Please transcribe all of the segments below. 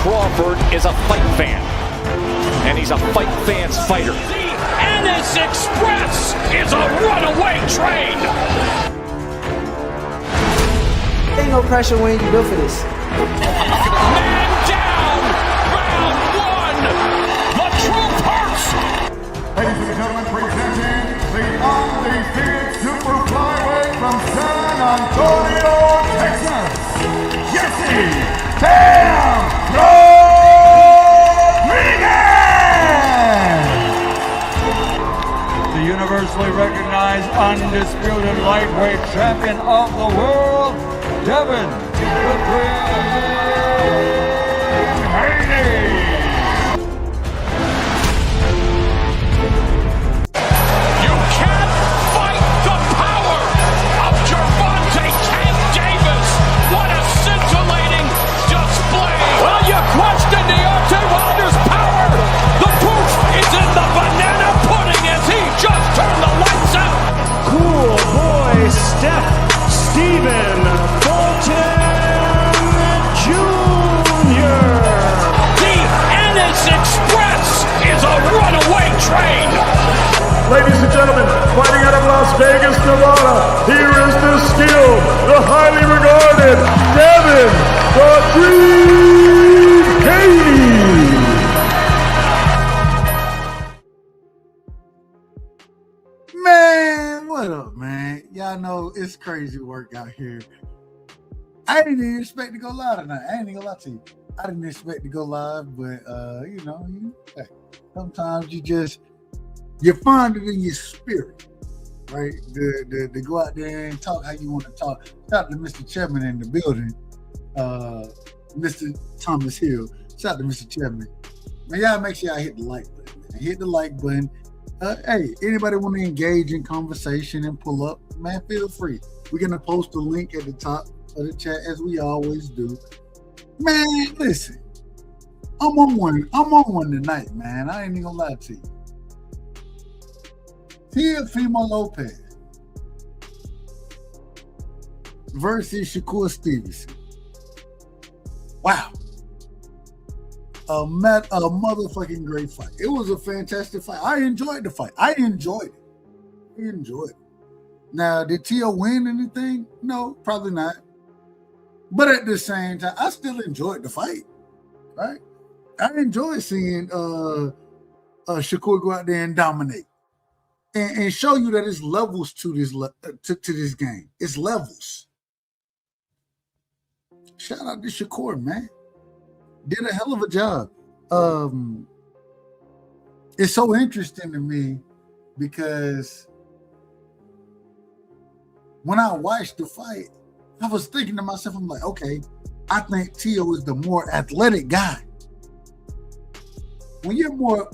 Crawford is a fight fan, and he's a fight fan's fighter. The Ennis Express is a runaway train. Ain't no pressure when you built for this. Man down, round one. The truth hurts. Ladies and gentlemen, presenting the undefeated super flyweight from San Antonio, Texas, Jesse Damn Rodriguez! The universally recognized undisputed lightweight champion of the world, Devin the Dream Haney. Question Deontay Wilder's power. The proof is in the banana pudding as he just turned the lights out. Cool boy Stephen Fulton Jr. The Ennis Express is a runaway train. Ladies and gentlemen, fighting out of Las Vegas, Nevada, here is the skill, the highly regarded Devin the Dream Haney. Man, what up, man? Y'all know it's crazy work out here. I didn't even expect to go live tonight. I ain't even gonna lie to you. I didn't expect to go live, but sometimes you find it in your spirit, right? To go out there and talk how you want to talk. Shout out to Mr. Chairman in the building, Mr. Thomas Hill. Shout out to Mr. Chairman. Man, y'all make sure y'all hit the like button, man. Hit the like button. Hey, anybody want to engage in conversation and pull up, man, feel free. We're going to post a link at the top of the chat as we always do. Man, listen, I'm on one tonight, man. I ain't even gonna lie to you. Teofimo Lopez versus Shakur Stevenson. Wow. A motherfucking great fight. It was a fantastic fight. I enjoyed the fight. I enjoyed it. Now, did Tio win anything? No, probably not. But at the same time, I still enjoyed the fight, right? I enjoyed seeing Shakur go out there and dominate and show you that it's levels to this game. It's levels. Shout out to Shakur, man. Did a hell of a job. It's so interesting to me because when I watched the fight, I was thinking to myself, I'm like, okay, I think Tio is the more athletic guy. When you're more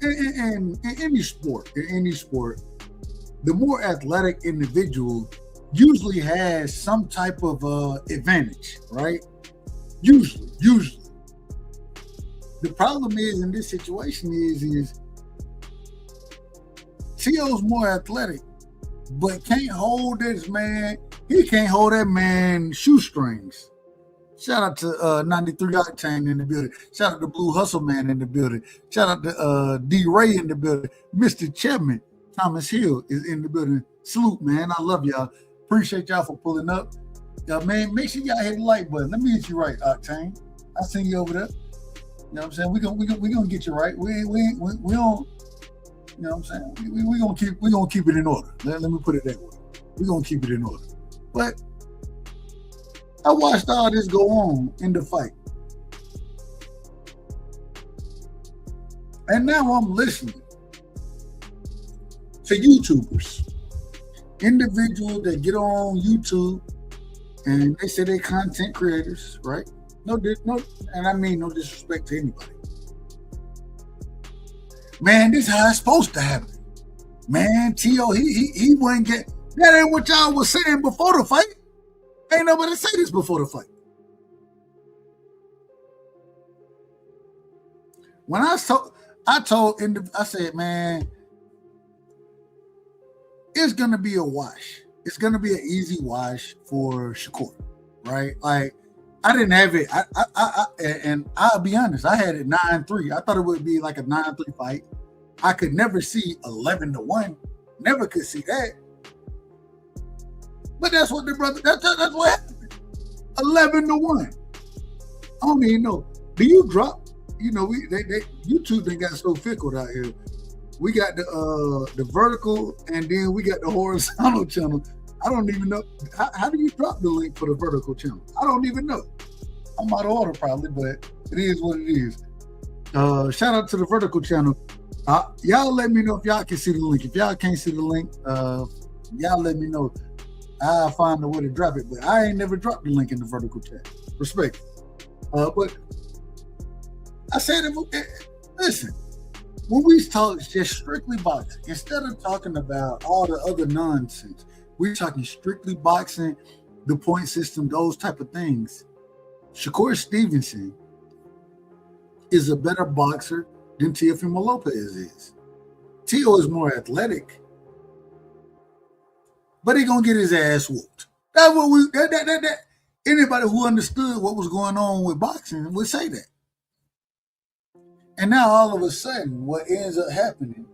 in any sport, the more athletic individual usually has some type of advantage, right? Usually. The problem is in this situation is Tio's more athletic, but can't hold this man. He can't hold that man's shoestrings. Shout out to 93 Octane in the building. Shout out to Blue Hustle Man in the building. Shout out to D Ray in the building. Mr. Chairman Thomas Hill is in the building. Salute, man. I love y'all. Appreciate y'all for pulling up. Y'all, man, make sure y'all hit the like button. Let me get you right, Octane. I seen you over there. You know what I'm saying? We gonna get you right. We don't. You know what I'm saying? We gonna keep it in order. Let me put it that way. We gonna keep it in order. But I watched all this go on in the fight. And now I'm listening to YouTubers, individuals that get on YouTube and they say they're content creators, right? No, and I mean no disrespect to anybody. Man, this is how it's supposed to happen. Man, Tio, he wouldn't get. That ain't what y'all was saying before the fight. Ain't nobody say this before the fight. When I said, man, it's gonna be a wash. It's gonna be an easy wash for Shakur, right? Like I didn't have it. And I'll be honest, I had it 9-3. I thought it would be like a 9-3 fight. I could never see 11-1. Never could see that. But that's what the brother. That's what happened. 11-1. I don't even know. Do you drop? You know, YouTube they got so fickle out here. We got the vertical, and then we got the horizontal channel. I don't even know. How do you drop the link for the vertical channel? I don't even know. I'm out of order probably, but it is what it is. Shout out to the vertical channel. Y'all let me know if y'all can see the link. If y'all can't see the link, y'all let me know. I'll find a way to drop it. But I ain't never dropped the link in the vertical chat. Respect. But I said, listen, when we talk just strictly boxing, instead of talking about all the other nonsense, we're talking strictly boxing, the point system, those type of things. Shakur Stevenson is a better boxer than Teofimo Lopez is. Teo is more athletic, but he gonna get his ass whooped. That's what we. Anybody who understood what was going on with boxing would say that. And now all of a sudden, what ends up happening?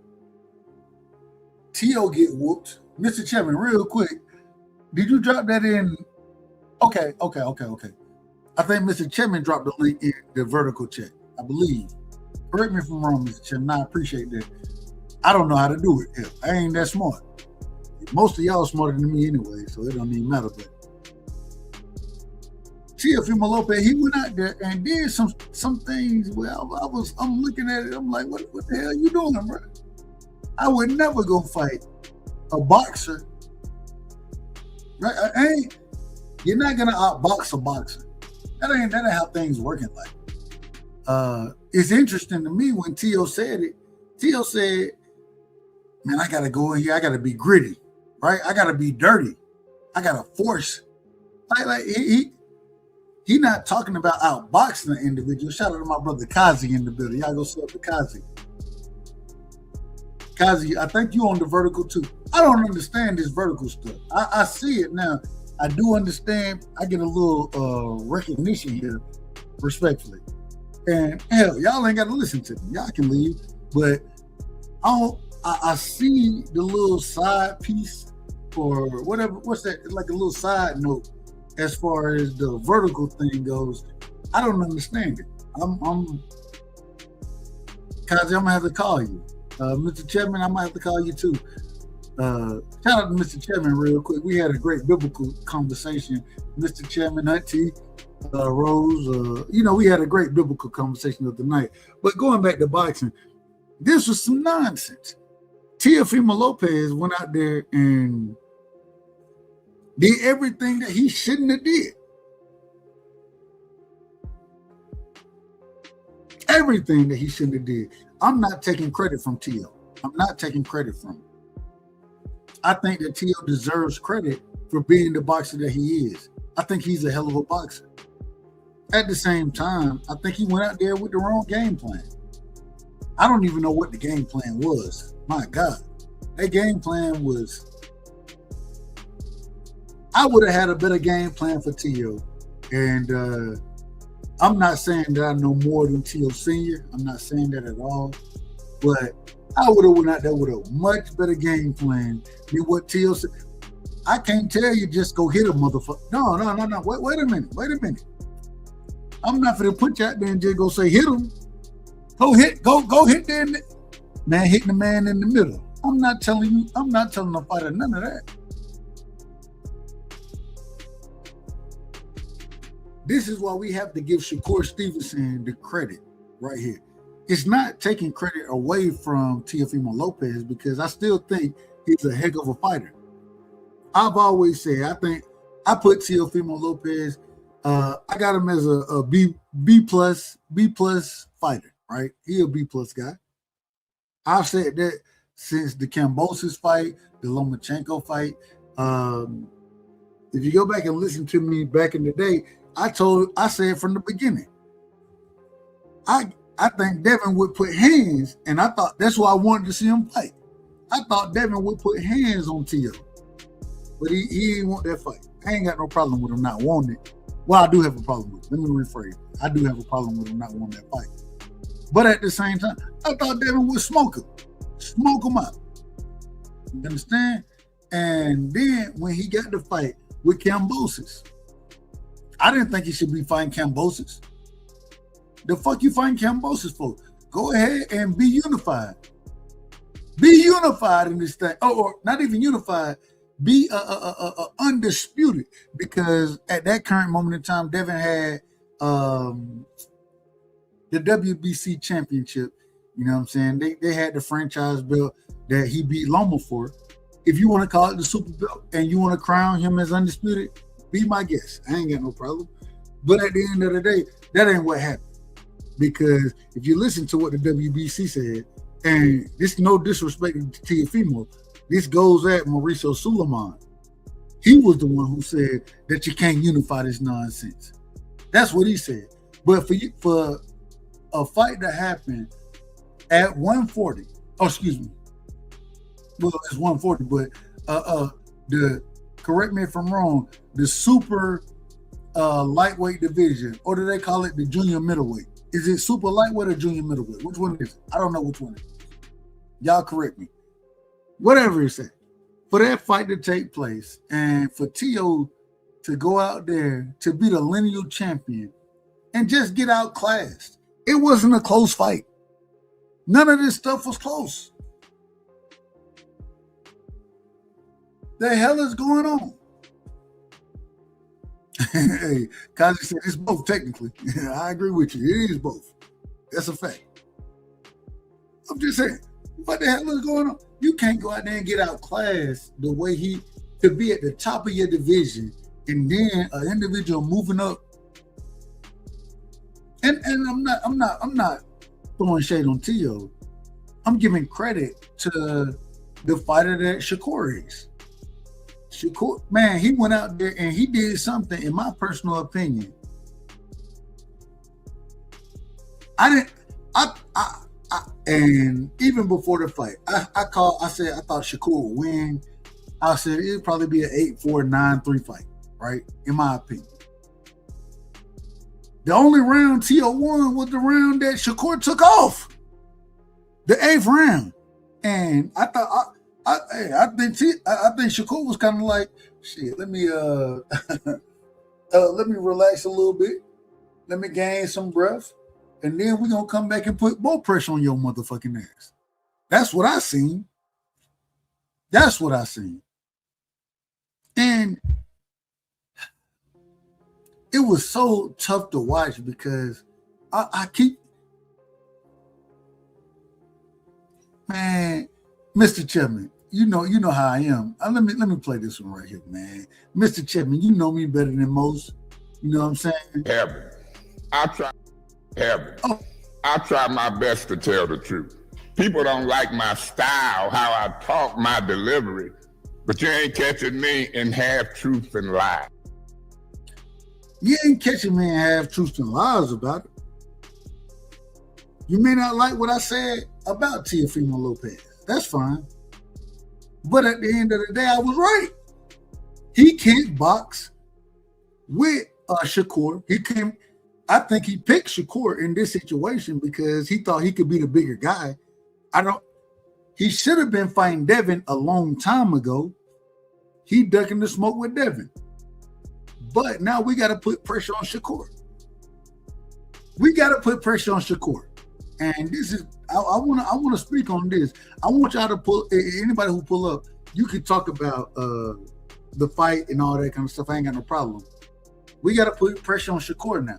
Teo get whooped. Mr. Chairman, real quick, did you drop that in? Okay. I think Mr. Chairman dropped the link in the vertical chat, I believe. Correct me if I'm wrong, Mr. Chairman. I appreciate that. I don't know how to do it. Hell, I ain't that smart. Most of y'all smarter than me anyway, so it don't even matter. But Teofimo Lopez, he went out there and did some things where I'm looking at it, I'm like, what the hell you doing, bro? I would never go fight a boxer. Right? You're not gonna outbox a boxer. That ain't how things working like. It's interesting to me when Teo said it. Teo said, man, I gotta go in here, I gotta be gritty, right? I gotta be dirty. I gotta force. Like he not talking about outboxing the individual. Shout out to my brother Kazi in the building. Y'all go sub to Kazi. Kazi, I think you on the vertical too. I don't understand this vertical stuff. I see it now. I do understand. I get a little recognition here, respectfully. And hell, y'all ain't got to listen to me. Y'all can leave. But I see the little side piece or whatever. What's that? It's like a little side note as far as the vertical thing goes. I don't understand it. Kazi, I'm gonna have to call you. Mr. Chairman, I might have to call you too. Shout out to Mr. Chairman real quick. We had a great biblical conversation. Mr. Chairman, Auntie, Rose, we had a great biblical conversation of the night. But going back to boxing, this was some nonsense. Teofimo Lopez went out there and did everything that he shouldn't have did. Everything that he shouldn't have did. I'm not taking credit from Teo. I'm not taking credit from him. I think that Teo deserves credit for being the boxer that he is. I think he's a hell of a boxer. At the same time, I think he went out there with the wrong game plan. I don't even know what the game plan was. My God. That game plan was... I would have had a better game plan for Teo. And I'm not saying that I know more than Teo Sr. I'm not saying that at all. But I would have went out there with a much better game plan than what Teo said. I can't tell you just go hit a motherfucker. No. Wait a minute. I'm not going to put you out there and just go say hit him. Go hit the man, hitting the man in the middle. I'm not telling the fighter none of that. This is why we have to give Shakur Stevenson the credit right here. It's not taking credit away from Teofimo Lopez because I still think he's a heck of a fighter. I've always said, I think I put Teofimo Lopez, I got him as a B plus fighter, right? He a B plus guy. I've said that since the Kambosos fight, the Lomachenko fight. If you go back and listen to me back in the day, I said from the beginning, I think Devin would put hands, and I thought that's why I wanted to see him fight. I thought Devin would put hands on Teo, but he didn't want that fight. I ain't got no problem with him not wanting it. Well, I do have a problem with it. Let me rephrase. I do have a problem with him not winning that fight. But at the same time, I thought Devin would smoke him out. You understand? And then when he got the fight with Kambosos, I didn't think he should be fighting Kambosos. The fuck you fighting Kambosos for? Go ahead and be unified. Be unified in this thing. Or not even unified. Be undisputed. Because at that current moment in time, Devin had the WBC championship. You know what I'm saying? They had the franchise belt that he beat Loma for. If you want to call it the super belt and you want to crown him as undisputed, be my guest. I ain't got no problem. But at the end of the day, that ain't what happened. Because if you listen to what the WBC said, and this no disrespect to Teofimo, this goes at Mauricio Suleiman. He was the one who said that you can't unify this nonsense. That's what he said. But for a fight that happened at 140, well, it's 140, but correct me if I'm wrong, the super lightweight division, or do they call it the junior middleweight? Is it super lightweight or junior middleweight? Which one is it? I don't know which one it is. Y'all correct me. Whatever it said. For that fight to take place and for Tio to go out there to be the lineal champion and just get outclassed. It wasn't a close fight. None of this stuff was close. The hell is going on? Hey, Kazi said it's both technically. I agree with you. It is both. That's a fact. I'm just saying, what the hell is going on? You can't go out there and get outclassed the way he could be at the top of your division, and then an individual moving up. And I'm not throwing shade on Tio. I'm giving credit to the fighter that Shakur is. Shakur, man, he went out there and he did something, in my personal opinion. And even before the fight, I said I thought Shakur would win. I said it'd probably be an 8-4, 9-3 fight, right? In my opinion. The only round Tio won was the round that Shakur took off. The 8th round. And I thought I think Shakur was kind of like, shit, let me relax a little bit. Let me gain some breath. And then we're gonna come back and put more pressure on your motherfucking ass. That's what I seen. And it was so tough to watch because I keep, man, Mr. Chapman, you know how I am. Let me play this one right here, man. Mr. Chapman, you know me better than most. You know what I'm saying? Heaven. I try my best to tell the truth. People don't like my style, how I talk, my delivery, but you ain't catching me in half truth and lies. You ain't catching me in half truths and lies about it. You may not like what I said about Teofimo Lopez. That's fine. But at the end of the day, I was right. He can't box with Shakur. I think he picked Shakur in this situation because he thought he could be the bigger guy. He should have been fighting Devin a long time ago. He ducking the smoke with Devin. But now we got to put pressure on Shakur. And this is, I want to speak on this. I want y'all to pull, anybody who pull up, you could talk about the fight and all that kind of stuff. I ain't got no problem. We got to put pressure on Shakur now.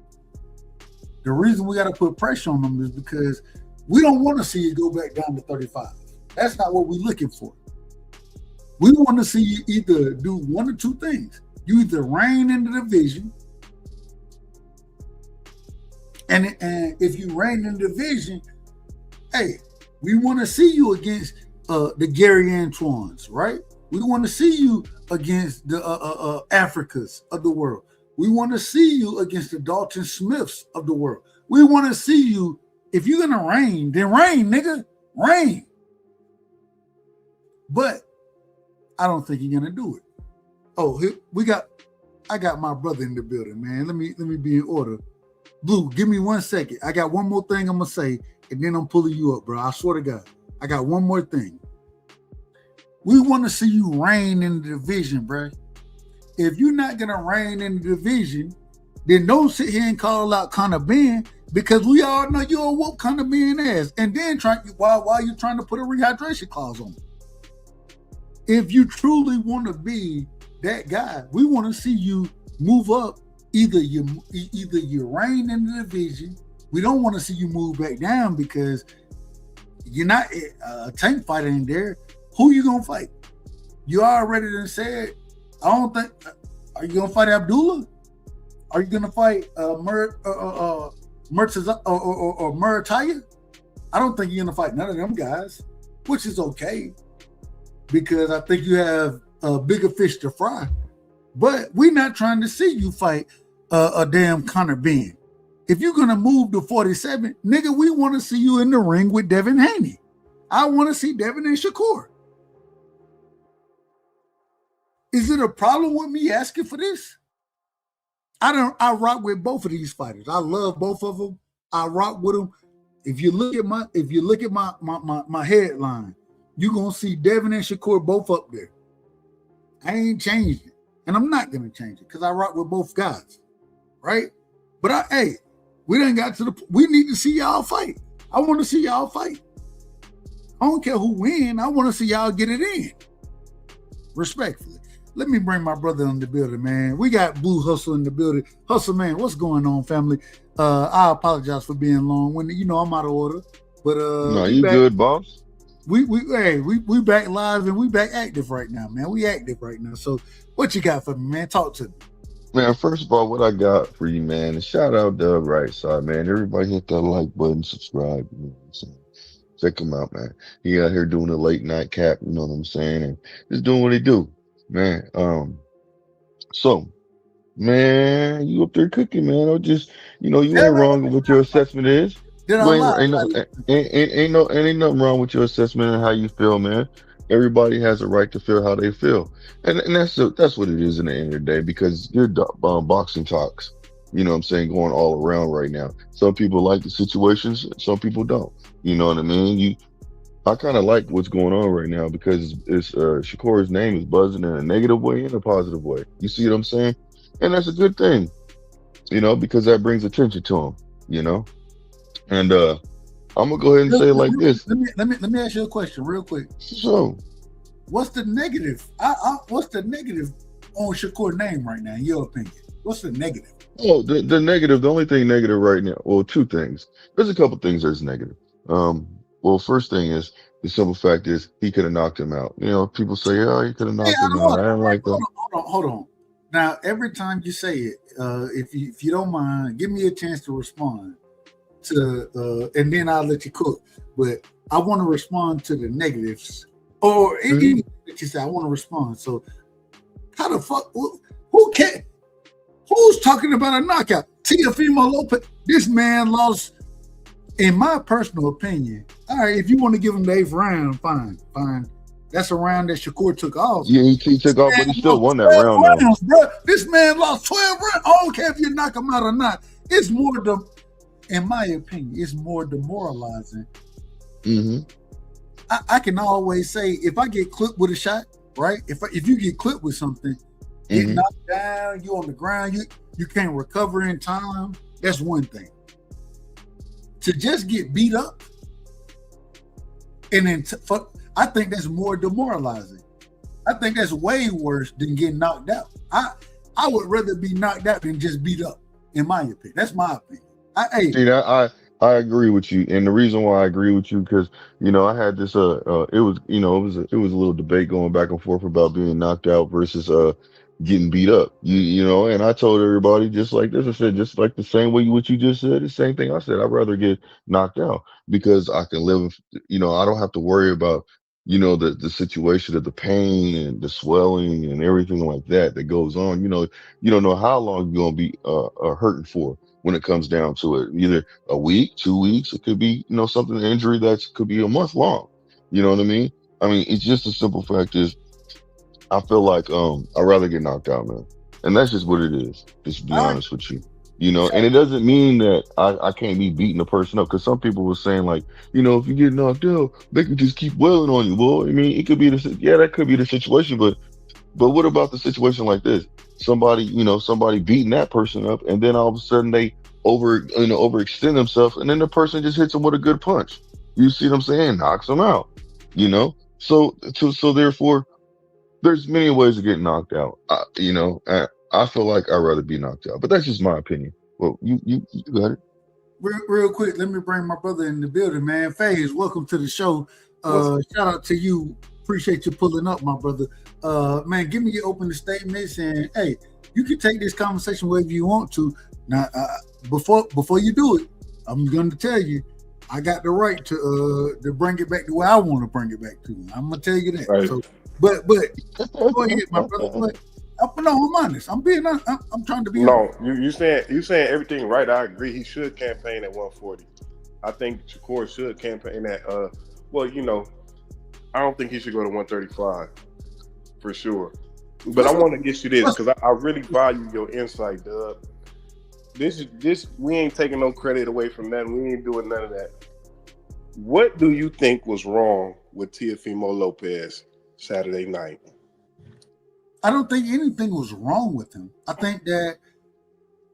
The reason we got to put pressure on him is because we don't want to see you go back down to 35. That's not what we're looking for. We want to see you either do one or two things. You either reign in the division, and if you reign in the division, hey, we want to see you against the Gary Antoines, right? We want to see you against the Africas of the world. We want to see you against the Dalton Smiths of the world. We want to see you, if you're going to reign, then reign, nigga. Reign. But I don't think you're going to do it. Oh, I got my brother in the building, man. Let me be in order. Blue, give me 1 second. I got one more thing I'm gonna say, and then I'm pulling you up, bro. I swear to God, I got one more thing. We want to see you reign in the division, bro. If you're not gonna reign in the division, then don't sit here and call out Conor Ben, because we all know you'll whoop Conor Ben ass, and then while you're trying to put a rehydration clause on him. If you truly want to be that guy, we want to see you move up. Either you reign in the division. We don't want to see you move back down, because you're not a tank fighter in there. Who you gonna fight? You already done said. I don't think. Are you gonna fight Abdullah? Are you gonna fight Murtaza or Murataya? I don't think you're gonna fight none of them guys, which is okay, because I think you have bigger fish to fry. But we're not trying to see you fight a damn Conor Ben. If you're gonna move to 47, nigga, we want to see you in the ring with Devin Haney. I want to see Devin and Shakur. Is it a problem with me asking for this? I rock with both of these fighters. I love both of them. I rock with them. If you look at my headline, you're gonna see Devin and Shakur both up there. I ain't changed it, and I'm not gonna change it, because I rock with both guys, right? But we done got to we need to see y'all fight. I want to see y'all fight. I don't care who win. I want to see y'all get it in. Respectfully. Let me bring my brother in the building, man. We got Blue Hustle in the building. Hustle, man, what's going on, family? I apologize for being long-winded. You know I'm out of order. But no, you back. Good, boss. We back live and we back active right now, man. We active right now. So what you got for me, man? Talk to me. Man, first of all, what I got for you, man, is shout out Dub Right Side, man. Everybody hit that like button, subscribe. You know what I'm saying? Check him out, man. He out here doing a late night cap, you know what I'm saying? And just doing what he do, man. So, man, you up there cooking, man. Or just, you ain't wrong with what your assessment is. Ain't nothing wrong with your assessment and how you feel, man. Everybody has a right to feel how they feel, and that's what it is in the end of the day. Because your boxing talks, you know what I'm saying, going all around right now. Some people like the situations, some people don't. You know what I mean? I kind of like what's going on right now, because it's Shakur's name is buzzing in a negative way and a positive way. You see what I'm saying? And that's a good thing, because that brings attention to him, And I'm gonna go ahead and say it like this. Let me ask you a question real quick. So, what's the negative? What's the negative on Shakur's name right now, in your opinion? What's the negative? Oh, the negative. The only thing negative right now. Well, two things. There's a couple things that's negative. Well, first thing is, the simple fact is he could have knocked him out. People say, "Oh, he could have knocked him out." I don't like that. Hold on. Now, every time you say it, if you don't mind, give me a chance to respond to, and then I'll let you cook. But I want to respond to the negatives, or anything that you say. I want to respond. So, how the fuck? Who can? Who's talking about a knockout? Teofimo Lopez. This man lost. In my personal opinion, all right, if you want to give him the 8th round, fine. That's a round that Shakur took off. Yeah, he took off, but he still won that round. Rounds, bro. This man lost 12 rounds. I don't care if you knock him out or not. It's more, in my opinion, it's more demoralizing. Mm-hmm. I can always say, if I get clipped with a shot, right? If you get clipped with something, get knocked down, you on the ground, you can't recover in time. That's one thing. To just get beat up, and then I think that's more demoralizing. I think that's way worse than getting knocked out. I would rather be knocked out than just beat up, in my opinion. That's my opinion. I agree with you, and the reason why I agree with you, because I had this it was a little debate going back and forth about being knocked out versus getting beat up, and I told everybody, just like this, I said, just like the same way what you just said, the same thing I said. I'd rather get knocked out, because I can live, I don't have to worry about, the situation of the pain and the swelling and everything like that goes on. You don't know how long you're gonna be hurting for when it comes down to it. Either a week, 2 weeks, it could be, something, an injury that could be a month long. You know what I mean? It's just a simple fact is, I feel like I'd rather get knocked out, man. And that's just what it is. Just to be All right. honest with you. You know, and it doesn't mean that I can't be beating a person up, because some people were saying like, you know, if you get knocked out, they can just keep wailing on you. Well, I mean, it could be that could be the situation, but what about the situation like this? Somebody, you know, somebody beating that person up, and then all of a sudden they overextend themselves, and then the person just hits them with a good punch. You see what I'm saying? Knocks them out. You know, so therefore, there's many ways of getting knocked out. You know, I feel like I'd rather be knocked out, but that's just my opinion. Well, you got it. Real quick, let me bring my brother in the building, man. Faze, welcome to the show. Shout out to you. Appreciate you pulling up, my brother. Man, give me your opening statements, and hey, you can take this conversation wherever you want to. Now, before you do it, I'm going to tell you, I got the right to bring it back to where I want to bring it back to. I'm gonna tell you that. Right. So, but go ahead, my brother. No, I'm honest. I'm trying to be honest. No, you saying everything right. I agree. He should campaign at 140. I think Shakur should campaign at well, you know, I don't think he should go to 135 for sure. But I want to get you this because I really value your insight, Doug. This we ain't taking no credit away from that. We ain't doing none of that. What do you think was wrong with Teofimo Lopez Saturday night? I don't think anything was wrong with him. I think that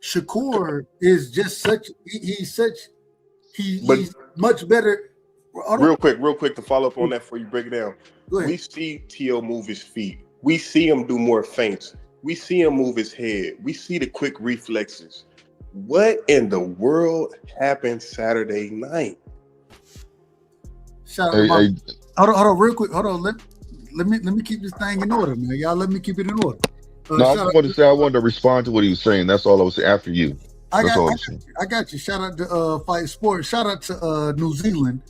Shakur is just he's much better. Real quick to follow up on that before you break it down. We see Tio move his feet. We see him do more feints. We see him move his head. We see the quick reflexes. What in the world happened Saturday night? Hold on, real quick. Hold on. Let me keep this thing in order, man. Y'all let me keep it in order. No, I just wanted to say I wanted to respond to what he was saying. That's all I was saying after you. I got you. Shout out to Fight Sports. Shout out to New Zealand.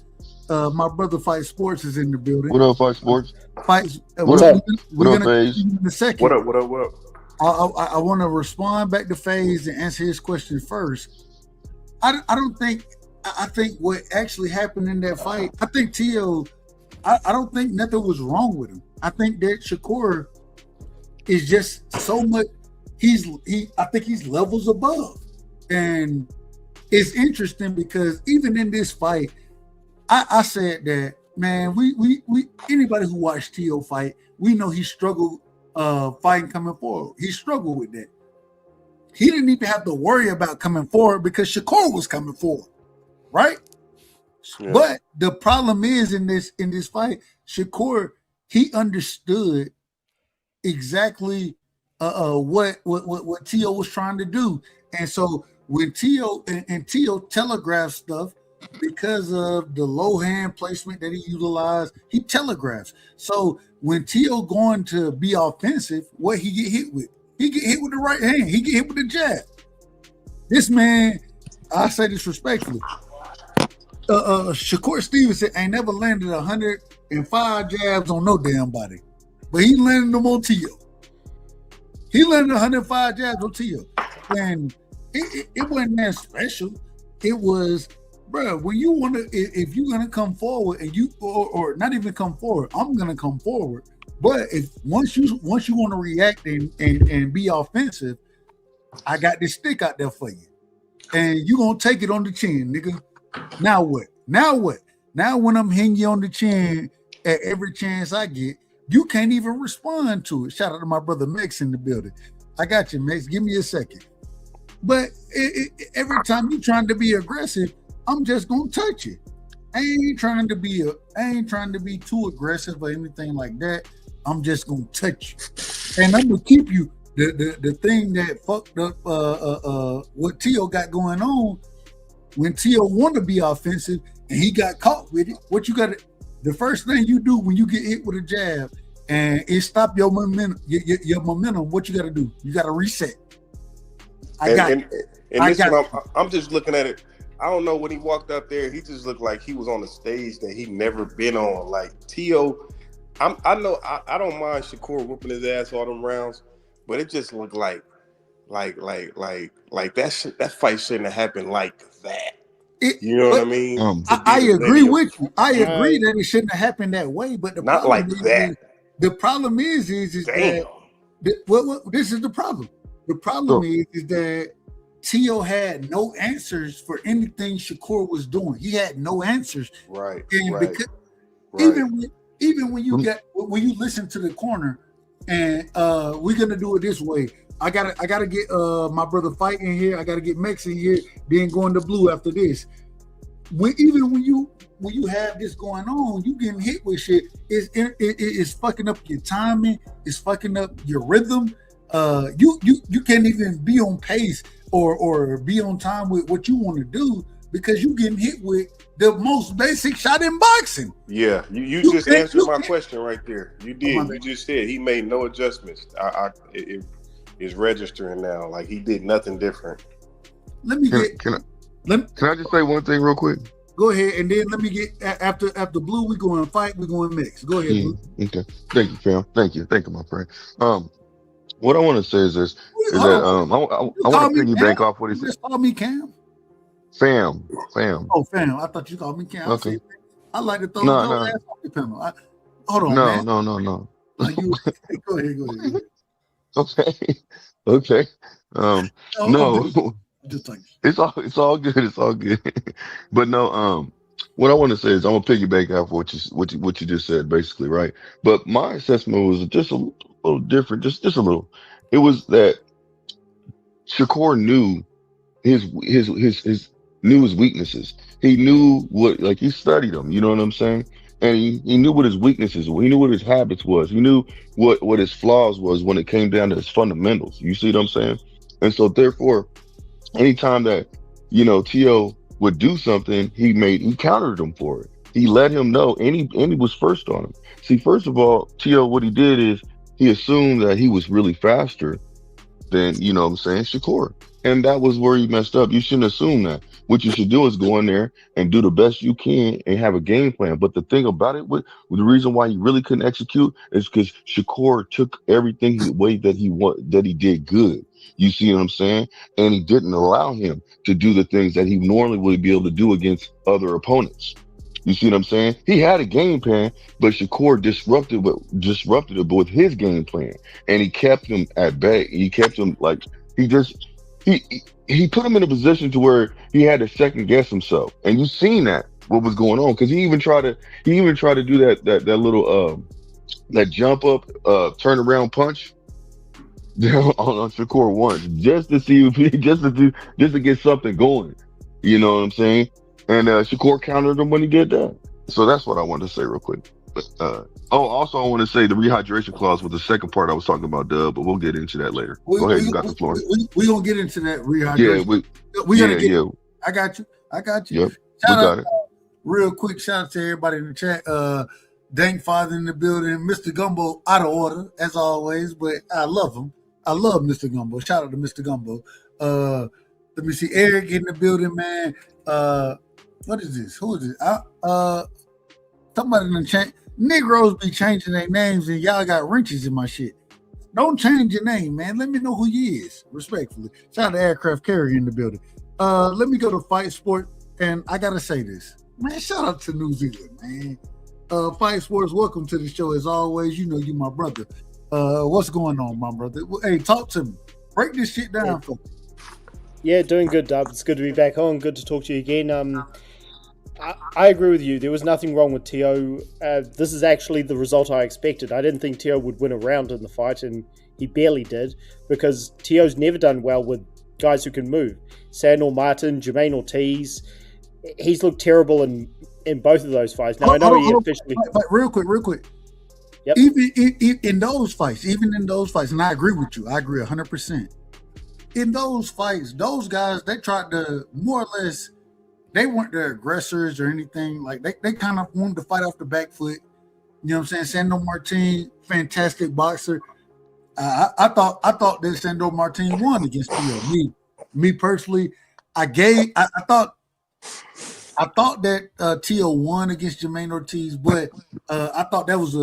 My brother Fight Sports is in the building. What up, Fight Sports? What up? We're What up, gonna Faze? in a second. What up? I want to respond back to Faze and answer his question first. I don't think. I think what actually happened in that fight. I think Tio. I don't think nothing was wrong with him. I think that Shakur is just so much. I think he's levels above, and it's interesting because even in this fight, I said that, man. We anybody who watched Tio fight, we know he struggled fighting coming forward. He struggled with that. He didn't even have to worry about coming forward because Shakur was coming forward, right? Yeah. But the problem is in this fight, Shakur, he understood exactly what Tio was trying to do, and so when Tio telegraphed stuff because of the low hand placement that he utilized, he telegraphs. So when Tio going to be offensive, what he get hit with? He get hit with the right hand. He get hit with the jab. This man, I say this respectfully. Shakur Stevenson ain't never landed 105 jabs on no damn body, but he landed them on Tio. He landed 105 jabs on Tio, and it wasn't that special. It was, bro, when you want to, if you're gonna come forward and you or not even come forward, I'm gonna come forward. But if once you want to react and be offensive, I got this stick out there for you, and you gonna take it on the chin, nigga. Now what? Now when I'm hitting you on the chin at every chance I get, you can't even respond to it. Shout out to my brother Mex in the building. I got you, Mex. Give me a second. But every time you trying to be aggressive, I'm just gonna touch you. I ain't trying to be too aggressive or anything like that. I'm just gonna touch you, and I'm gonna keep you. The thing that fucked up what Tio got going on. When Tio want to be offensive and he got caught with it, what you got to, the first thing you do when you get hit with a jab and it stop your momentum, your momentum, what you got to do? You got to reset. I'm just looking at it. I don't know, when he walked out there, he just looked like he was on a stage that he never been on. Like Tio, I know I don't mind Shakur whooping his ass all them rounds, but it just looked like that fight shouldn't have happened like that. You know what I mean? I agree with you. I agree that it shouldn't have happened that way, but the not problem like is, that. The problem is Damn. that this is the problem. The problem is that Tio had no answers for anything Shakur was doing. He had no answers. Right. And right. because Right. even when you listen to the corner, and we're gonna do it this way. I gotta get my brother Fight in here. I gotta get Mex in here. Then going to Blue after this. When you have this going on, you getting hit with shit. It's fucking up your timing. It's fucking up your rhythm. You can't even be on pace or be on time with what you want to do because you getting hit with the most basic shot in boxing. Yeah, you just answered my question right there. You did. You just said he made no adjustments. It is registering now. Like he did nothing different. Let me Can I just say one thing real quick? Go ahead, and then let me get after Blue. We going Fight. We going Mix. Go ahead, Blue. Okay. Thank you, fam. Thank you, my friend. What I want to say is this: I want to piggyback off what he said. Just call me Cam. Fam. Oh, fam. I thought you called me Cam. Okay. I like to throw your ass off the panel. Hold on, man. No. Go ahead. Okay. No. Just like It's all good. It's all good. But no, what I want to say is I'm gonna piggyback off what you just said, basically, right? But my assessment was just a little different, just a little. It was that Shakur knew his weaknesses. He knew what, like, he studied them. You know what I'm saying? And he knew what his weaknesses were. He knew what his habits was. He knew what his flaws was when it came down to his fundamentals. You see what I'm saying? And so therefore, anytime that, Tio would do something, he countered him for it. He let him know, and he was first on him. See, first of all, Tio, what he did is he assumed that he was really faster than, Shakur. And that was where he messed up. You shouldn't assume that. What you should do is go in there and do the best you can and have a game plan. But the thing about it, the reason why he really couldn't execute is because Shakur took everything away that he did good. You see what I'm saying? And he didn't allow him to do the things that he normally would be able to do against other opponents. You see what I'm saying? He had a game plan, but Shakur disrupted it with his game plan, and he kept him at bay. He kept him like he put him in a position to where he had to second guess himself, and you seen that what was going on because he even tried to do that little that jump up turn around punch down on Shakur once just to see just to get something going. You know what I'm saying? And Shakur countered him when he did that. So that's what I wanted to say real quick. But, also I want to say the rehydration clause was the second part I was talking about, Dub, but we'll get into that later. Go ahead, you got the floor. We gonna get into that rehydration. Yeah, I got you. Yep, Shout out, real quick, shout out to everybody in the chat. Dank Father in the building, Mr. Gumbo out of order as always, but I love him. I love Mr. Gumbo. Shout out to Mr. Gumbo. Let me see, Eric in the building, man. What is this? Who is it? Somebody in the chat. Negroes be changing their names and y'all got wrenches in my shit. Don't change your name, man. Let me know who you is, respectfully. Shout out to Aircraft Carrier in the building. Let me go to Fight Sport, and I gotta say this. Man, shout out to New Zealand, man. Fight Sports, welcome to the show as always. You know you my brother. What's going on, my brother? Hey, talk to me. Break this shit down for me. Yeah, doing good, Dub. It's good to be back on. Good to talk to you again. I agree with you. There was nothing wrong with Tio. This is actually the result I expected. I didn't think Tio would win a round in the fight, and he barely did, because Tio's never done well with guys who can move. Sandor Martin, Jermaine Ortiz, he's looked terrible in both of those fights. Now, I know he officially... Real quick. Yep. Even in those fights, and I agree with you. I agree 100%. In those fights, those guys, they tried to more or less... They weren't the aggressors or anything. Like they kind of wanted to fight off the back foot. You know what I'm saying? Sandor Martin, fantastic boxer. I thought that Sandor Martin won against Tio. Me personally, I thought that Tio won against Jermaine Ortiz, but I thought that was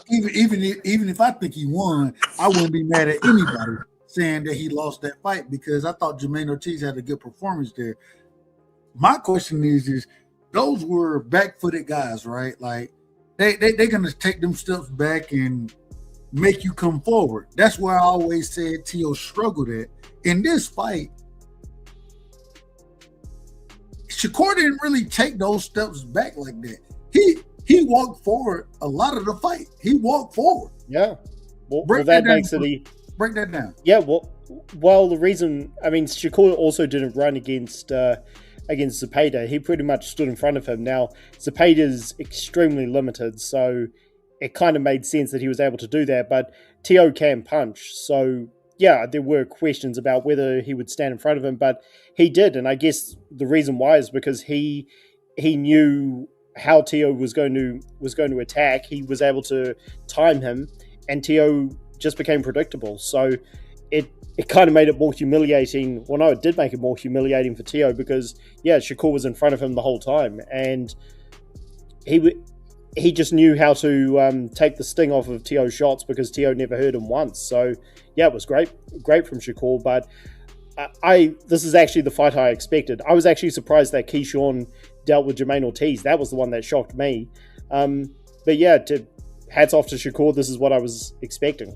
even if I think he won, I wouldn't be mad at anybody saying that he lost that fight, because I thought Jermaine Ortiz had a good performance there. My question is those were back-footed guys, right? Like they're gonna take them steps back and make you come forward. That's where I always said T.O. struggled at. In this fight, Shakur didn't really take those steps back like that. He walked forward a lot of the fight. He walked forward. Yeah. Well, Break that that makes down. it. Break that down. Yeah. Well, the reason, I mean, Shakur also didn't run against Zepeda. He pretty much stood in front of him. Now, Zepeda's extremely limited, so it kind of made sense that he was able to do that. But T.O. can punch, so yeah, there were questions about whether he would stand in front of him, but he did, and I guess the reason why is because he knew how T.O. was going to attack. He was able to time him, and T.O. just became predictable. So it kind of made it more humiliating. Well, no, it did make it more humiliating for T.O. because, yeah, Shakur was in front of him the whole time, and he just knew how to take the sting off of T.O.'s shots because T.O. never hurt him once. So, yeah, it was great from Shakur, but this is actually the fight I expected. I was actually surprised that Keyshawn dealt with Jermaine Ortiz. That was the one that shocked me. But yeah, hats off to Shakur. This is what I was expecting.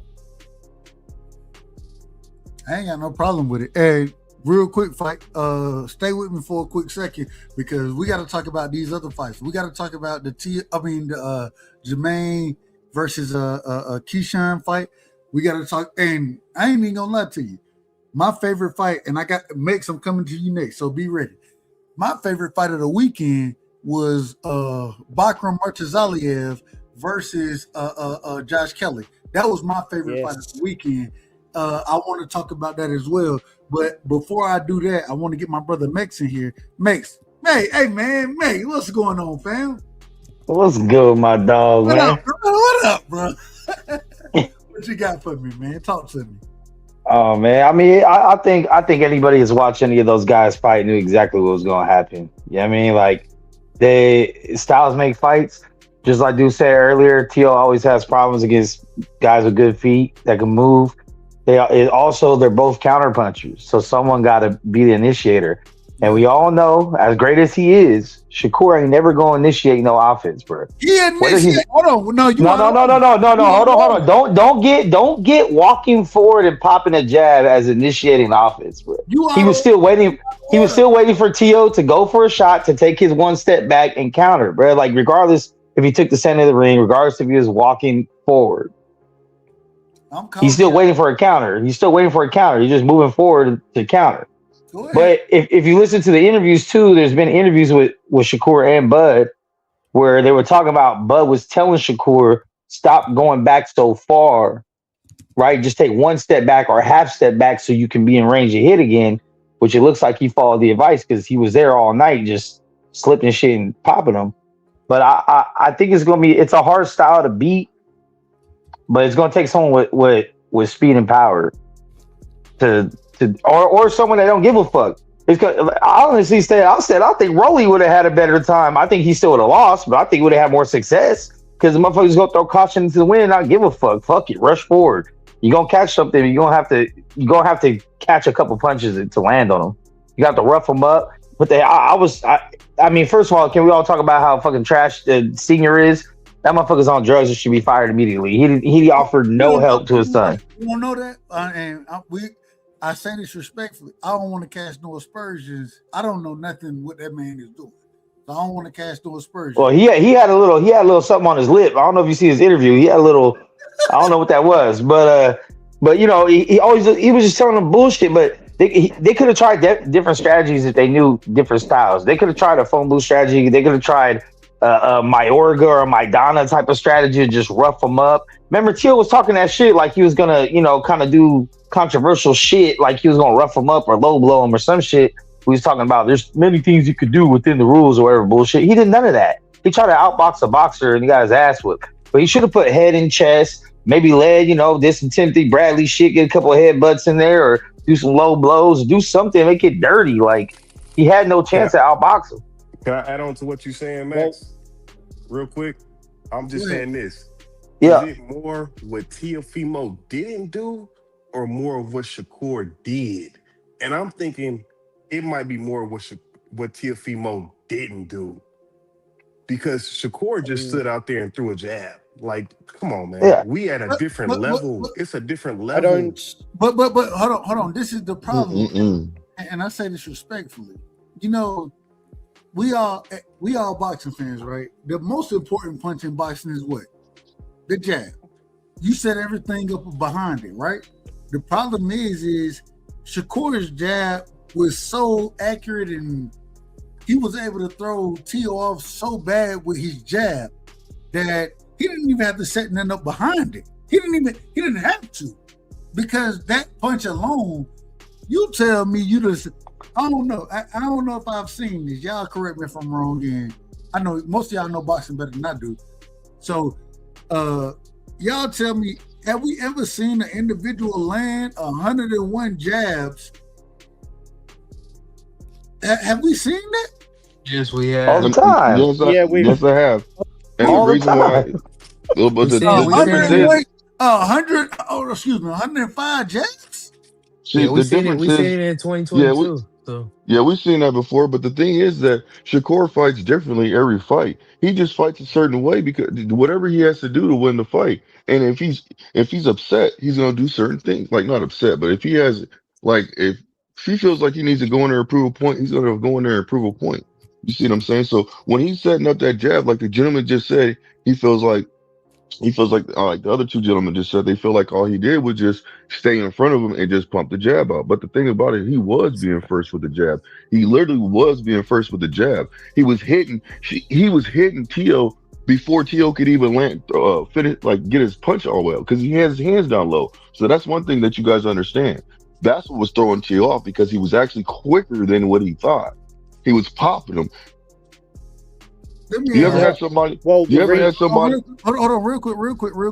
I ain't got no problem with it. And real quick fight, stay with me for a quick second because we got to talk about these other fights. We got to talk about the Jermaine versus Keyshawn fight. We got to talk, and I ain't even gonna lie to you. My favorite fight, and I got Mex, I'm coming to you next, so be ready. My favorite fight of the weekend was Bakram Murtazaliev versus Josh Kelly. That was my favorite fight of the weekend. I want to talk about that as well. But before I do that, I want to get my brother Mex in here. Mex, hey man, Mex, what's going on, fam? What's good, my dog, man? What up, bro? What you got for me, man? Talk to me. Oh man, I mean, I think anybody who's watched any of those guys fight knew exactly what was going to happen. You know what I mean? Like, styles make fights. Just like Dude said earlier, T.O. always has problems against guys with good feet that can move. They're both counter punchers, so someone got to be the initiator. And we all know, as great as he is, Shakur ain't never going to initiate no offense, bro. Hold on, no. Hold on. Don't get walking forward and popping a jab as initiating offense, bro. He was still waiting. He was still waiting for T.O. to go for a shot to take his one step back and counter, bro. Like, regardless if he took the center of the ring, regardless if he was walking forward. He's still waiting for a counter. He's just moving forward to counter. But if you listen to the interviews too, there's been interviews with Shakur and Bud where they were talking about Bud was telling Shakur, stop going back so far, right? Just take one step back or half step back so you can be in range of hit again, which it looks like he followed the advice because he was there all night just slipping shit and popping them. But I think it's a hard style to beat. But it's going to take someone with speed and power or someone that don't give a fuck. I honestly said, I think Rolly would have had a better time. I think he still would have lost, but I think he would have had more success because the motherfuckers going to throw caution into the wind and not give a fuck. Fuck it, rush forward. You're going to catch something. You're going to have to catch a couple punches to land on them. You got to rough them up. But I mean, first of all, can we all talk about how fucking trash the senior is? That motherfucker's on drugs and should be fired immediately. He offered no help to his son. You don't know that? I say this respectfully. I don't want to cast no aspersions. I don't know nothing what that man is doing. So I don't want to cast no aspersions. Well, he had a little something on his lip. I don't know if you see his interview. He had a little, I don't know what that was, but you know, he was just telling them bullshit. But they could have tried different strategies if they knew different styles. They could have tried a phone booth strategy. They could have tried a Mayorga or a Maidana type of strategy to just rough them up. Remember, Teal was talking that shit like he was gonna, you know, kind of do controversial shit, like he was gonna rough them up or low blow them or some shit. We was talking about there's many things you could do within the rules or whatever bullshit. He did none of that. He tried to outbox a boxer and he got his ass whipped. But he should have put head in chest, maybe led, you know, did some Timothy Bradley shit, get a couple of headbutts in there, or do some low blows, do something, make it dirty. Like, he had no chance to outbox him. Can I add on to what you're saying, Max? Real quick. I'm just saying this. Yeah. Is it more what Teofimo didn't do or more of what Shakur did? And I'm thinking it might be more of what Teofimo didn't do. Because Shakur just stood out there and threw a jab. Like, come on, man. Yeah. We at a different level. It's a different level. I don't. But hold on. This is the problem, and I say this respectfully. You know, we all boxing fans, right? The most important punch in boxing is what? The jab. You set everything up behind it, right? The problem is Shakur's jab was so accurate, and he was able to throw Tio off so bad with his jab that he didn't even have to set nothing up behind it. He didn't have to, because that punch alone, you tell me you just, I don't know. I don't know if I've seen this. Y'all correct me if I'm wrong. And I know most of y'all know boxing better than I do. So y'all tell me, have we ever seen an individual land 101 jabs? Have we seen that? Yes, we have. All the time. Yes, I have. And all the the reason time. why, but the difference is, 105 jabs? see, we the seen it. difference We is, seen it in 2022. yeah, we've seen that before. But the thing is that Shakur fights differently every fight. He just fights a certain way because whatever he has to do to win the fight. And if he's upset, he's gonna do certain things. Like, not upset, but if he has, like, if he feels like he needs to go in there and prove a point, he's gonna go in there and prove a point. You see what I'm saying? So when he's setting up that jab, like the gentleman just said, he feels like the other two gentlemen just said, they feel like all he did was just stay in front of him and just pump the jab out. But the thing about it, he was being first with the jab. He literally was being first with the jab. He was hitting Tio before Tio could even land, finish, like, get his punch all well, because he has his hands down low. So that's one thing that you guys understand. That's what was throwing Tio off, because he was actually quicker than what he thought. He was popping him. You ever had somebody? Hold on, real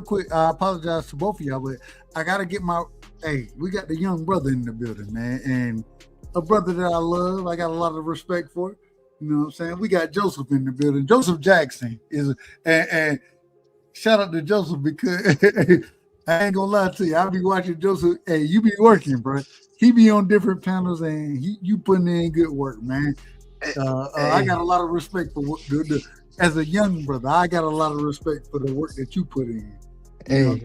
quick. I apologize to both of y'all, but I gotta get we got the young brother in the building, man, and a brother that I love. I got a lot of respect for. You know what I'm saying? We got Joseph in the building. Joseph Jackson and shout out to Joseph, because I ain't gonna lie to you. I'll be watching Joseph. Hey, you be working, bro. He be on different panels, and you putting in good work, man. I got a lot of respect for what as a young brother. I got a lot of respect for the work that you put in. I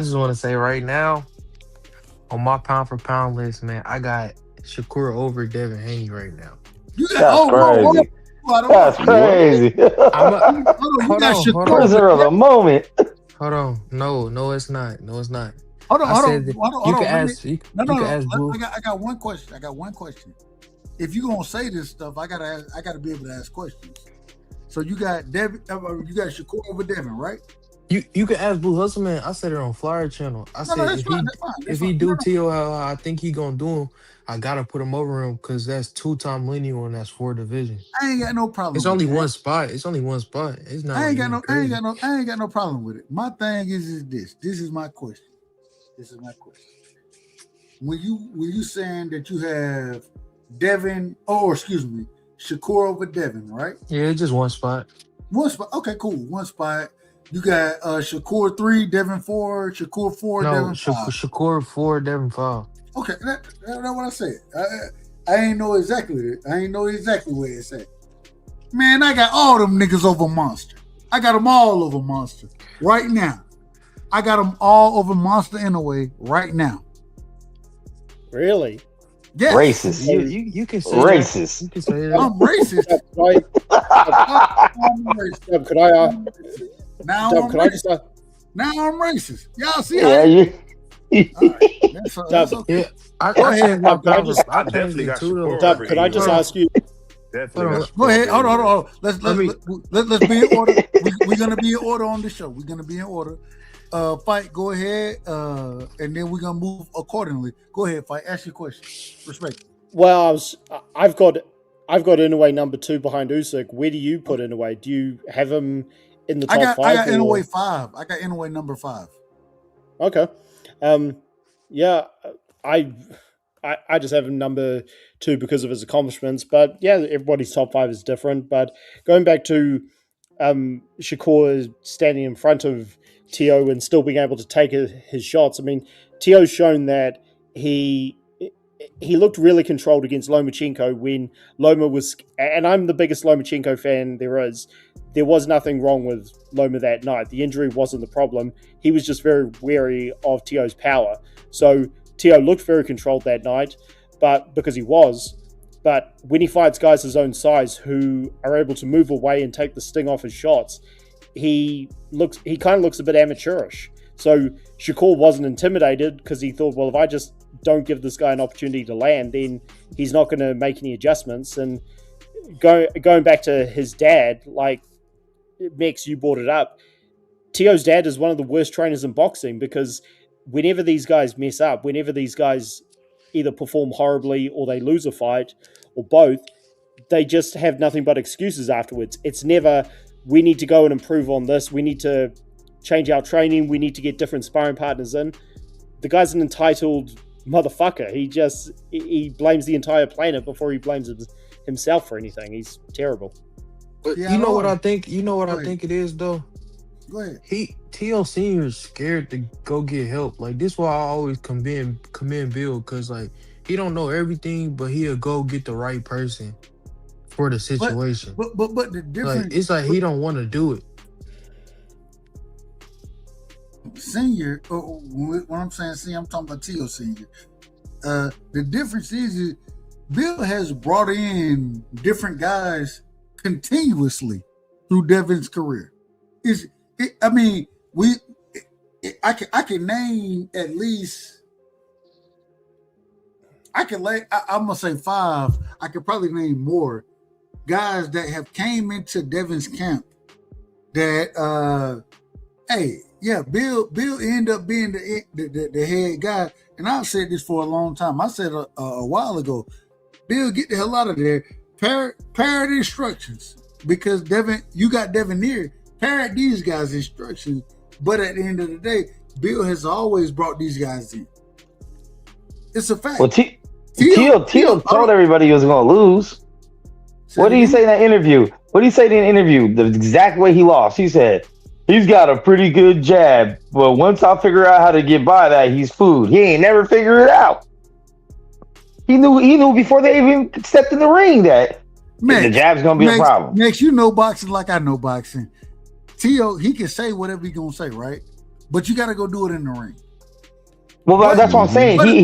just want to say right now, on my pound for pound list, man, I got Shakur over Devin Haney right now. That's crazy. That's crazy. Hold on. Prisoner of the moment. Hold on. No, it's not. Hold on. Hold on. Ask Blue. I got one question. If you gonna say this stuff, I gotta be able to ask questions. So you got Devin, you got Shakur over Devin, right? You can ask Blue Hustle, man. I said it on Flyer Channel. I said if he do Tio how I think he gonna do him, I gotta put him over him, because that's 2-time lineal and that's 4 division. I ain't got no problem. It's only one spot. It's not. I ain't got no problem with it. My thing is this. This is my question. When you saying that you have Devin, Shakur over Devin, right? Yeah, it's just one spot. One spot. Okay, cool. One spot. You got Shakur 3, Devin 4, Shakur 4, Devin 5. Shakur 4, Devin 5. Okay, that's what I said. I ain't know exactly where it's at. Man, I got all them niggas over Monster. I got them all over Monster right now. I got them all over Monster Inoue right now. Really? Yes. Racist. You can say racist. That. You can say that. I'm racist. Now I'm racist. Y'all see how? Yeah, That's okay. I definitely got Shakur. Dub, could I just ask you? Go ahead. Hold on. Let's be in order. We're gonna be in order on the show. We're gonna be in order. Fight. Go ahead. And then we're gonna move accordingly. Go ahead, Fight. Ask your question. Respect. Well, I've got Inoue number 2 behind Usyk. Where do you put Inoue? Do you have him in the top 5? I got Inoue 5. I got Inoue number 5. Okay. Yeah, I just have him number 2 because of his accomplishments. But yeah, everybody's top 5 is different. But going back to Shakur standing in front of Tio and still being able to take his shots. I mean, Tio's shown that he he looked really controlled against Lomachenko when Loma was, and I'm the biggest Lomachenko fan there is. There was nothing wrong with Loma that night. The injury wasn't the problem. He was just very wary of Tio's power. So Tio looked very controlled that night, but because he was. But when he fights guys his own size who are able to move away and take the sting off his shots, he kind of looks a bit amateurish. So Shakur wasn't intimidated because he thought, well, if I just don't give this guy an opportunity to land, then he's not going to make any adjustments. And going back to his dad, like Mex, you brought it up, Tio's dad is one of the worst trainers in boxing because whenever these guys mess up, whenever these guys either perform horribly or they lose a fight or both, they just have nothing but excuses afterwards. It's never, we need to go and improve on this. We need to change our training. We need to get different sparring partners in. The guy's an entitled motherfucker. He blames the entire planet before he blames himself for anything. He's terrible. But you know what I think? You know what I think it is though? Go ahead. T.O. Senior is scared to go get help. Like this, why I always commend Bill, because like he don't know everything, but he'll go get the right person for the situation. But the difference, like, it's like he don't want to do it. Senior, when I'm saying senior, I'm talking about Tio Senior. The difference is Bill has brought in different guys continuously through Devin's career. I can name at least, I'm gonna say 5. I could probably name more guys that have came into Devin's camp that Bill ended up being the head guy. And I've said this for a long time. I said a while ago, Bill, get the hell out of there. Parrot instructions, because you got Devin here. Parrot these guys' instructions, but at the end of the day, Bill has always brought these guys in. It's a fact. Well, Tio told everybody he was going to lose. What did he say in that interview? What did he say in the interview? The exact way he lost. He said, he's got a pretty good jab, but once I figure out how to get by that, he's food. He ain't never figured it out. He knew before they even stepped in the ring that the jab's going to be a problem. Next, you know boxing like I know boxing. Tio, he can say whatever he's going to say, right? But you got to go do it in the ring. Well, that's what I'm saying. He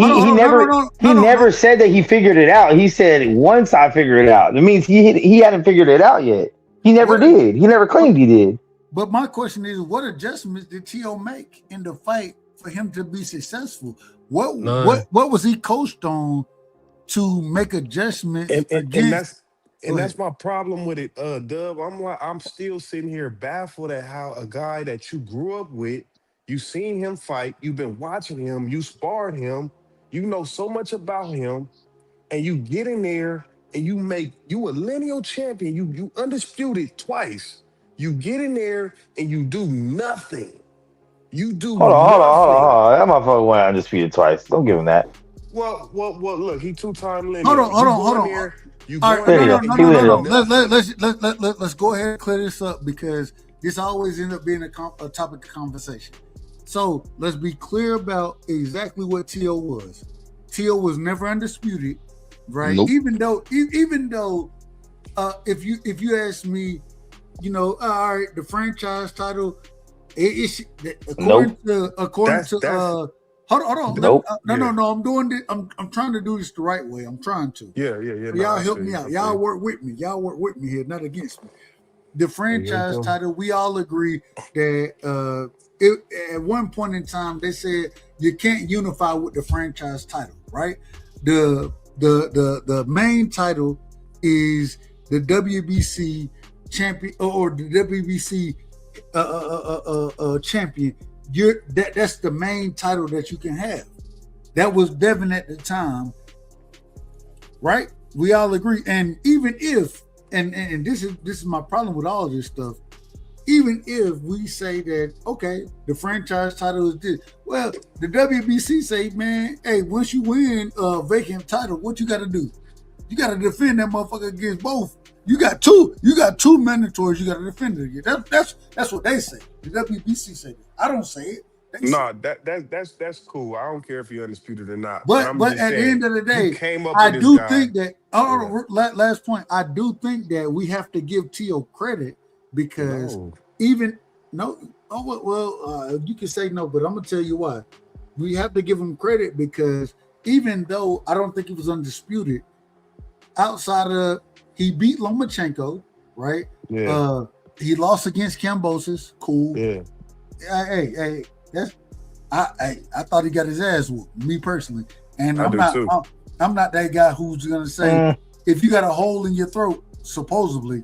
never said that he figured it out. He said, once I figure it out. It means he hadn't figured it out yet. He never did. He never claimed he did. But my question is, what adjustments did Tio make in the fight for him to be successful? What was he coached on to make adjustments? And that's my problem with it, Dub. I'm still sitting here baffled at how a guy that you grew up with, you seen him fight, you've been watching him, you sparred him, you know so much about him, and you get in there and you a lineal champion, you undisputed twice. You get in there and you do nothing. Hold on. That motherfucker went undisputed twice. Don't give him that. Well, look, he 2-time lineal. Hold on. Let's go ahead and clear this up, because this always ends up being a topic of conversation. So let's be clear about exactly what Tio was. Tio was never undisputed, right? Nope. Even though, if you ask me, all right, the franchise title, according to hold on. Nope. No. I'm doing this. I'm trying to do this the right way. I'm trying to. Yeah. Y'all help me out. Y'all work with me. Here, not against me. The franchise title, we all agree that at one point in time they said you can't unify with the franchise title, right? The main title is the WBC champion or the WBC champion. That's the main title that you can have. That was Devin at the time, right? We all agree. And even if, and this is my problem with all of this stuff, even if we say that, okay, the franchise title is this, well, the WBC say, man, hey, once you win a vacant title, what you got to do? You got to defend that motherfucker against both. You got two mandatories you got to defend it against. That's what they say. The WBC say that. I don't say it. No, that's cool. I don't care if you're undisputed or not. But But I'm but just at the saying, end of the you day, came up I with this do guy. think that. Yeah. Last point. I do think that we have to give T.O. credit because No. even no. Oh well, you can say no, but I'm gonna tell you why. We have to give him credit because even though I don't think he was undisputed, outside of he beat Lomachenko, right? Yeah. He lost against Kambosos. Cool. Yeah. Hey, that's I thought he got his ass whooped, me personally. And I I'm do not too. I'm not that guy who's gonna say if you got a hole in your throat, supposedly.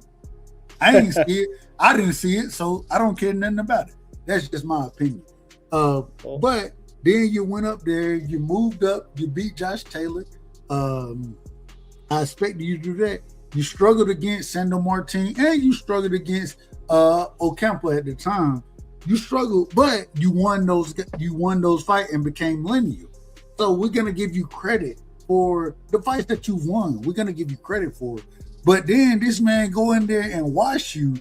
I ain't see it. I didn't see it, so I don't care nothing about it. That's just my opinion. But then you went up there, you moved up, you beat Josh Taylor. I expected you to do that. You struggled against Sandor Martin and you struggled against Ocampo at the time. You struggled, but you won those fights and became lineal. So we're gonna give you credit for the fights that you've won. We're gonna give you credit for it. But then this man go in there and wash you.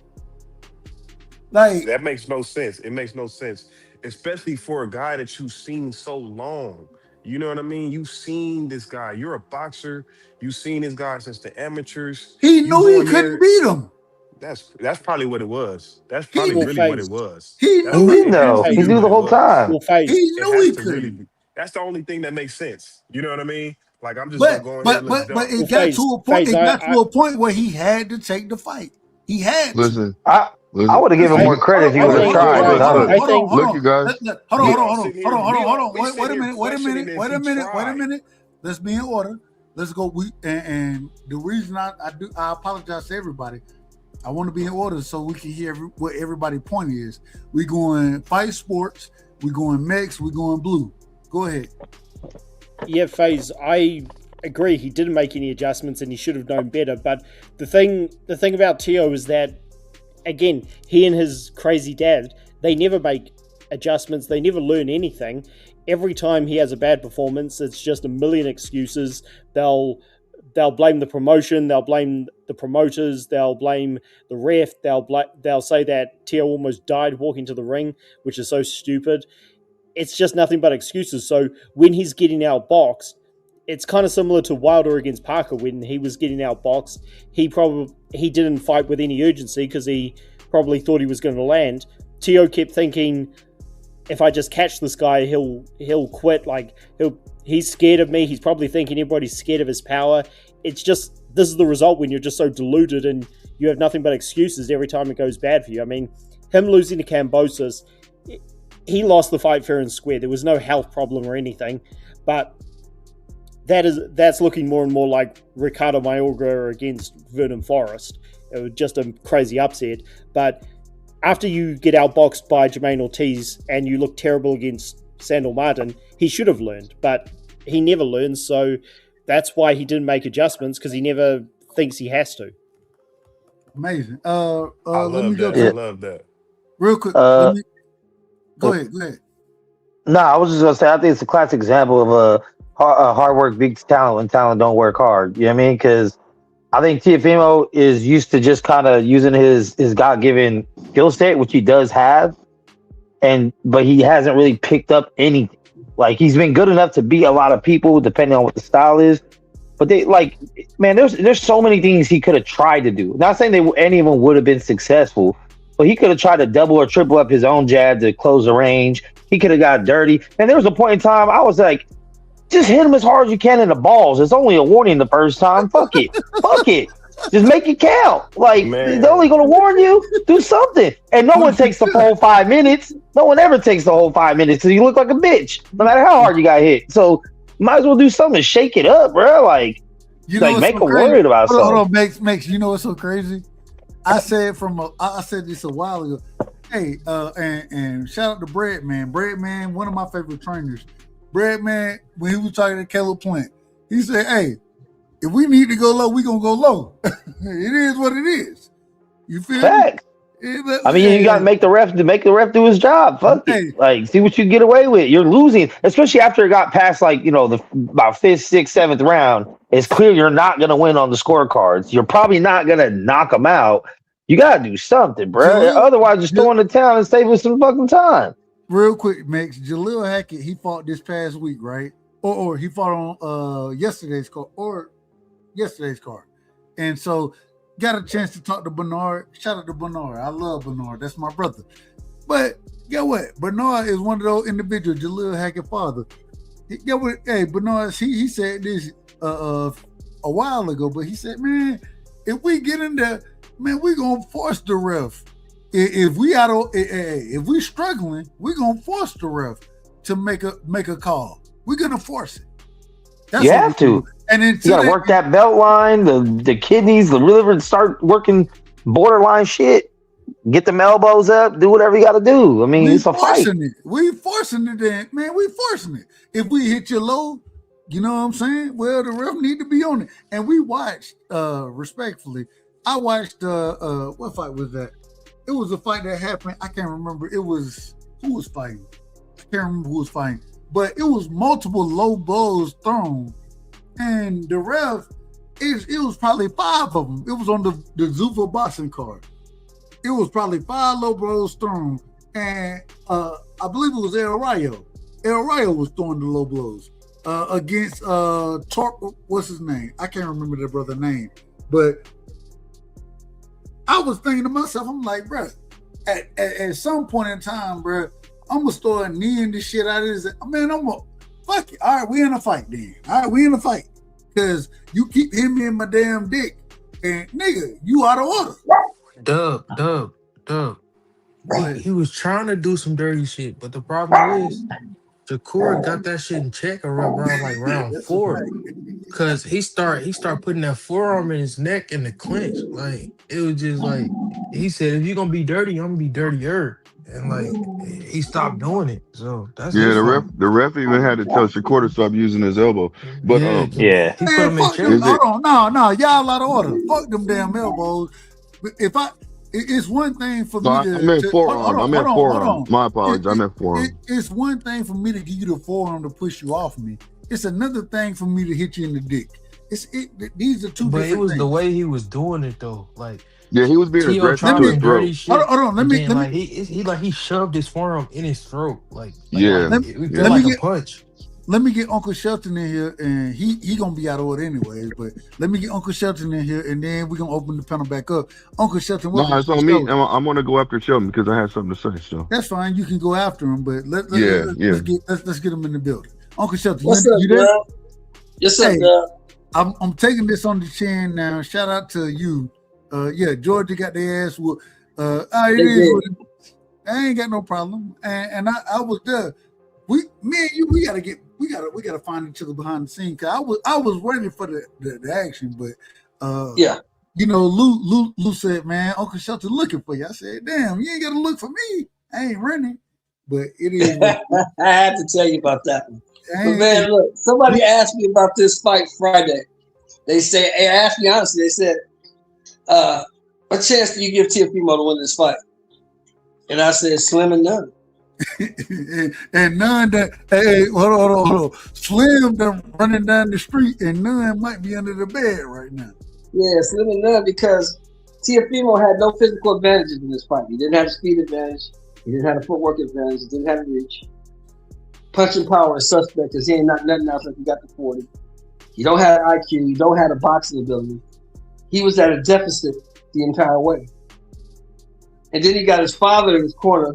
Like that makes no sense. It makes no sense, especially for a guy that you've seen so long. You know what I mean? You've seen this guy. You're a boxer. You've seen this guy since the amateurs. He You knew go he in couldn't there. beat him. That's probably what it was. That's probably He really what it was. he That's knew He he did it has though. to He be knew couldn't. the what it whole was. time. He It knew has he to really couldn't. be. That's the only thing that makes sense. You know what I mean? Like I'm just gonna But go in here. but Let's but but dump. it got to a point. It got to a point where he had to take the fight. He had to. Listen, I listen. would have given him You more credit if he I would have think tried. To be honest, look, you guys. We Look, all sitting here. We Wait sitting a here minute. Wait a questioning minute. if Wait he a minute. Wait a tried. minute. Let's be in order. Let's go. And the reason I apologize to everybody. I want to be in order so we can hear what everybody's point is. We going fight sports. We going Mex. We going blue. Go ahead. Yeah, Faze, I agree. He didn't make any adjustments and he should have known better. But the thing about Tio is that, again, he and his crazy dad, they never make adjustments. They never learn anything. Every time he has a bad performance, it's just a million excuses. They'll blame the promotion. They'll blame the promoters. They'll blame the ref. They'll say that Tio almost died walking to the ring, which is so stupid. It's just nothing but excuses. So when he's getting outboxed, it's kind of similar to Wilder against Parker when he was getting outboxed. He didn't fight with any urgency because he probably thought he was going to land. Tio kept thinking, if I just catch this guy, he'll quit. Like he's scared of me. He's probably thinking everybody's scared of his power. It's just this is the result when you're just so deluded and you have nothing but excuses every time it goes bad for you. I mean, him losing to Kambosos, he lost the fight fair and square. There was no health problem or anything, but that's looking more and more like Ricardo Mayorga against Vernon Forrest. It was just a crazy upset. But after you get outboxed by Jermaine Ortiz and you look terrible against Sandor Martin, he should have learned, but he never learns. So that's why he didn't make adjustments because he never thinks he has to. Amazing. I love that. I love that. Real quick. Go ahead. No, I was just gonna say I think it's a classic example of hard work beats talent when talent don't work hard. You know what I mean? Because I think Teofimo is used to just kind of using his God-given skill set, which he does have, but he hasn't really picked up anything. Like he's been good enough to beat a lot of people, depending on what the style is. But there's so many things he could have tried to do. Not saying any of them would have been successful, but he could have tried to double or triple up his own jab to close the range. He could have got dirty. And there was a point in time I was like, just hit him as hard as you can in the balls. It's only a warning the first time. Fuck it. Fuck it. Just make it count. Like, they're only going to warn you. Do something. And no one takes the whole 5 minutes. No one ever takes the whole 5 minutes because you look like a bitch, no matter how hard you got hit. So, might as well do something. Shake it up, bro. Like, make a word about something. Hold on, Max. You know what's so crazy? I said this a while ago. Hey, and shout out to Breadman. Breadman, one of my favorite trainers. Breadman, when he was talking to Caleb Plant, he said, "Hey, if we need to go low, we gonna go low. It is what it is. You feel Fact. me? I mean, you got to make the ref do his job. Fuck it. Like, see what you get away with. You're losing, especially after it got past about 5th, 6th, 7th round. It's clear you're not gonna win on the scorecards. You're probably not gonna knock them out. You gotta do something, bro. Otherwise, just throw in the towel and save us some fucking time. real quick, Max. Jaleel Hackett, he fought this past week, right? Or he fought on yesterday's card. And so got a chance to talk to Bernard. Shout out to Bernard. I love Bernard. That's my brother. But get what? Bernard is one of those individuals, Jaleel Hackett father. Get what? Hey, Bernard, he said this a while ago, but he said, man, if we get in there, man, we gonna force the ref. If we struggling, we gonna force the ref to make a call. We're gonna force it. That's you have to. And then you gotta work that belt line, the kidneys, the liver, and start working borderline shit. Get them elbows up, do whatever you gotta do. I mean, it's a fight. We forcing it then, man. We forcing it. If we hit you low, you know what I'm saying? Well, the ref need to be on it. And we watched, respectfully, I watched what fight was that? It was a fight that happened. I can't remember. It was who was fighting. I can't remember who was fighting. But it was multiple low blows thrown. And the ref, it was probably 5 of them. It was on the Zuffa boxing card. It was probably 5 low blows thrown. And I believe it was El Rayo. El Rayo was throwing the low blows against what's his name? I can't remember the brother's name. But I was thinking to myself, I'm like, bro, at some point in time, bro, I'm gonna start kneeing this shit out of this. Man, I'm gonna fuck it. All right, we in a fight then. All right, we in a fight. Cause you keep hitting me in my damn dick. And nigga, you out of order. Dub. He was trying to do some dirty shit, but the problem is Shakur got that shit in check around like round 4. Cause he start putting that forearm in his neck in the clinch. Like it was just like he said, if you're gonna be dirty, I'm gonna be dirtier. And like he stopped doing it. So that's the ref even had to tell Shakur to stop using his elbow. But yeah. He put him in check. Hold on, no, y'all out of order. Fuck them damn elbows. It's one thing for me to. I meant forearm. I meant forearm. My apologies. I meant forearm. It's one thing for me to give you the forearm to push you off me. It's another thing for me to hit you in the dick. These are two different things. But it was the way he was doing it though. Like yeah, he was being aggressive to his throat. Hold on. Let me. He shoved his forearm in his throat. Like let me a punch. Let me get Uncle Shelton in here, and he gonna be out of order anyways. But let me get Uncle Shelton in here, and then we're gonna open the panel back up. Uncle Shelton, no, it's on me. I'm gonna go after Shelton because I have something to say. So that's fine. You can go after him, but let's get him in the building. Uncle Shelton, what's up, you there? Yes, hey, I'm taking this on the chin now. Shout out to you. Yeah, Georgia got their ass whooped. I ain't got no problem, and I was there. Me and you, we gotta find each other behind the scene. Cause I was ready for the action, but you know, Lou said, man, Uncle Shelton looking for you. I said, damn, you ain't gotta look for me. I ain't running, but it is. I had to tell you about that one. But man, look, somebody asked me about this fight Friday. They asked me honestly. They said, what chance do you give Teofimo to win this fight? And I said, slim and none. and none that, hey, hold on. Slim them running down the street, and none might be under the bed right now. Yeah, slim and none, because Teofimo had no physical advantages in this fight. He didn't have a speed advantage. He didn't have a footwork advantage. He didn't have reach. Punching power is suspect because he ain't not nothing else like he got the 40. He don't have IQ. He don't have a boxing ability. He was at a deficit the entire way. And then he got his father in his corner,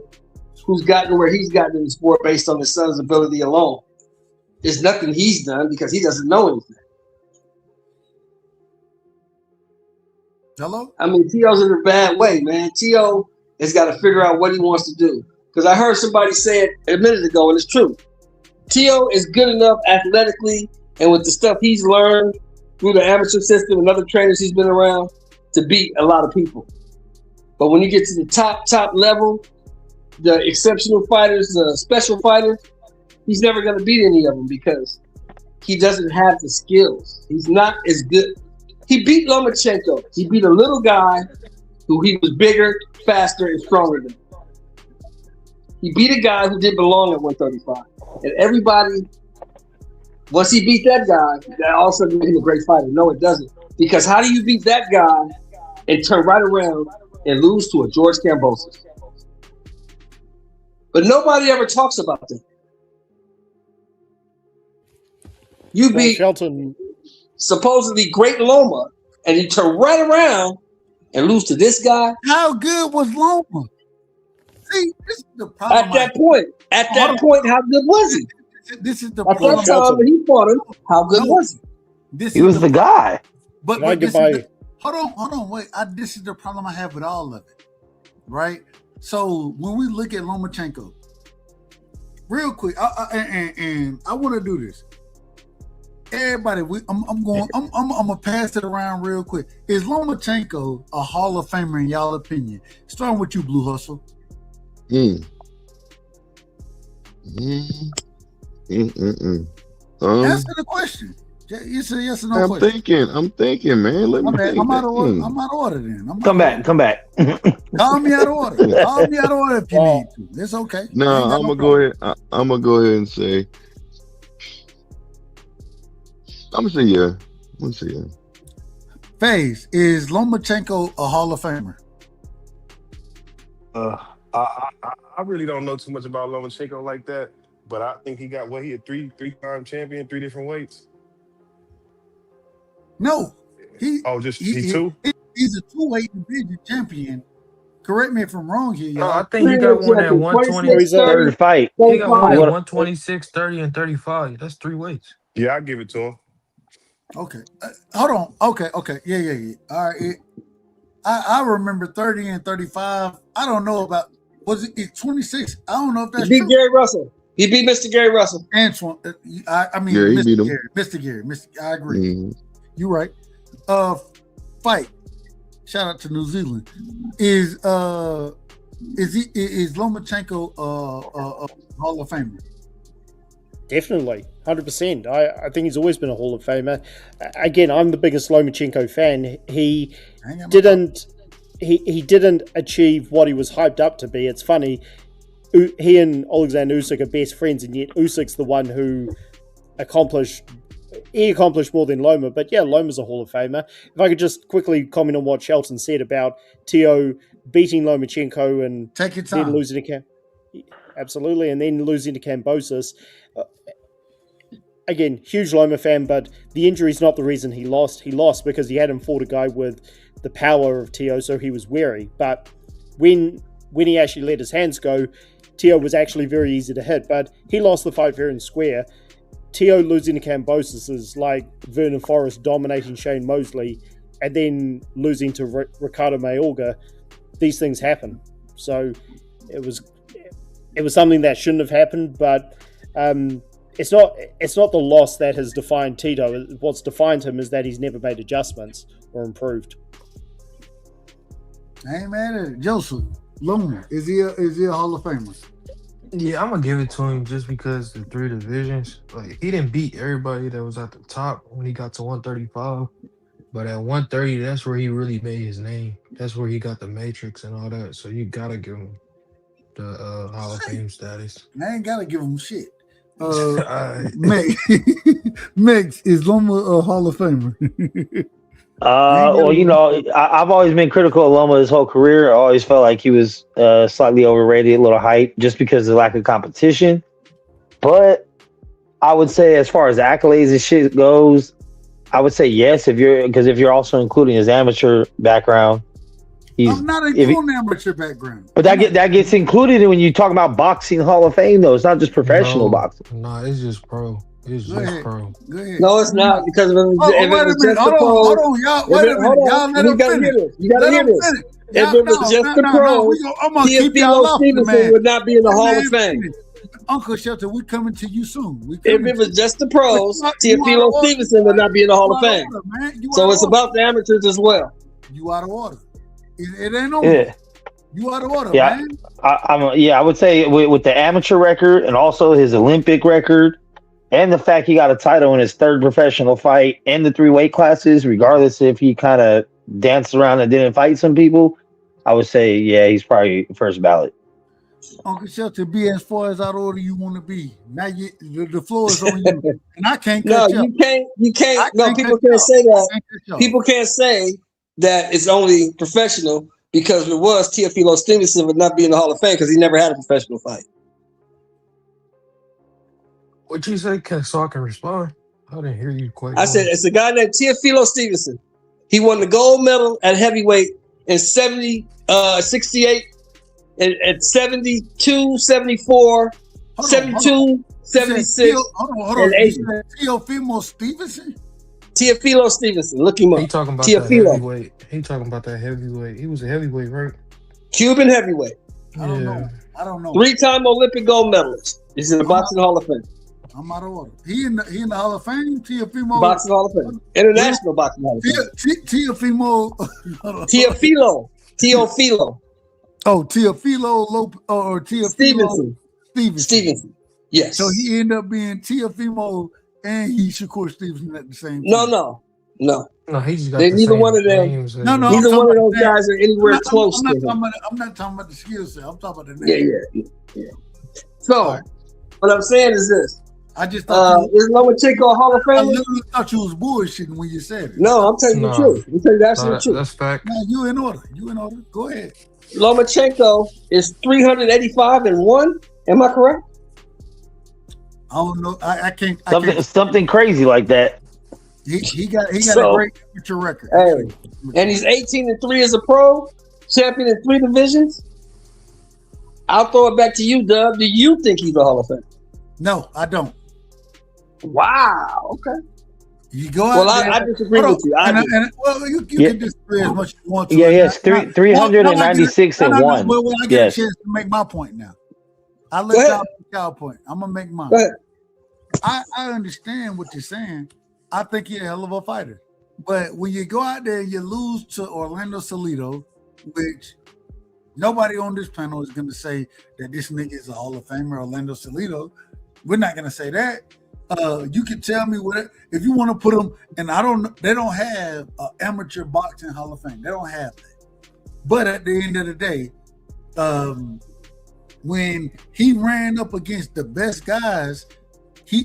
who's gotten where he's gotten in the sport based on his son's ability alone. There's nothing he's done because he doesn't know anything. Hello? I mean, T.O.'s in a bad way, man. T.O. has got to figure out what he wants to do. Because I heard somebody say it a minute ago, and it's true. T.O. is good enough athletically and with the stuff he's learned through the amateur system and other trainers he's been around to beat a lot of people. But when you get to the top level, the exceptional fighters, the special fighters, he's never going to beat any of them because he doesn't have the skills. He's not as good. He beat Lomachenko. He beat a little guy who he was bigger, faster, and stronger than. He beat a guy who didn't belong at 135. And everybody, once he beat that guy, that all of a sudden made him a great fighter. No, it doesn't. Because how do you beat that guy and turn right around and lose to a George Kambosos? but nobody ever talks about them. You beat Shelton, supposedly great Loma, and you turn right around and lose to this guy. How good was Loma? See, this is the problem. At that point, how good was he? This is the At problem. that time when he fought him, how good was he? He was the guy. But hold on, wait. This is the problem I have with all of it, right? So when we look at Lomachenko, real quick, and I want to do this. Everybody, I'm gonna pass it around real quick. Is Lomachenko a Hall of Famer in y'all opinion? Starting with you, Blue Hustle. Answer the question. It's a yes or no question. I'm thinking, man. Let me think. I'm out of order then. Come back. Call me out of order. Call me out of order if you need to. It's okay. No, I'm gonna go ahead. I'm gonna go ahead and say. I'm gonna say yeah. Peices, is Lomachenko a Hall of Famer? I really don't know too much about Lomachenko like that, but I think he got he a three-time champion, 3 different weights. No, he two. He's a 2-weight division champion. Correct me if I'm wrong here, y'all. No, I think he got one at 120. Third fight. He got one at 126, 30, and 35. That's 3 weights. Yeah, I give it to him. Okay, hold on. Okay. Yeah. All right. I remember 30 and 35. I don't know about, was it 26? I don't know if that's He beat true. Gary Russell. He beat Mr. Gary Russell. Antoine. I mean, Yeah, he beat him. Mr. Gary. I agree. Mm-hmm. You're right. Fight. Shout out to New Zealand. Is Lomachenko a Hall of Famer? definitely, 100%. I think he's always been a Hall of Famer. Again, I'm the biggest Lomachenko fan. He didn't achieve what he was hyped up to be. It's funny. He and Alexander Usyk are best friends, and yet Usyk's the one who accomplished more than Loma. But yeah, Loma's a Hall of Famer. If I could just quickly comment on what Shelton said about Tio beating Lomachenko and then losing to absolutely, and then losing to Kambosos. Again, huge Loma fan, but the injury is not the reason he lost. He lost because he hadn't fought a guy with the power of Tio, so he was wary. But when he actually let his hands go, Tio was actually very easy to hit. But he lost the fight fair and square. Tio losing to Kambosos is like Vernon Forrest dominating Shane Mosley and then losing to Ricardo Mayorga. These things happen. So it was something that shouldn't have happened, but it's not the loss that has defined Tito. What's defined him is that he's never made adjustments or improved. I ain't mad at it. Joseph Loma, is he a Hall of Famer? Yeah, I'm gonna give it to him just because the 3 divisions. Like, he didn't beat everybody that was at the top when he got to 135, but at 130, that's where he really made his name. That's where he got the Matrix and all that. So you gotta give him the Hall of Fame status. I ain't gotta give him shit. Megs, is Loma a Hall of Famer? Well, I've always been critical of Loma his whole career. I always felt like he was slightly overrated, a little hype, just because of the lack of competition. But I would say, as far as accolades and shit goes, I would say yes, if you're also including his amateur background. I'm not including amateur background. But that gets included when you talk about boxing Hall of Fame, though. It's not just professional boxing. No, it's just pro. It's just pro. Go ahead. No, it's not, because if it was just the pros. Hold on, y'all. Wait a minute. Y'all let him finish. You gotta hear this. If it was just the pros, Teofimo Stevenson would not be in the Hall of Fame. Uncle Shelton, we're coming to you soon. If it was just the pros, Teofimo Stevenson would not be in the Hall of Fame. So it's about the amateurs as well. You out of order. It ain't over. Yeah. You out of order, man. I would say with the amateur record and also his Olympic record and the fact he got a title in his 3rd professional fight and the 3 weight classes, regardless if he kind of danced around and didn't fight some people, I would say, yeah, he's probably first ballot. Uncle Shelton, be as far as out of order you want to be. Now the floor is on you. And I can't cut you. You can't. No, people can't say that. People can't say that it's only professional, because if it was, Teofimo Stevenson would not be in the Hall of Fame because he never had a professional fight. What you say? So I can respond. I didn't hear you quite I said well. it's a guy named Teofilo Stevenson. He won the gold medal at heavyweight in 68, at 72, 74, 72, 76, Hold and on. You 80. said Teofimo Stevenson? Teofilo Stevenson. Look him up. He talking about that Teofilo. heavyweight. He talking about that heavyweight. He was a heavyweight, right? Cuban heavyweight. I don't know. 3-time Olympic gold medalist. He's in the Boxing Hall of Fame. I'm out of order. He in the Hall of Fame? Teofimo? Boxing Hall of Fame. International Boxing Hall of Fame. Teofimo. Teofilo. Oh, Teofilo or Teofilo Stevenson. Yes. So he ended up being Teofimo and Shakur Stevenson at the same time. No. No, he just got Neither the same one of them. names. No, neither one of those guys are anywhere close to him. I'm not talking about the skill set. I'm talking about the name. Yeah. So, what I'm saying is this. I just thought is Lomachenko a Hall of Famer? I literally thought you was bullshitting when you said it. No, I'm telling you the truth. I'm telling you the absolute truth. That's fact. No, you in order. Go ahead. Lomachenko is 385-1. Am I correct? I don't know. I can't. Something crazy like that. He got a great amateur record. Hey, and he's 18-3 as a pro, champion in 3 divisions. I'll throw it back to you, Dub. Do you think he's a Hall of Fame? No, I don't. Wow. Okay. You go out there. I disagree with you. You can disagree as much as you want to. Yes, 396-1. Well, I get a chance to make my point now. I let y'all make y'all point. I'm gonna make mine. I understand what you're saying. I think he's a hell of a fighter. But when you go out there and you lose to Orlando Salido, which nobody on this panel is going to say that this nigga is a Hall of Famer, Orlando Salido. We're not going to say that. You can tell me what if you want to put them, and they don't have an amateur boxing Hall of Fame. They don't have that. But at the end of the day, when he ran up against the best guys,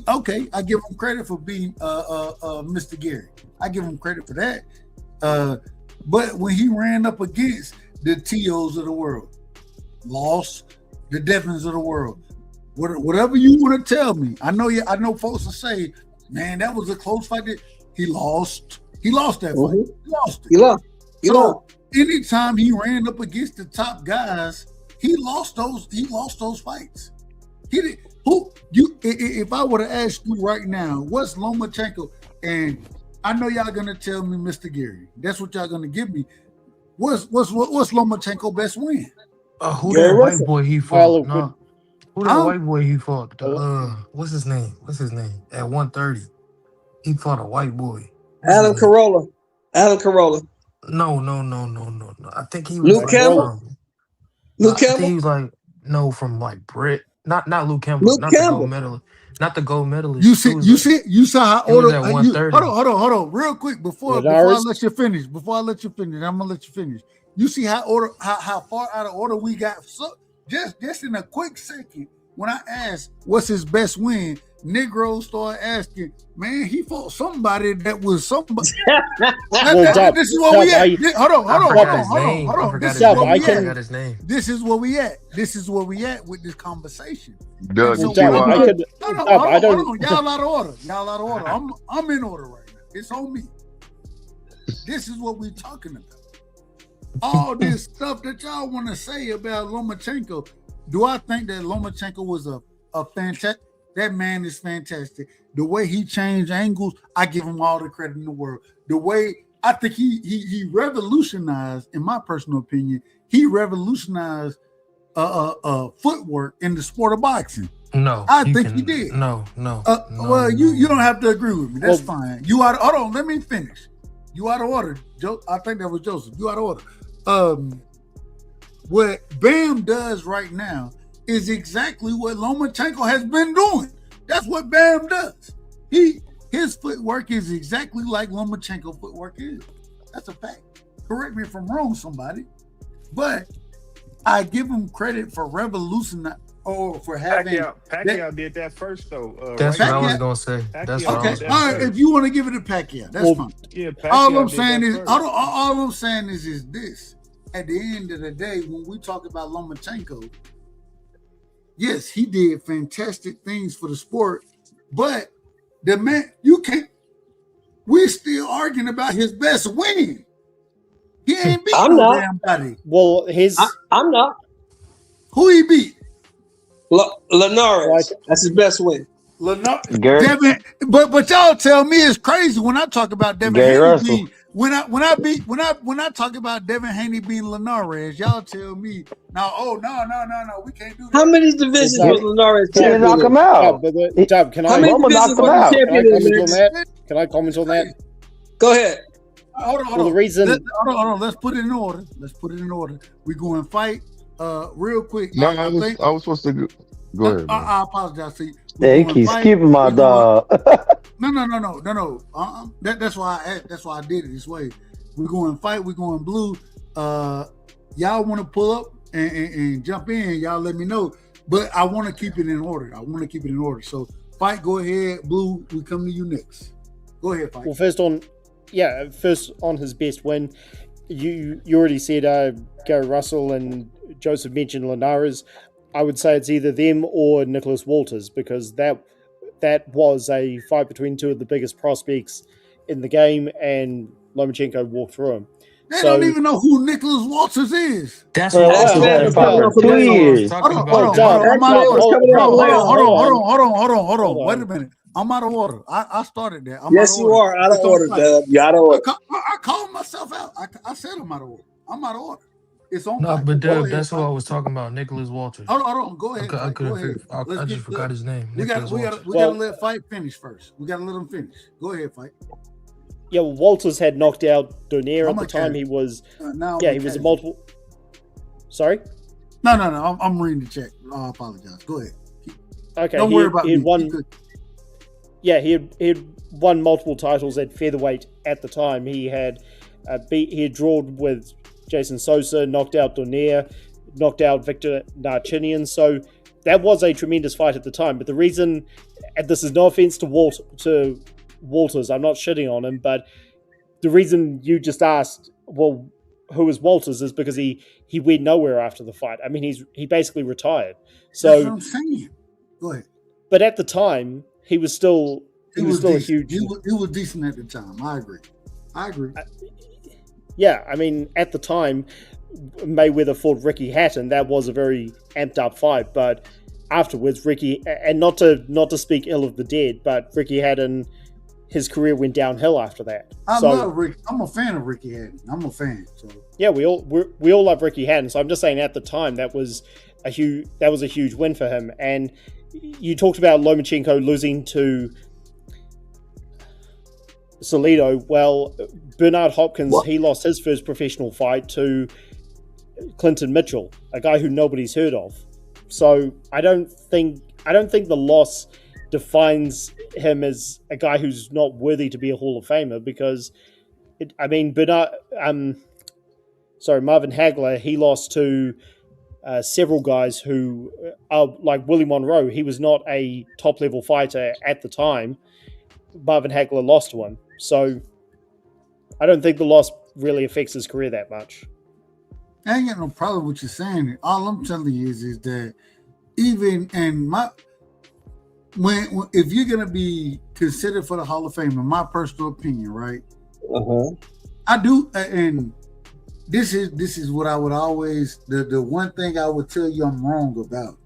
I give him credit for being Mr. Gary. I give him credit for that. But when he ran up against the TOs of the world, lost, the Devins of the world, whatever you want to tell me, I know folks will say, man, that was a close fight. He lost. He lost that fight. He lost it. He lost. Anytime he ran up against the top guys, he lost those fights. He did. If I were to ask you right now, what's Lomachenko? And I know y'all gonna tell me Mr. Gary. That's what y'all gonna give me. What's Lomachenko best win? Who that white boy he fought? No. Who that white boy he fought? What's his name? At 130. He fought a white boy. Alan Carolla. No. I think he was Luke Campbell. Luke Campbell? I think he was from Brett. Not Luke Campbell. Not the gold medalist. Not the gold medalist. You saw how order. At 130. Hold on, real quick before I let you finish. I'm gonna let you finish. You see how far out of order we got. So just in a quick second, when I asked what's his best win, Negro started asking, man, he fought somebody that was somebody. This is where we at. Hold on. This is where we at with this conversation. Doug, Hold on. Y'all out of order. I'm in order right now. It's on me. This is what we're talking about. All this stuff that y'all want to say about Lomachenko. Do I think that Lomachenko was a fantastic? That man is fantastic. The way he changed angles, I give him all the credit in the world. The way I think he revolutionized, in my personal opinion, he revolutionized footwork in the sport of boxing. No, I think he did. No. Well, you don't have to agree with me. That's fine. You out. Hold on. Let me finish. You out of order, Joe. I think that was Joseph. You out of order. What Bam does right now is exactly what Lomachenko has been doing. That's what Bam does. His footwork is exactly like Lomachenko footwork is. That's a fact. Correct me if I'm wrong, somebody. But I give him credit for revolutionizing or for having. Pacquiao did that first, though. That's what I was gonna say. That's what I was all right. If you want to give it to Pacquiao, that's fine. Yeah, all I'm saying is this. At the end of the day, when we talk about Lomachenko, yes, he did fantastic things for the sport, But the man, you can't. We're still arguing about his best win. He ain't beat I'm no not. damn body. Well, I'm not. Who he beat? Linares. That's his best win. Devin, but y'all tell me it's crazy when I talk about Devin Gary Haney Russell. being when I talk about Devin Haney being Linares, y'all tell me now. Oh no, we can't do that. How many divisions was Linares He didn't champion knock in? him out. Dub, can How I? many Loma divisions knocked him was out. he Can I champion in, comment on Max? that? Can I comment on that? Go ahead. Hold on. Well, the reason. Hold on. Let's put it in order. We go and fight. Real quick. No, I was supposed to go ahead, man. I apologize. See, Yeah, he keeps skipping my dog. No. That's why I did it this way. We're going to fight. We're going blue. Y'all want to pull up and jump in? Y'all let me know. But I want to keep it in order. So fight. Go ahead, blue. We come to you next. Go ahead, fight. Well, first on his best win, you already said Gary Russell and Joseph mentioned Linares. I would say it's either them or Nicholas Walters, because that was a fight between two of the biggest prospects in the game, and Lomachenko walked through him. They don't even know who Nicholas Walters is. That's Man, what I was Walters talking had a fight about. for 2 years. Hold on. Wait a minute. I'm out of order. I started that. Yes, you are out of order, Dub. You're out of order. I called myself out. I said I'm out of order. I'm out of order. It's on. No, but Go Dub, ahead, that's who I was talking about. Nicholas Walters. Hold on. Go ahead. I Go ahead. I just forgot his name. We got to let Fight finish first. We got to let him finish. Go ahead, Fight. Yeah, well, Walters had knocked out Donaire at the time. He was he was a multiple. Sorry. No. I'm reading the check. I apologize. Go ahead. Okay. Don't worry about me. He had won multiple titles at featherweight at the time. He had drawn with Jason Sosa, knocked out Donaire, knocked out Victor Narchinian. So that was a tremendous fight at the time. But the reason, and this is no offense to Walters, I'm not shitting on him, but the reason you just asked, well, who is Walters, is because he went nowhere after the fight. I mean, he basically retired. So that's what I'm saying. Go ahead. But at the time, he was still a huge. He was decent at the time. I agree. Yeah, I mean, at the time, Mayweather fought Ricky Hatton. That was a very amped up fight. But afterwards, Ricky, and not to speak ill of the dead, but Ricky Hatton, his career went downhill after that. I love Ricky. I'm a fan of Ricky Hatton. I'm a fan. So yeah, we all love Ricky Hatton. So I'm just saying, at the time, that was a huge win for him. And you talked about Lomachenko losing to Salido. Well, Bernard Hopkins, he lost his first professional fight to Clinton Mitchell, a guy who nobody's heard of. So I don't think the loss defines him as a guy who's not worthy to be a Hall of Famer, because Marvin Hagler, he lost to several guys who are like Willie Monroe. He was not a top level fighter at the time. Marvin Hagler lost to him. So I don't think the loss really affects his career that much. I ain't got no problem with you saying it. All I'm telling you is that even if you're gonna be considered for the Hall of Fame, in my personal opinion, right? I do, and this is what I would always, the one thing I would tell you I'm wrong about.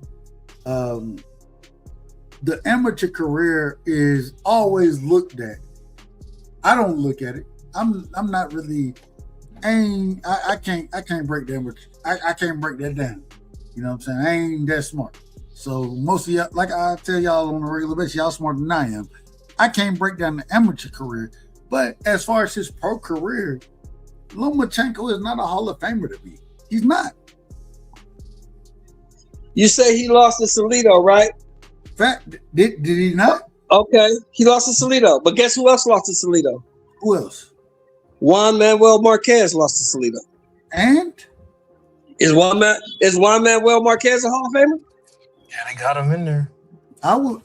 The amateur career is always looked at. I don't look at it. I'm not really. I can't break that. I can't break that down. You know what I'm saying? I ain't that smart. So most of y'all, like I tell y'all on a regular basis, y'all smarter than I am. I can't break down the amateur career. But as far as his pro career, Lomachenko is not a Hall of Famer to me. He's not. You say he lost to Salido, right? Fact, did he not? Okay, he lost to Salido. But guess who else lost to Salido? Who else? Juan Manuel Marquez lost to Salido. And? Is Juan Manuel Marquez a Hall of Famer? Yeah, they got him in there. I would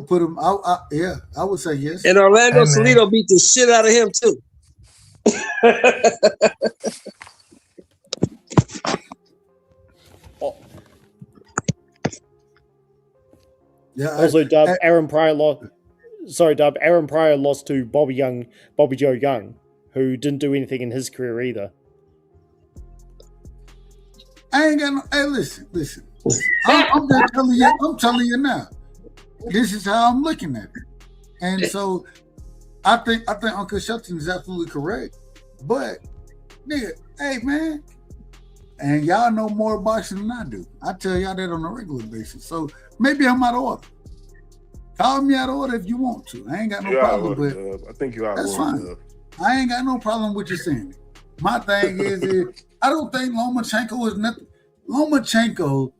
put him. I would say yes. And Orlando Salido beat the shit out of him too. Yeah. Also, Dub, Aaron Pryor lost. Sorry, Dub. Aaron Pryor lost to Bobby Joe Young, who didn't do anything in his career either. I ain't got no. Hey, listen. I'm just telling you. I'm telling you now. This is how I'm looking at it, and so I think Uncle Shelton is absolutely correct. But nigga, hey man, and y'all know more boxing than I do. I tell y'all that on a regular basis. So maybe I'm out of order. Call me out of order if you want to. I ain't got no problem with it. I think you are. That's fine. I ain't got no problem with you saying it. My thing is I don't think Lomachenko is nothing. Lomachenko,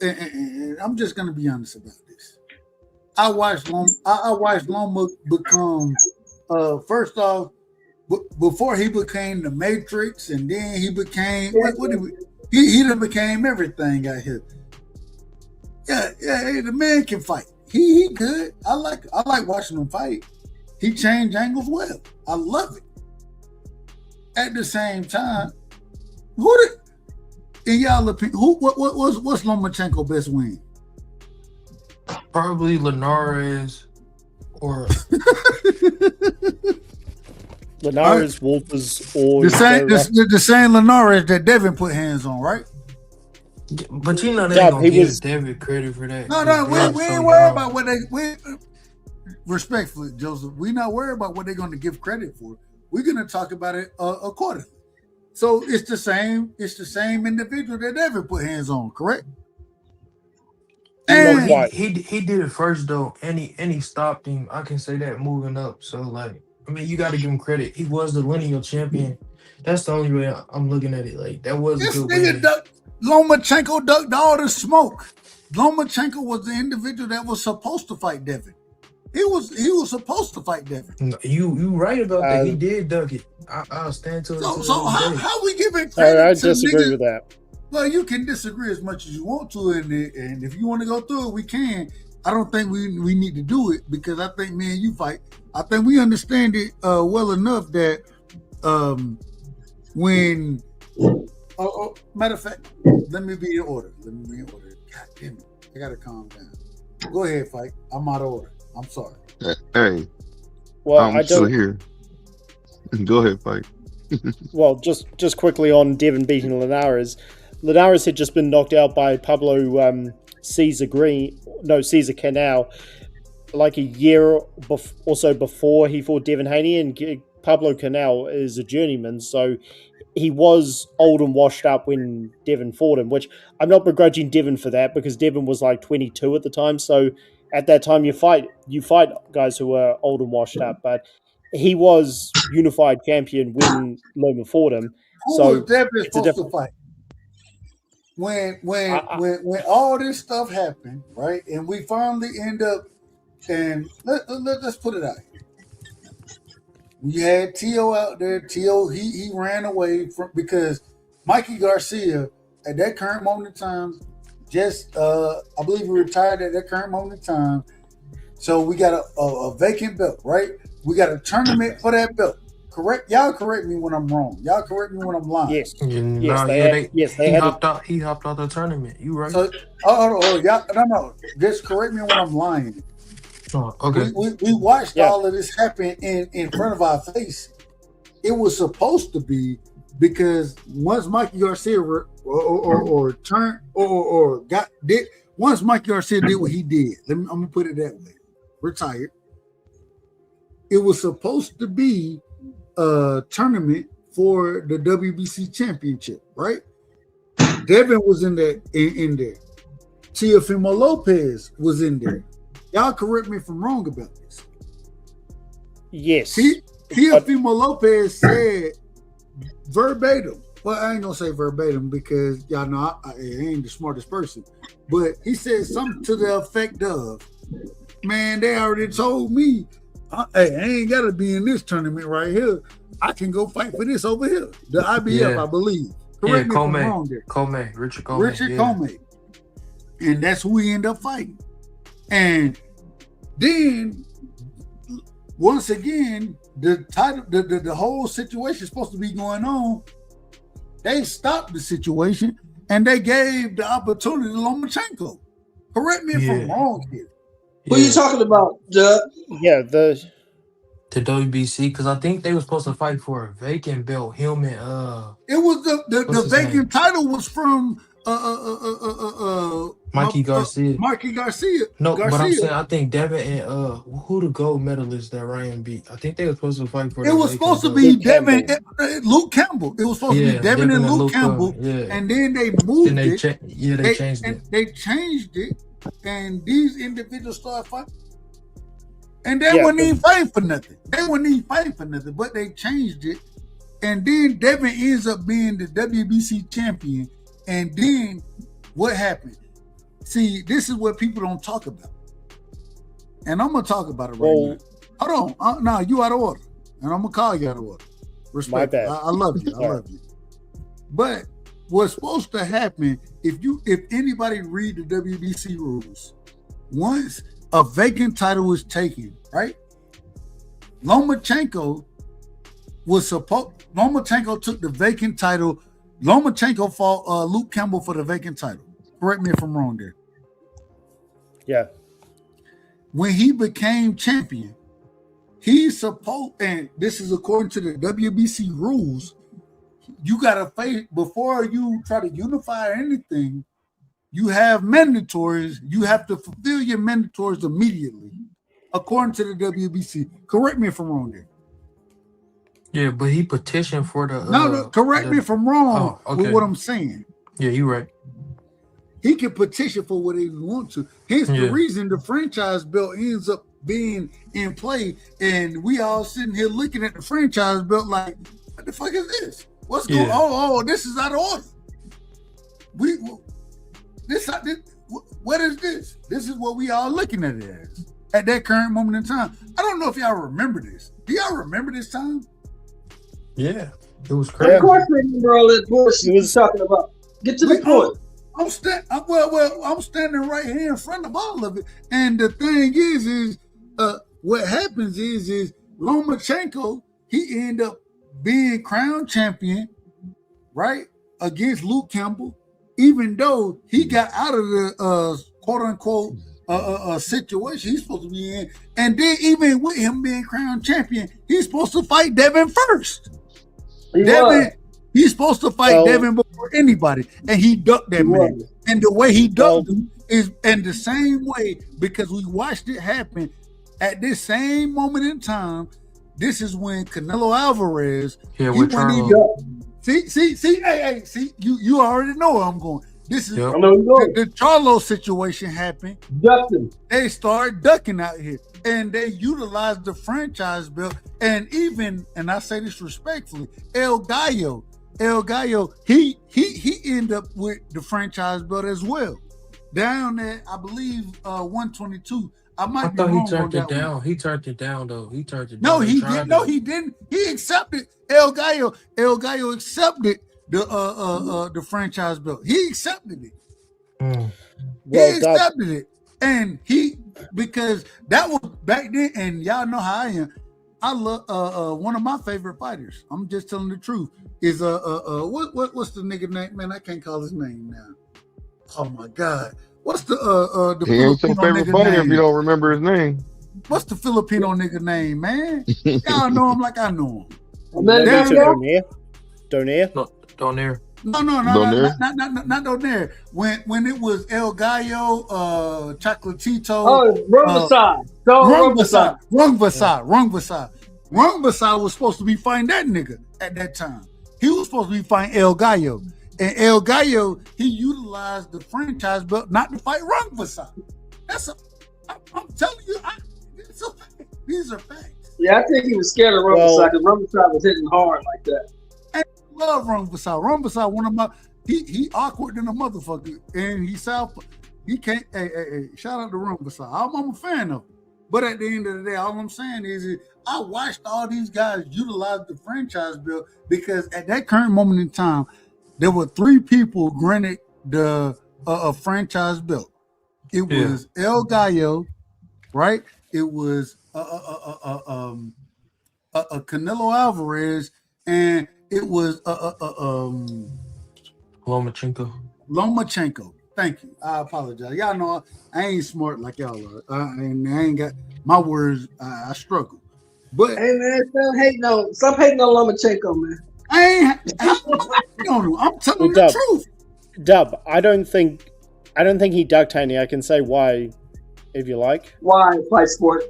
and I'm just gonna be honest about this. I watched Loma become first off, before he became the Matrix, and then he became he done became everything out here. Yeah, the man can fight. He good. I like watching him fight. He changed angles well. I love it. At the same time, in y'all opinion, what's Lomachenko best win? Probably Linares or Linares, Wolfers, or the same Linares that Devin put hands on, right? But you know they ain't gonna give Devin credit for that. No, we ain't worried about what we respectfully, Joseph. We're not worried about what they're going to give credit for. We're going to talk about it accordingly. So it's the same individual that Devin put hands on, correct? And he did it first though, and he stopped him. I can say that moving up. So like, I mean, you got to give him credit. He was the lineal champion. That's the only way I'm looking at it. Like that was a good win. Lomachenko ducked all the smoke. Lomachenko was the individual that was supposed to fight Devin. He was supposed to fight Devin. No, you right about that. He did duck it. I'll stand to it. So how we giving credit? I disagree with that. Well, you can disagree as much as you want to, and if you want to go through it, we can. I don't think we need to do it because I think me and you fight. I think we understand it well enough that when matter of fact, let me be in order. God damn it, I gotta calm down. Go ahead, fight. I'm out of order. I'm sorry. Hey, well, I'm still here. Go ahead, fight. Well, just quickly on Devin beating Linares. Linares had just been knocked out by Pablo Cesar Canal like a year or so before he fought Devin Haney, and Pablo Canal is a journeyman, so he was old and washed up when Devin fought him, which I'm not begrudging Devin for that because Devin was like 22 at the time, so at that time you fight guys who are old and washed up, but he was unified champion when Loma fought him. Who was Devin supposed to fight? When all this stuff happened, right, and we finally end up, and let's put it out here. We had T.O. out there. T.O. he ran away from because Mikey Garcia at that current moment in time I believe he retired at that current moment in time. So we got a vacant belt, right? We got a tournament for that belt. Correct? Y'all correct me when I'm wrong. Y'all correct me when I'm lying. Yes. He hopped out the tournament. You right? So, y'all, no. Just correct me when I'm lying. Oh, okay. We watched all of this happen in front of our face. It was supposed to be because once Mikey Garcia once Mikey Garcia did what he did, I'm gonna put it that way, retired. It was supposed to be a tournament for the WBC championship, right? Devin was in there. Teofimo Lopez was in there. Y'all correct me if I'm wrong about this. Yes. Teofimo Lopez said verbatim. Well, I ain't gonna say verbatim because y'all know I ain't the smartest person. But he said something to the effect of, man, they already told me, hey, I ain't gotta be in this tournament right here. I can go fight for this over here. The IBF, I believe. Correct me if I'm wrong there. Richard Comey. And that's who we end up fighting. And then once again, the whole situation is supposed to be going on. They stopped the situation and they gave the opportunity to Lomachenko. Correct me if I'm wrong here. Who are you talking about, Doug? Yeah, the WBC, because I think they were supposed to fight for a vacant belt. Him and it was the vacant title was from Mikey Garcia. Mikey Garcia. No, but I'm saying I think Devin and who the gold medalist that Ryan beat. I think they were supposed to fight for. It was supposed to be Devin, Luke Campbell. It was supposed to be Devin and Luke Campbell. And then they moved they it. they changed it. They changed it, and these individuals started fighting. And they wouldn't even fight for nothing. But they changed it. And then Devin ends up being the WBC champion. And then what happened? See, this is what people don't talk about. And I'm going to talk about it right now. Hold on. No, you out of order. And I'm going to call you out of order. Respect. My bad. I love you. I love you. But what's supposed to happen, if anybody read the WBC rules, once a vacant title is taken, right? Lomachenko took the vacant title. Lomachenko fought Luke Campbell for the vacant title. Correct me if I'm wrong there. Yeah. When he became champion, he's supposed, and this is according to the WBC rules, you gotta face, before you try to unify anything, you have mandatories. You have to fulfill your mandatories immediately, according to the WBC. Correct me if I'm wrong there. Yeah, but he petitioned for the. No, correct me if I'm wrong with what I'm saying. Yeah, you're right. He can petition for what he wants to. Hence the reason the franchise belt ends up being in play, and we all sitting here looking at the franchise belt like, what the fuck is this? What's going on? Oh, this is out of order. What is this? This is what we all looking at it as at that current moment in time. I don't know if y'all remember this. Do y'all remember this time? Yeah, it was crazy. Of course, I remember all that bullshit you was talking about. Get to the point. I'm standing right here in front of all of it, and the thing is what happens is Lomachenko, he ended up being crowned champion, right, against Luke Campbell, even though he got out of the quote unquote situation he's supposed to be in, and then even with him being crowned champion, he's supposed to fight Devin first. He's supposed to fight Devin before anybody, and he ducked that man. And the way he ducked him is in the same way, because we watched it happen at this same moment in time. This is when Canelo Alvarez. Yeah, we're trying. See, you already know where I'm going. This is the Charlo situation happened. Ducking. They started ducking out here, and they utilized the franchise belt. And even, and I say this respectfully, El Gallo, he ended up with the franchise belt as well. Down at, I believe, 122. I thought he turned it down. He turned it down though. He turned it down. No, he didn't. No, he didn't. He accepted El Gallo. El Gallo accepted the franchise belt. He accepted it. He accepted it, and because that was back then. And y'all know how I am. I love one of my favorite fighters. I'm just telling the truth. Is what's the nigga name? Man, I can't call his name now. Oh my God. What's the he ain't your favorite fighter if you don't remember his name. What's the Filipino nigga name, man? Y'all know him like I know him. Donaire. Donaire. No, not Donaire. When it was El Gallo, Chocolatito. Rungvisai was supposed to be fighting that nigga at that time. He was supposed to be fighting El Gallo. And El Gallo, he utilized the franchise belt not to fight Rungvisai. I'm telling you, these are facts. Yeah, I think he was scared of Rungvisai because Rungvisai was hitting hard like that. I love Rungvisai. Rungvisai, one of my, he awkward than a motherfucker, and he can't. Hey, shout out to Rungvisai. I'm a fan of him. But at the end of the day, all I'm saying is I watched all these guys utilize the franchise belt because at that current moment in time, there were 3 people granted the franchise belt. It was El Gallo, right? It was Canelo Alvarez, and it was Lomachenko. Lomachenko. Thank you. I apologize. Y'all know I ain't smart like y'all are. And I ain't got my words. I struggle. But hey man, stop hating on Lomachenko, man. I ain't. I'm telling the truth. Dub, I don't think he ducked Haney. I can say why, if you like. Why, Fight Sport?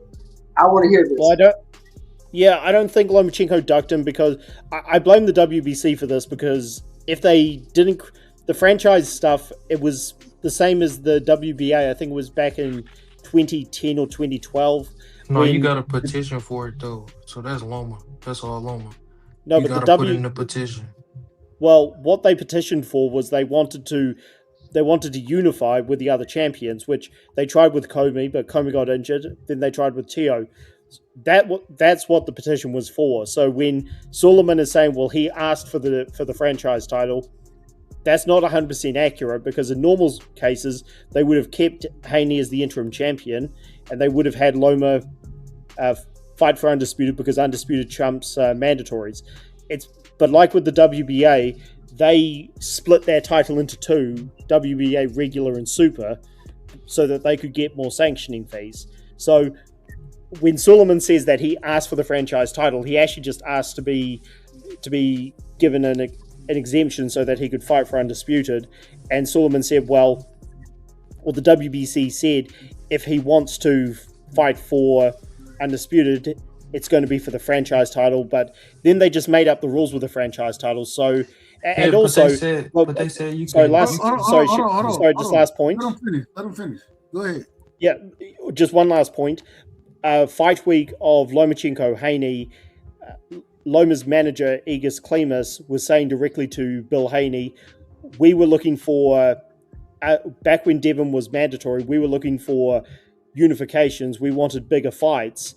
I want to hear this. Well, I don't think Lomachenko ducked him because I blame the WBC for this, because if they didn't, the franchise stuff, it was the same as the WBA. I think it was back in 2010 or 2012. No, you got a petition for it though. So that's Loma. That's all Loma. No, you but gotta put in the petition. Well, what they petitioned for was they wanted to unify with the other champions, which they tried with Comey, but Comey got injured. Then they tried with Teo. That's what the petition was for. So when Suleiman is saying, well, he asked for the franchise title, that's not 100% accurate, because in normal cases they would have kept Haney as the interim champion, and they would have had Loma fight for Undisputed, because Undisputed trumps mandatories. But like with the WBA, they split their title into two, WBA regular and super, so that they could get more sanctioning fees. So when Suleiman says that he asked for the franchise title, he actually just asked to be given an exemption so that he could fight for Undisputed. And Suleiman said, the WBC said if he wants to fight for Undisputed, it's going to be for the franchise title. But then they just made up the rules with the franchise title. So, and also, but they said you sorry, can. Last point. Let him finish. Go ahead. Yeah, just one last point. Fight week of Lomachenko Haney, Loma's manager Egis Klimas was saying directly to Bill Haney, we were looking for, back when Devon was mandatory, we were looking for unifications, we wanted bigger fights,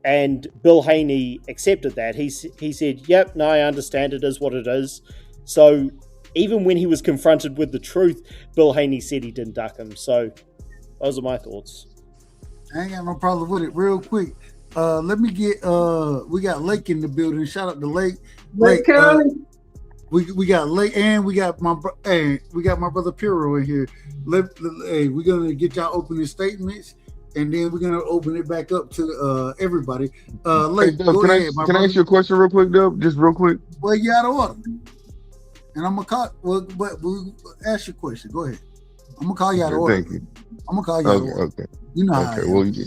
and Bill Haney accepted that. He said, yep, no, I understand, it is what it is. So even when he was confronted with the truth, Bill Haney said he didn't duck him. So those are my thoughts. I ain't got no problem with it. Real quick, let me get we got Lake in the building. Shout out to Lake. Lake County. We got Lake, and we got my brother Piro in here. We're gonna get y'all opening statements, and then we're gonna open it back up to everybody. Lake, hey, Dub, go ahead. Can I ask you a question real quick, Dub? Just real quick. Well, you out of order, and I'm gonna call. Well, but we'll ask your question. Go ahead. I'm gonna call you out of order. Thank you. I'm gonna call you out of order. Okay. You know how I am. Well, yeah.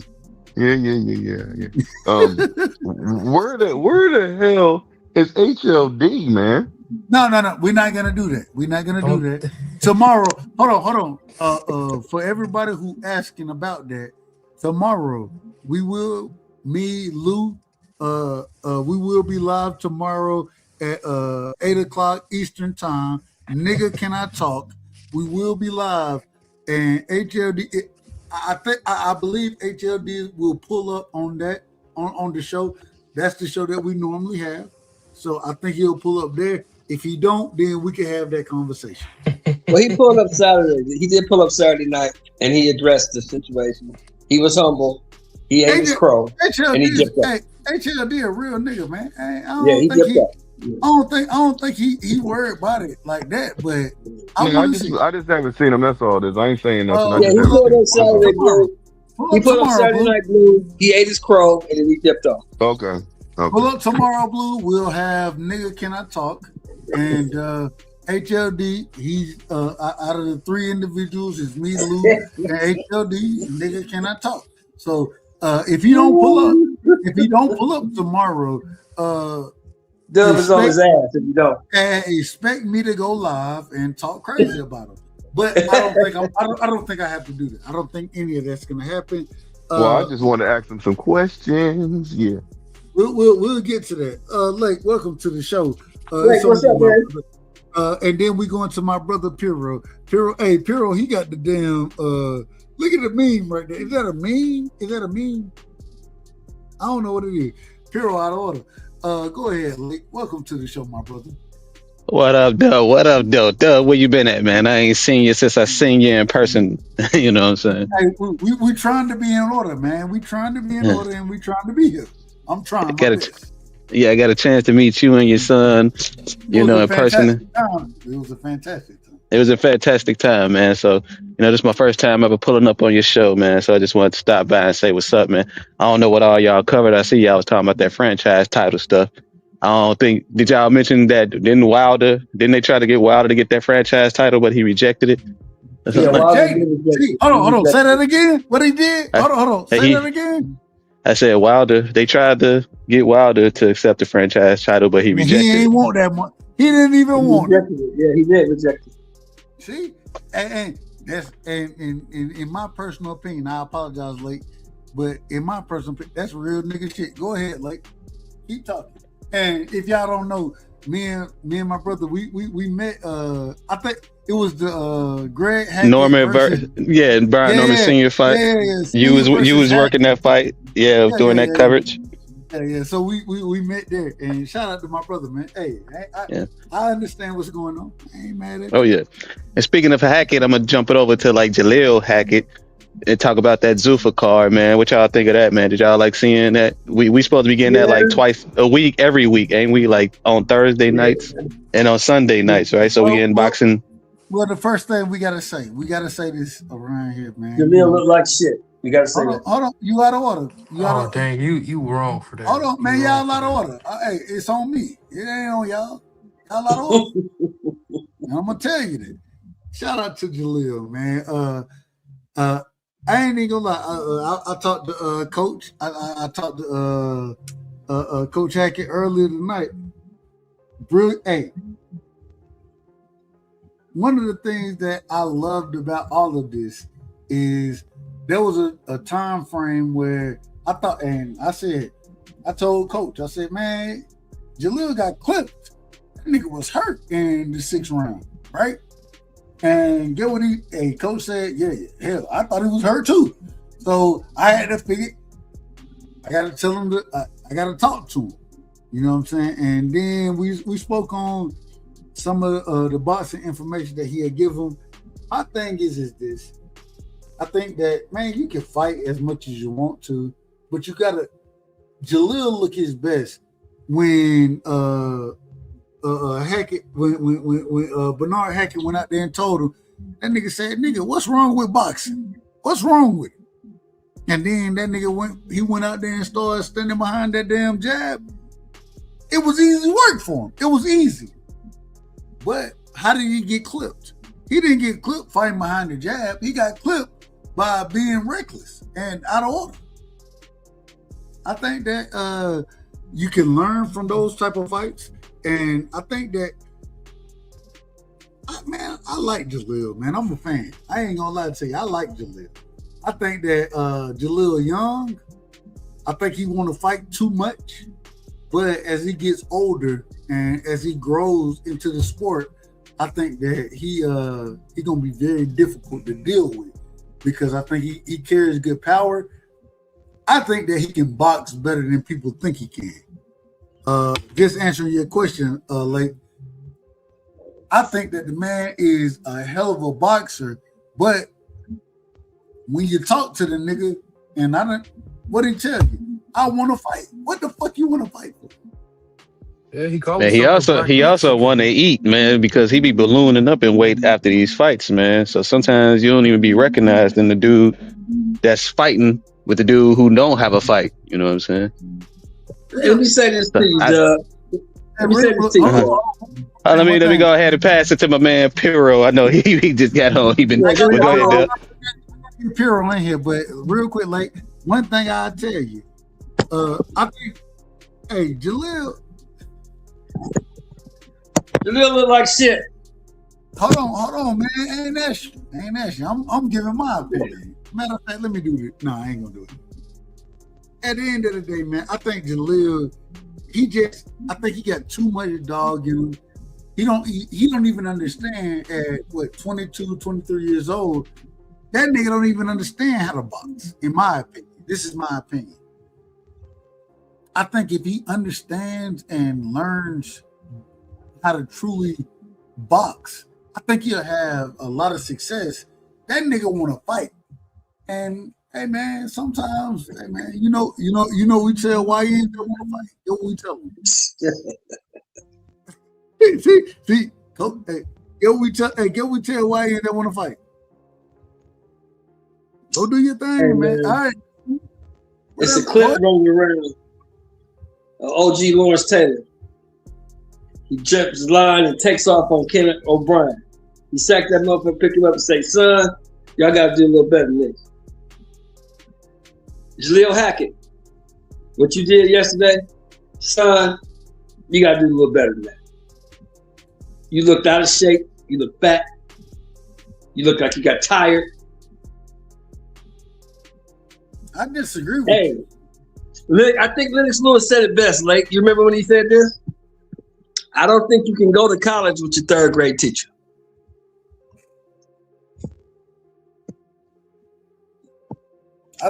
Where the hell is HLD, man? No. We're not gonna do that. We're not gonna do that. Tomorrow, hold on. For everybody who asking about that, tomorrow we will, Lou, we will be live tomorrow at 8:00 Eastern time. Nigga, can I talk? We will be live, and HLD. I believe HLD will pull up on that on the show. That's the show that we normally have. So I think he'll pull up there. If he don't, then we can have that conversation. Well, he pulled up Saturday. He did pull up Saturday night, and he addressed the situation. He was humble. He ate his crow, and he dipped up. HLD a real nigga, man. He dipped up. I don't think he worried about it like that, but I just haven't seen him. That's all it is. I ain't saying nothing. He pulled up Saturday, Blue. He pulled up Saturday night, Blue. He ate his crow, and then he dipped off. Okay. Pull up tomorrow, Blue. We'll have Nigga Can I Talk, and HLD. He's out of the three individuals, it's me, Lou, and HLD. Nigga Can I Talk. So if you don't pull up tomorrow, Dub is on his ass if you don't. And expect me to go live and talk crazy about him. But I don't think I have to do that. I don't think any of that's gonna happen. I just want to ask him some questions. Yeah. We'll get to that. Lake, welcome to the show. Lake, what's up, man? And then we go into my brother Piro. Piro, he got the damn look at the meme right there. Is that a meme? I don't know what it is. Piro out of order. Go ahead, Lake. Welcome to the show, my brother. What up, Doug? What up, Doug? Doug, where you been at, man? I ain't seen you since I seen you in person. You know what I'm saying? Hey, we trying to be in order, man. We trying to be in order, and we trying to be here. I'm trying my best. Yeah, I got a chance to meet you and your son, in person. It was a fantastic time. It was a fantastic time, man. So, this is my first time ever pulling up on your show, man. So I just wanted to stop by and say what's up, man. I don't know what all y'all covered. I see y'all was talking about that franchise title stuff. I don't think, did y'all mention that didn't they try to get Wilder to get that franchise title, but he rejected it? Yeah, Wilder did Hold on. Say that again. What he did? Hold on. Say that again. I said Wilder. They tried to get Wilder to accept the franchise title, but he rejected it. He ain't want that much. He didn't even want it. Yeah, he did reject it. See, and that's in my personal opinion. I apologize, Lake, but in my personal opinion, that's real nigga shit. Go ahead, Lake. Keep talking. And if y'all don't know, me and my brother, we met. I think it was the Greg Hackett Norman versus, Brian Norman Senior fight. Yeah. You was working that fight. Yeah, doing that coverage. Yeah. So we met there, and shout out to my brother, man. Hey, I understand what's going on. I ain't mad at you. Oh yeah. And speaking of Hackett, I'm gonna jump it over to like Jaleel Hackett and talk about that Zuffa card, man. What y'all think of that, man? Did y'all like seeing that? We supposed to be getting that like twice a week, every week, ain't we? Like on Thursday nights and on Sunday nights, right? So we in boxing. Well, the first thing we gotta say this around here, man. Jaleel look like shit. You gotta say that. Hold on. You out of order. Dang, you wrong for that. Hold on, man. Y'all out of order. Hey, it's on me. It ain't on y'all. Y'all out of order. And I'm gonna tell you that. Shout out to Jaleel, man. I ain't even gonna lie. I talked to Coach. I talked to Coach Hackett earlier tonight. Brilliant. Hey, one of the things that I loved about all of this is there was a time frame where I thought, and I told Coach, I said, man, Jaleel got clipped. That nigga was hurt in the 6th round, right? And get what Coach said, hell, I thought he was hurt too. So I had to figure, I got to tell him I got to talk to him. You know what I'm saying? And then we spoke on some of the boxing information that he had given. My thing is this. I think that, man, you can fight as much as you want to, but you gotta Jaleel look his best when Hackett when Bernard Hackett went out there and told him, that nigga said, nigga, what's wrong with boxing? What's wrong with it? And then that nigga went out there and started standing behind that damn jab. It was easy work for him. It was easy. But how did he get clipped? He didn't get clipped fighting behind the jab. He got clipped by being reckless and out of order. I think that you can learn from those type of fights. And I think that, man, I like Jaleel, man. I'm a fan. I ain't gonna lie to you. I like Jaleel. I think that Jaleel Young, I think he want to fight too much. But as he gets older and as he grows into the sport, I think that he gonna be very difficult to deal with, because I think he carries good power. I think that he can box better than people think he can. Just answering your question, Lake, I think that the man is a hell of a boxer, but when you talk to the nigga, and what he tell you? I want to fight. What the fuck you want to fight for? Yeah, he also want to eat, man, because he be ballooning up in weight after these fights, man. So sometimes you don't even be recognized in the dude that's fighting with the dude who don't have a fight. You know what I'm saying? Let me say this to you, Doug. Let me say this to you. Let me go ahead and pass it to my man Piro. I know he just got home. He been go ahead, Doug. Piro in here, but real quick, like one thing I'll tell you, I think, hey, Jaleel look like shit. Hold on, man. Ain't that shit. I'm giving my opinion. Matter of fact, let me do this. No, I ain't gonna do it. At the end of the day, man, I think Jaleel, I think he got too much dog in him. He don't even understand at 22, 23 years old. That nigga don't even understand how to box, in my opinion. This is my opinion. I think if he understands and learns how to truly box, I think he'll have a lot of success. That nigga want to fight. And hey man, sometimes, hey man, you know, we tell why you ain't don't want to fight. You know what we tell him. See, hey, Get we tell why you don't want to fight. Go do your thing, man. All right. It's a clip rolling around. OG Lawrence Taylor. He jumps the line and takes off on Kenneth O'Brien. He sacked that motherfucker, pick him up and say, son, y'all got to do a little better than this. Jaleel Hackett, what you did yesterday, son, you got to do a little better than that. You looked out of shape. You look fat. You look like you got tired. I disagree with you. I think Lennox Lewis said it best, Lake. You remember when he said this? I don't think you can go to college with your third grade teacher.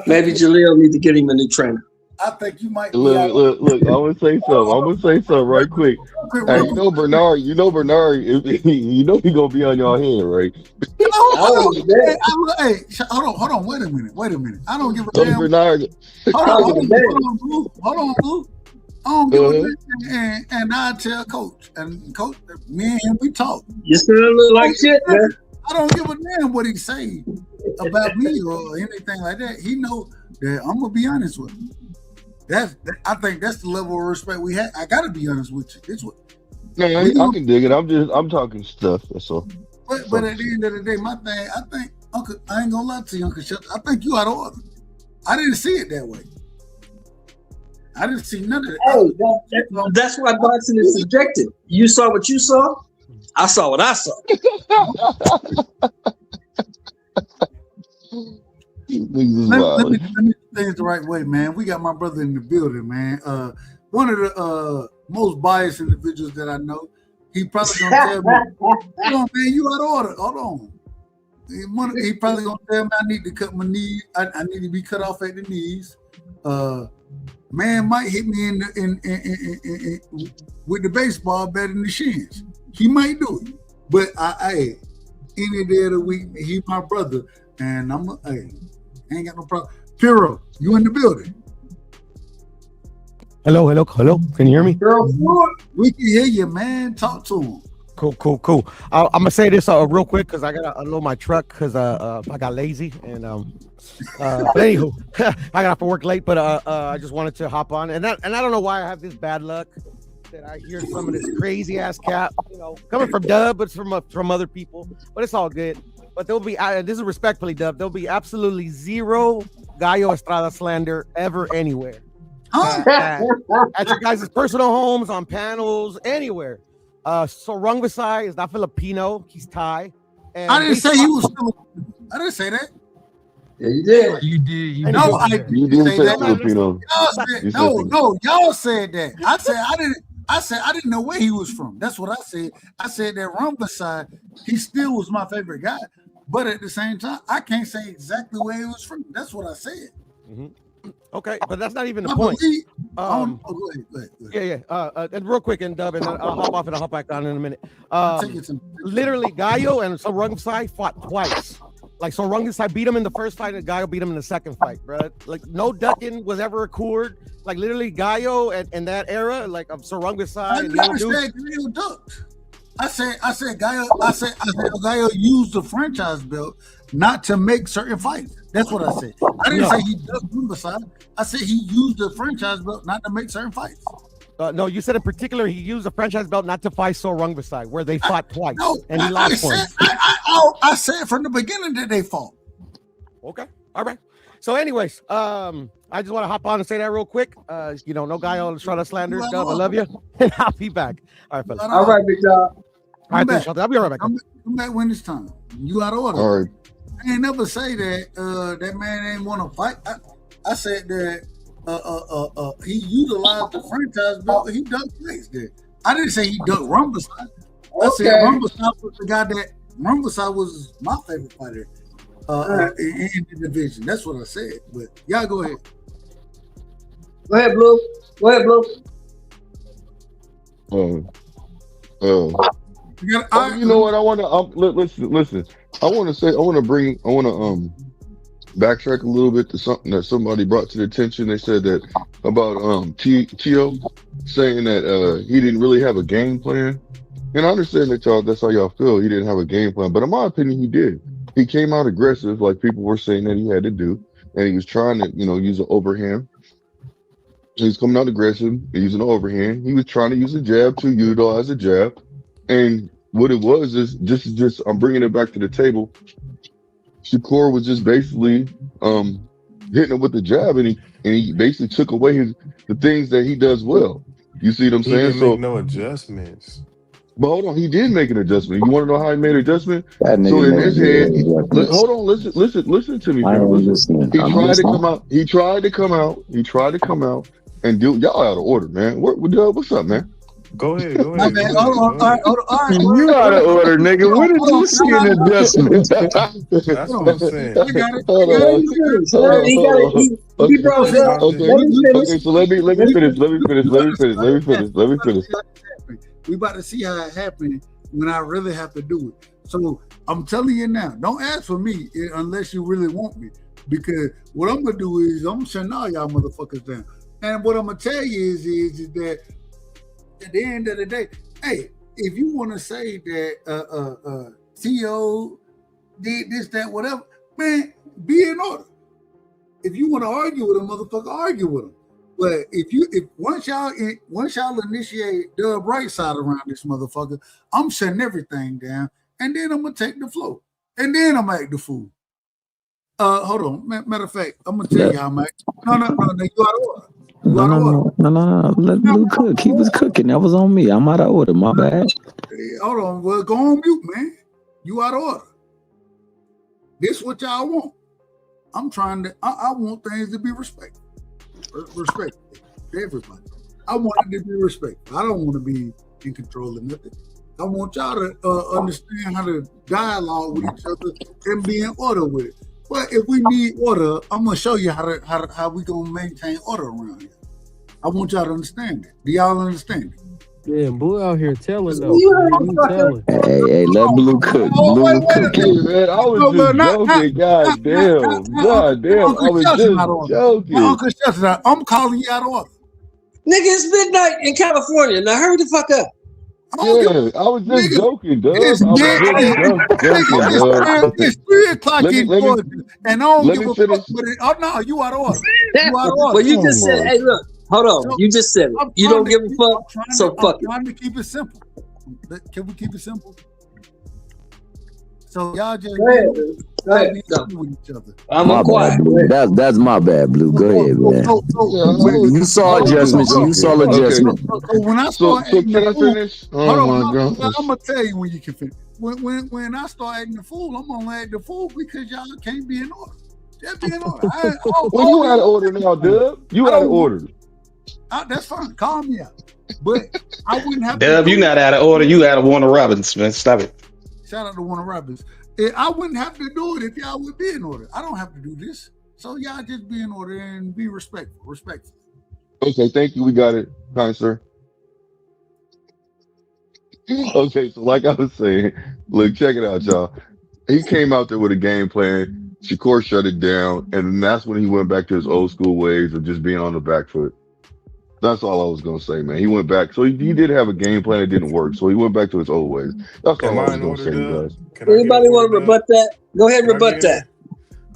Maybe Jaleel need to get him a new trainer. I think you might. Look. I want to say something right quick. Hey, Bernard. He gonna be on your hand, right? Hold on. Wait a minute. I don't give a damn. Bernard. Hold on, Blue. I don't give a damn. And I tell Coach, and Coach, me and him, we talk. You still look like shit, man. I don't give a damn what he say about me or anything like that. He know that I'm gonna be honest with him. I think that's the level of respect we have. I gotta be honest with you. It's what. No, I can dig it. I'm talking stuff. That's all. But at the end of the day, my thing, I think Uncle, I ain't gonna lie to you, Uncle Shelton. I think you out of order. I didn't see it that way. I didn't see none of that. That's why boxing is subjective. You saw what you saw. I saw what I saw. Let me do things the right way, man. We got my brother in the building, man. One of the most biased individuals that I know. He probably gonna tell me, "Hold on, man, you out of order. Hold on." He probably gonna tell me I need to cut my knees. I need to be cut off at the knees. Man might hit me in with the baseball better than the shins. He might do it, but I any day of the week, he my brother, and ain't got no problem. Piro, you in the building? Hello. Can you hear me? We can hear you, man. Talk to him. Cool. I'm gonna say this real quick because I gotta unload my truck because I got lazy and but anywho, I got off for work late. But I just wanted to hop on and I don't know why I have this bad luck that I hear some of this crazy ass cap, coming from Dub, but from other people. But it's all good. But there'll be this is respectfully, Dub. There'll be absolutely zero Gallo Estrada slander ever anywhere. At your guys' personal homes, on panels, anywhere. So Rungvisai is not Filipino, he's Thai. And I didn't say he was Filipino. I didn't say that. Yeah, you did. You did. You didn't say Filipino. Y'all said that. I said I didn't know where he was from. That's what I said. I said that Rungvisai, he still was my favorite guy. But at the same time, I can't say exactly where he was from. That's what I said. Mm-hmm. Okay, but that's not even the point. Go ahead. Yeah. And real quick, and Dub, and I'll hop off and I'll hop back on in a minute. Literally, Gallo and Rungvisai fought twice. Like, Rungvisai beat him in the first fight, and Gallo beat him in the second fight, bro. Like, no ducking was ever occurred. Like, literally, Gallo and that era, like, of Rungvisai. I never said Gallo ducked. I said Gallo used the franchise belt not to make certain fights. That's what I said. I didn't say he ducked Rungvisai. I said he used the franchise belt not to make certain fights. No, you said in particular he used the franchise belt not to fight Rungvisai, where they fought twice, and he lost one. I said from the beginning that they fought. Okay, all right. So, anyways, I just want to hop on and say that real quick. No Gallo Estrada slander. Dub, I love you, and I'll be back. All right, fellas. All right, big dog. All right, I'll be right back. Come back when it's time. You out of order. All right. I ain't never say that that man ain't want to fight. I said that he utilized the franchise belt. He ducked fights there. I didn't say he ducked Rungvisai. I said Rungvisai was the guy that Rungvisai was my favorite fighter in the division. That's what I said. But y'all go ahead. Go ahead, Blue. You know what? I want to listen. I want to backtrack a little bit to something that somebody brought to the attention. They said that about Tio saying that he didn't really have a game plan. And I understand that that's how y'all feel. He didn't have a game plan, but in my opinion, he did. He came out aggressive, like people were saying that he had to do, and he was trying to, use an overhand. He was coming out aggressive, using an overhand. He was trying to use a jab to utilize a jab, and what it was is just I'm bringing it back to the table. Shakur was just basically hitting him with the jab, and he basically took away the things that he does well. You see what I'm He saying? didn't make So, no adjustments. but hold on, he did make an adjustment. You want to know how he made an adjustment? That So nigga in never his did hand, any adjustments. hold on, listen to me, I fam. ain't Listen. listening. He I'm tried to listening. come out. He tried to come out. He tried to come out and do y'all out of order, man. What's up, man? Go ahead, go My ahead, bad. go Hold ahead, on. go All right. ahead. You out of order, nigga. When did Hold on. you see an adjustment? That's what I'm saying. I got it. Hold Let on. him finish. Hold on. He got it. Hold on. He brought it up. Okay. Let him finish. Okay. So let me finish. Let me finish. Let me finish. Let me finish. Let me finish. We about to see how it happened when I really have to do it. So I'm telling you now, don't ask for me unless you really want me. Because what I'm gonna do is I'm gonna send all y'all motherfuckers down. And what I'm gonna tell you is that at the end of the day, hey, if you want to say that T.O. did this, that, whatever, man, be in order. If you want to argue with a motherfucker, argue with him. But if once y'all initiate Dub right side around this motherfucker, I'm shutting everything down, and then I'm gonna take the floor, and then I'm act the fool. Hold on. Matter of fact, I'm gonna tell y'all, Mike. No, you out of order. No. Let Blue cook. He was cooking. That was on me. I'm out of order. My bad. Hey, hold on. Well, go on mute, man. You out of order. This what y'all want. I'm trying to. I want things to be respected. Respect everybody. I want it to be respectful. I don't want to be in control of nothing. I want y'all to understand how to dialogue with each other and be in order with it. But if we need order, I'm gonna show you how we gonna maintain order around here. I want y'all to understand that. Do y'all understand it? Yeah, Blue out here telling though. You telling. Hey, let Blue cook. Oh, Blue wait was a minute. Hey, cooking. man, I was No, just not joking. God damn. God damn. I Uncle was Shelton out of just order. joking. Uncle Shelton, I'm calling you out of order. Nigga, it's midnight in California. Now hurry the fuck up. Yeah, I was just joking, Dub. It's I was just joking, Dub. it's 3 o'clock Let me in let me Georgia, and I don't let give me a fuck finish. with it. Oh no, you out of order. You out of Well, order. you just said, hey, look, hold on. So, You just said it. I'm You trying don't to give a keep, fuck, so I'm fuck it. trying to keep it simple. Can we keep it simple? So y'all just Go ahead, dude. Go ahead. Go. with each other. I'm quiet. Bad, Blue. That's my bad, Blue. Go ahead, man. You saw adjustments. You saw adjustment. So when I So start acting can the I fool, finish? hold Oh on, my gosh. I'm gonna tell you when you can finish. When I start acting the fool, I'm gonna act the fool because y'all can't be in order. Just be in order. Well, you out of order now, Dub. You out of order. That's fine. Call me out. But I wouldn't have Dub, to you do not it. out of order. You out of Warner Robins, man. Stop it. Shout out to Warner Robins. I wouldn't have to do it if y'all would be in order. I don't have to do this. So y'all just be in order and be respectful. Respectful. Okay, thank you. We got it, kind sir. Okay, so like I was saying, look, check it out, y'all. He came out there with a game plan. Shakur shut it down, and that's when he went back to his old school ways of just being on the back foot. That's all I was gonna say, man. He went back, so he did have a game plan. It didn't work, so he went back to his old ways. That's Am all I I was in gonna order, say, you Dub? guys. Can I get in Anybody order, want to Dub? rebut that? Go ahead and Can I rebut get in that. there?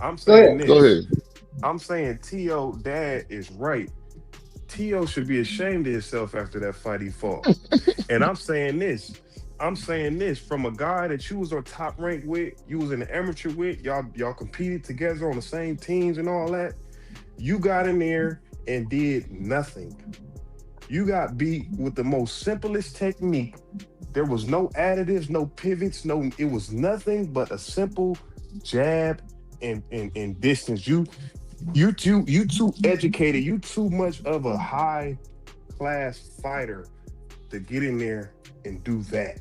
I'm Go saying ahead. this. Go ahead. I'm saying T.O. dad is right. T.O. should be ashamed of himself after that fight he fought. And I'm saying this. From a guy that you was on top rank with, you was in the amateur with, y'all competed together on the same teams and all that. You got in there and did nothing. You got beat with the most simplest technique. There was no additives, no pivots, it was nothing but a simple jab and distance. You too educated, you too much of a high class fighter to get in there and do that.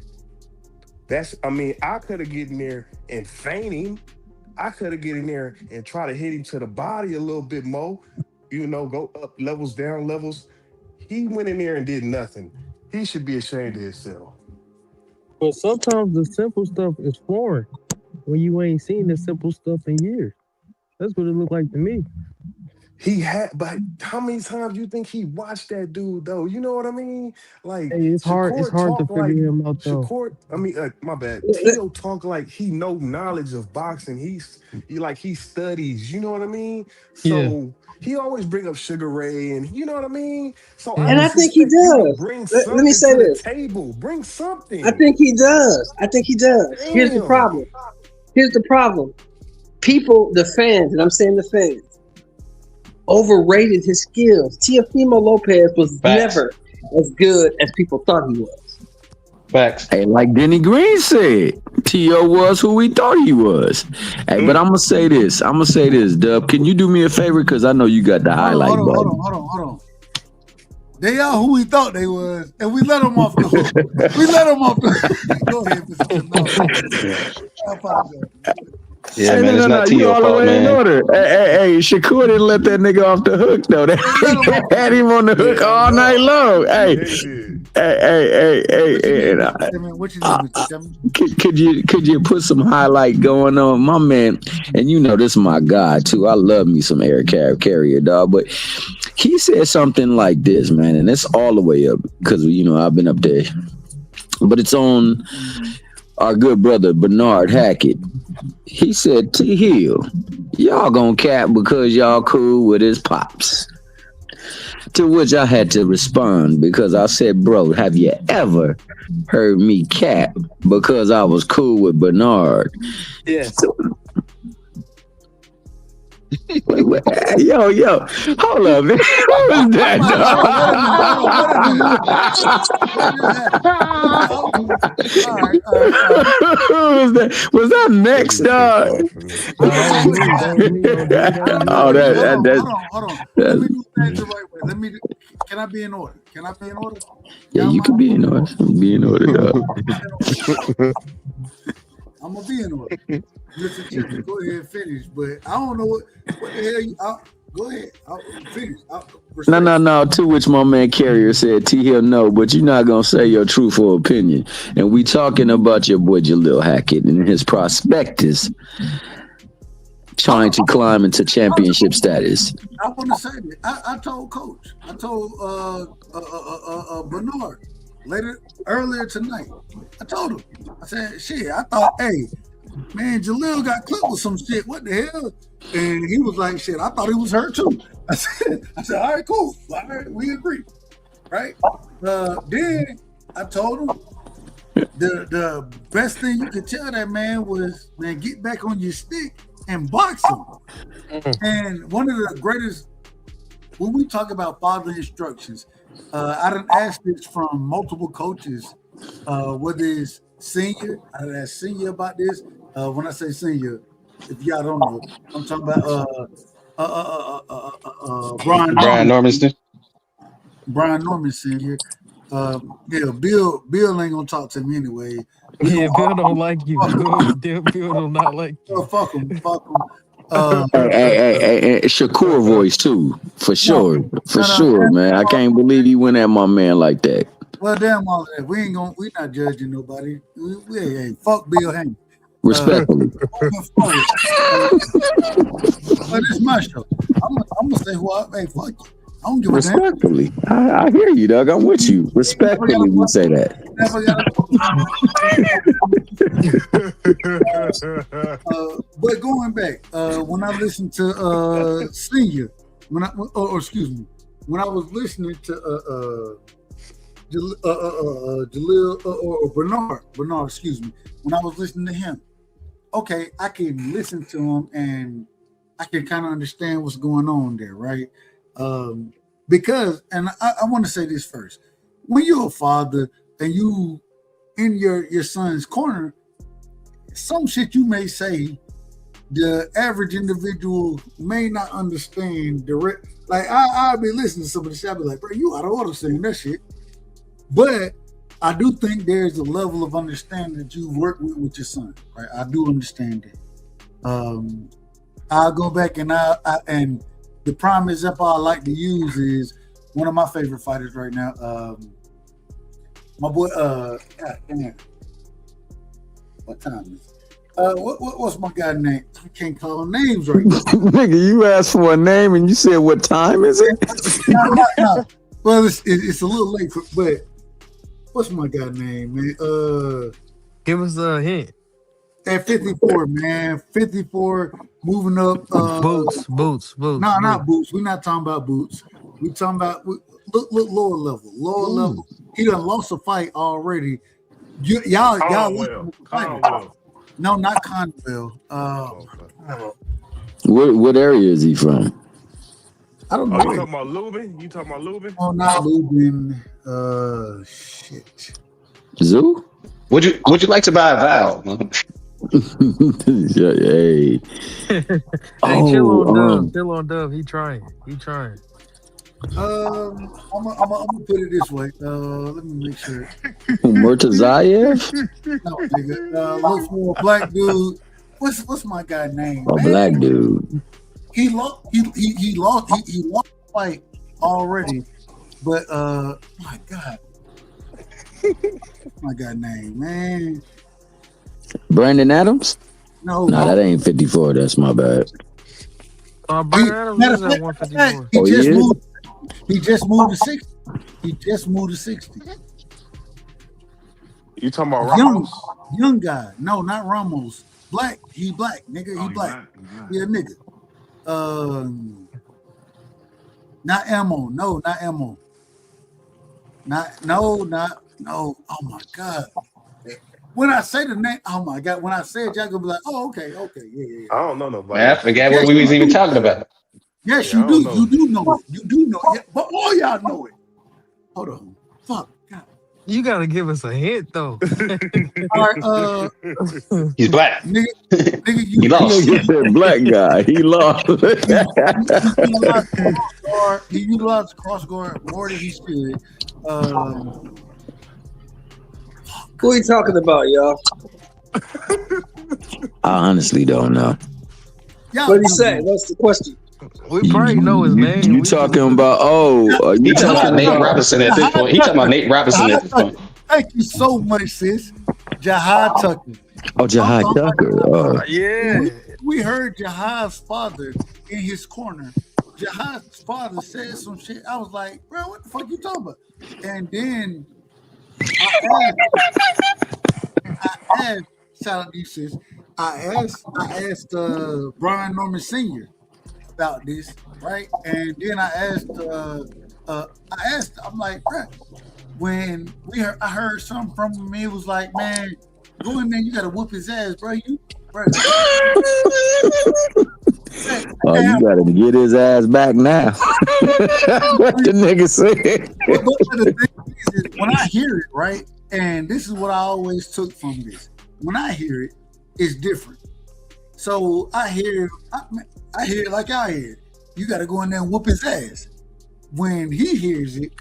I could have get in there and feint him. I could have get in there and try to hit him to the body a little bit more, go up levels, down levels. He went in there and did nothing. He should be ashamed of himself. But sometimes the simple stuff is foreign when you ain't seen the simple stuff in years. That's what it looked like to me. He had, but how many times do you think he watched that dude though? You know what I mean? Like Hey, it's hard. It's Shakur hard to talk like figure him out though. Shakur. I mean, my bad. Tio talk like he know knowledge of boxing. He studies. You know what I mean? Yeah. So he always bring up Sugar Ray, and you know what I mean. So I And I just Mm-hmm. think he expect you to does. bring Let me something say to the this. table. Bring I something. think he does. I think he does. Here's the Damn. problem. Here's the problem. People, the fans, and I'm saying the fans, overrated his skills. Teofimo Lopez was Facts. never as good as people thought he was. Facts. Hey, like Denny Green said, T.O. was who we thought he was. Hey, but I'm gonna say this. Dub. Can you do me a favor? Because I know you got the highlight button. Hold on. They are who we thought they was, and we let them off the hook. Go ahead, Mr. I apologize. Yeah, Hey, man, it's no. not You Tio all the fault, way in man. order. Hey, Shakur didn't let that nigga off the hook though. They had him on the hook Yeah, I all night know. long. Hey, Yeah, he did. What you need, Mr. Simmons? could you put some highlight going on, my man? And you know this is my guy too. I love me some Eric Carrier, dog. But he said something like this, man, and it's all the way up because I've been up there. But it's on our good brother Bernard Hackett. He said, T Hill, y'all gonna cap because y'all cool with his pops. To which I had to respond because I said, bro, have you ever heard me cap because I was cool with Bernard? Yeah. Wait, yo, hold up, man. What was that, Was that next, dog? That was me. OG. Oh, Hold on. Let me do things the right way. Can I be in order? Yeah, you can be in order. Be in order, dog. I'm gonna be in order. Mr. Chicken, go ahead and finish. But I don't know what the hell go ahead. I'll finish. No. To which my man Carrier said, T Hill, no, but you're not gonna say your truthful opinion. And we talking about your boy Jalil Hackett and his prospectus trying to climb into championship status. I want to say that. I told Coach. I told Bernard earlier tonight. I told him. I said, shit, I thought, hey, man, Jalil got cooked with some shit. What the hell? And he was like, shit, I thought he was hurt too. I said, all right, cool. All right, we agree. Right? Then I told him the best thing you could tell that man was, man, get back on your stick and box him. And one of the greatest, when we talk about father instructions, I done asked this from multiple coaches, whether it's senior, I done asked senior about this. When I say senior, if y'all don't know, I'm talking about Brian Normanston. Brian Norman senior. Bill ain't gonna talk to me anyway. Yeah, Bill don't like you. Bill don't not like you. Fuck him. Hey, Shakur voice too, for sure, man. I can't believe he went at my man like that. Well, damn all of that. We not judging nobody. We ain't fuck Bill Haney. Respectfully. But it's my show. I'm gonna say hey, fuck you. I don't give a damn. Respectfully. I hear you, Doug. I'm with you. Respectfully, we say that. But going back, when I listened to Senior, when I was listening to Jalil or Bernard, excuse me, when I was listening to him, okay, I can listen to him and I can kind of understand what's going on there, right? Because, and I want to say this first, when you're a father and you in your son's corner, some shit you may say, the average individual may not understand direct. Like I'll be listening to some of the shit, I'll be like, bro, you out of order saying that shit. But I do think there's a level of understanding that you work with your son, right? I do understand that. I'll go back and and the prime example I like to use is one of my favorite fighters right now. My boy, God damn. What time is it? What's my guy's name? I can't call names right now. Nigga, you asked for a name and you said what time is it? No. Well, it's a little late, but what's my guy's name, man? Give us a hint. At 54, man. 54, moving up. Boots. No, not Boots. We're not talking about Boots. We're talking about look lower level. Lower level. He done lost a fight already. Y'all. Conwell. No, not Conwell. What area is he from? I don't know. You talking about Lubin? Oh, not Lubin. Shit. Zoo? Would you like to buy a vowel? Hey. Chill on Dub. He trying. I'm gonna put it this way. Let me make sure. Murtazayev? No, nigga. Look for a black dude. What's my guy's name? A black dude. He lost the fight already, but my God. My guy's name, man. Brandon Adams? No, that ain't 54. That's my bad. Brandon Adams is at 154. He just moved to 60. He just moved to 60. You talking about Ramos? Young guy. No, not Ramos. Black. He black, nigga. He black. Yeah, nigga. Not Emo. No, not Emo. No. Oh my God. When I say the name, oh my God. When I say it, y'all gonna be like, oh, okay, yeah. I don't know nobody. Man, I forgot what we was even talking about. Yes, you do. You do know it. You do know it. But all y'all know it. Hold on. Fuck. God. You gotta give us a hint though. All right, He's black. Nigga, he lost. Black guy. He lost. He utilized the cross guard more than he should. Who are you talking about, y'all? I honestly don't know. What did he say? What's the question? We probably know his name. You talking about? He talking about Nate Robinson at this point. He talking about Nate Robinson at this point. Thank you so much, sis. Jahad Tucker. Oh, Jahad Tucker. Yeah. We heard Jahad's father in his corner. Jahad's father said some shit. I was like, bro, what the fuck you talking about? And then I asked, shout out to you, sis. I asked Brian Norman Sr. about this, right? And then I asked, I'm like, bro, when I heard something from him, he was like, man, go in there, you gotta whoop his ass, bro. You gotta get his ass back now. What the nigga said. But the thing is, when I hear it, right, and this is what I always took from this. When I hear it, it's different. So I hear it like I hear it. You got to go in there and whoop his ass. When he hears it,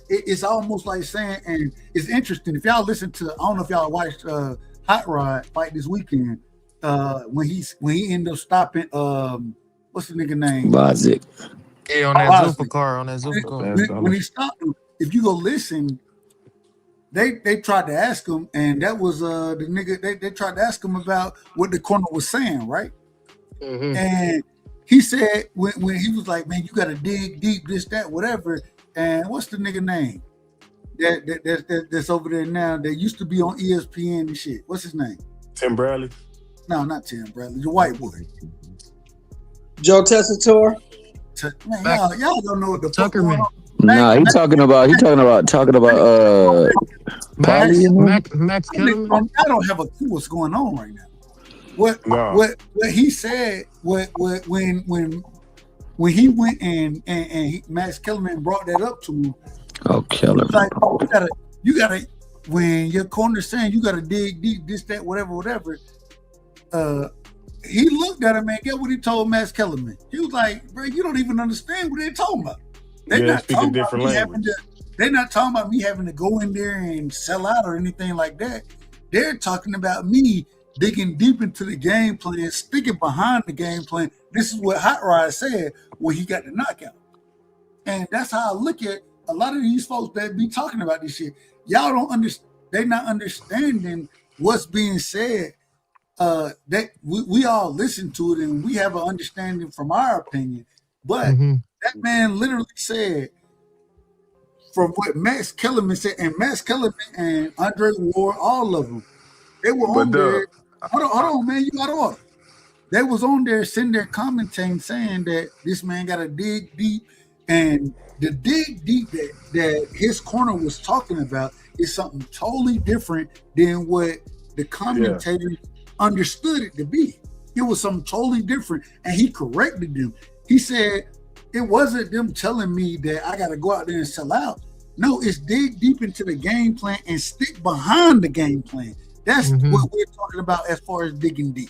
it's almost like saying, and it's interesting. If y'all listen to, I don't know if y'all watched Hot Rod fight this weekend. When he ended up stopping, what's the nigga name? Vazik. Yeah, on that Zufakar. When he stopped him, if you go listen, they tried to ask him, and that was the nigga. They tried to ask him about what the corner was saying, right? Mm-hmm. And he said when he was like, "Man, you got to dig deep, this, that, whatever." And what's the nigga name that's over there now? That used to be on ESPN and shit. What's his name? Tim Bradley. No, not Tim Bradley. The white boy. Joe Tessitore. Man, y'all don't know what the fuck going on. Nah, he talking about Max Kellerman. I don't have a clue what's going on right now. What he said when he went and Max Kellerman brought that up to him. Oh, Kellerman. Like, you gotta when your corner's saying you gotta dig deep, this, that, whatever. He looked at him and get what he told Max Kellerman. He was like, bro, you don't even understand what they're talking about. They're not talking about me they're not talking about me having to go in there and sell out or anything like that. They're talking about me digging deep into the game plan, sticking behind the game plan. This is what Hot Rod said when he got the knockout. And that's how I look at a lot of these folks that be talking about this shit. Y'all don't understand. they not understanding what's being said. That we all listen to it and we have an understanding from our opinion. But that man literally said, from what Max Kellerman said, and Max Kellerman and Andre Ward, all of them, they were on there. Hold on, man, you got order. They was on there sitting there commenting, saying that this man got to dig deep, and the dig deep that his corner was talking about is something totally different than what the commentators understood it to be. It was something totally different, and he corrected them. He said it wasn't them telling me that I got to go out there and sell out. No, it's dig deep into the game plan and stick behind the game plan. That's what we're talking about as far as digging deep,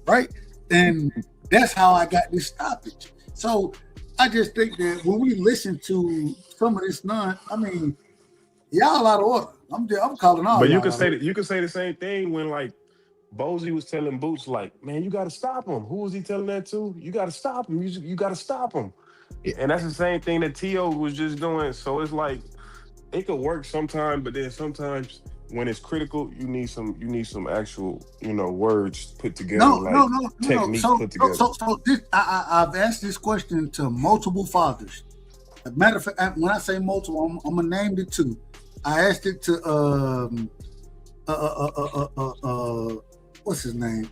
right? And that's how I got this stoppage. So I just think that when we listen to some of this I mean, y'all out of order. I'm calling all. But you y'all can out say of that. You can say the same thing when like Bozy was telling Boots, like, man, you got to stop him. Who was he telling that to? You got to stop him. You got to stop him. And that's the same thing that T.O. was just doing. So it's like it could work sometimes, but then sometimes when it's critical, you need some actual, words put together, technique put together. So this, I've asked this question to multiple fathers. As a matter of fact, when I say multiple, I'm gonna name it two. I asked it to what's his name?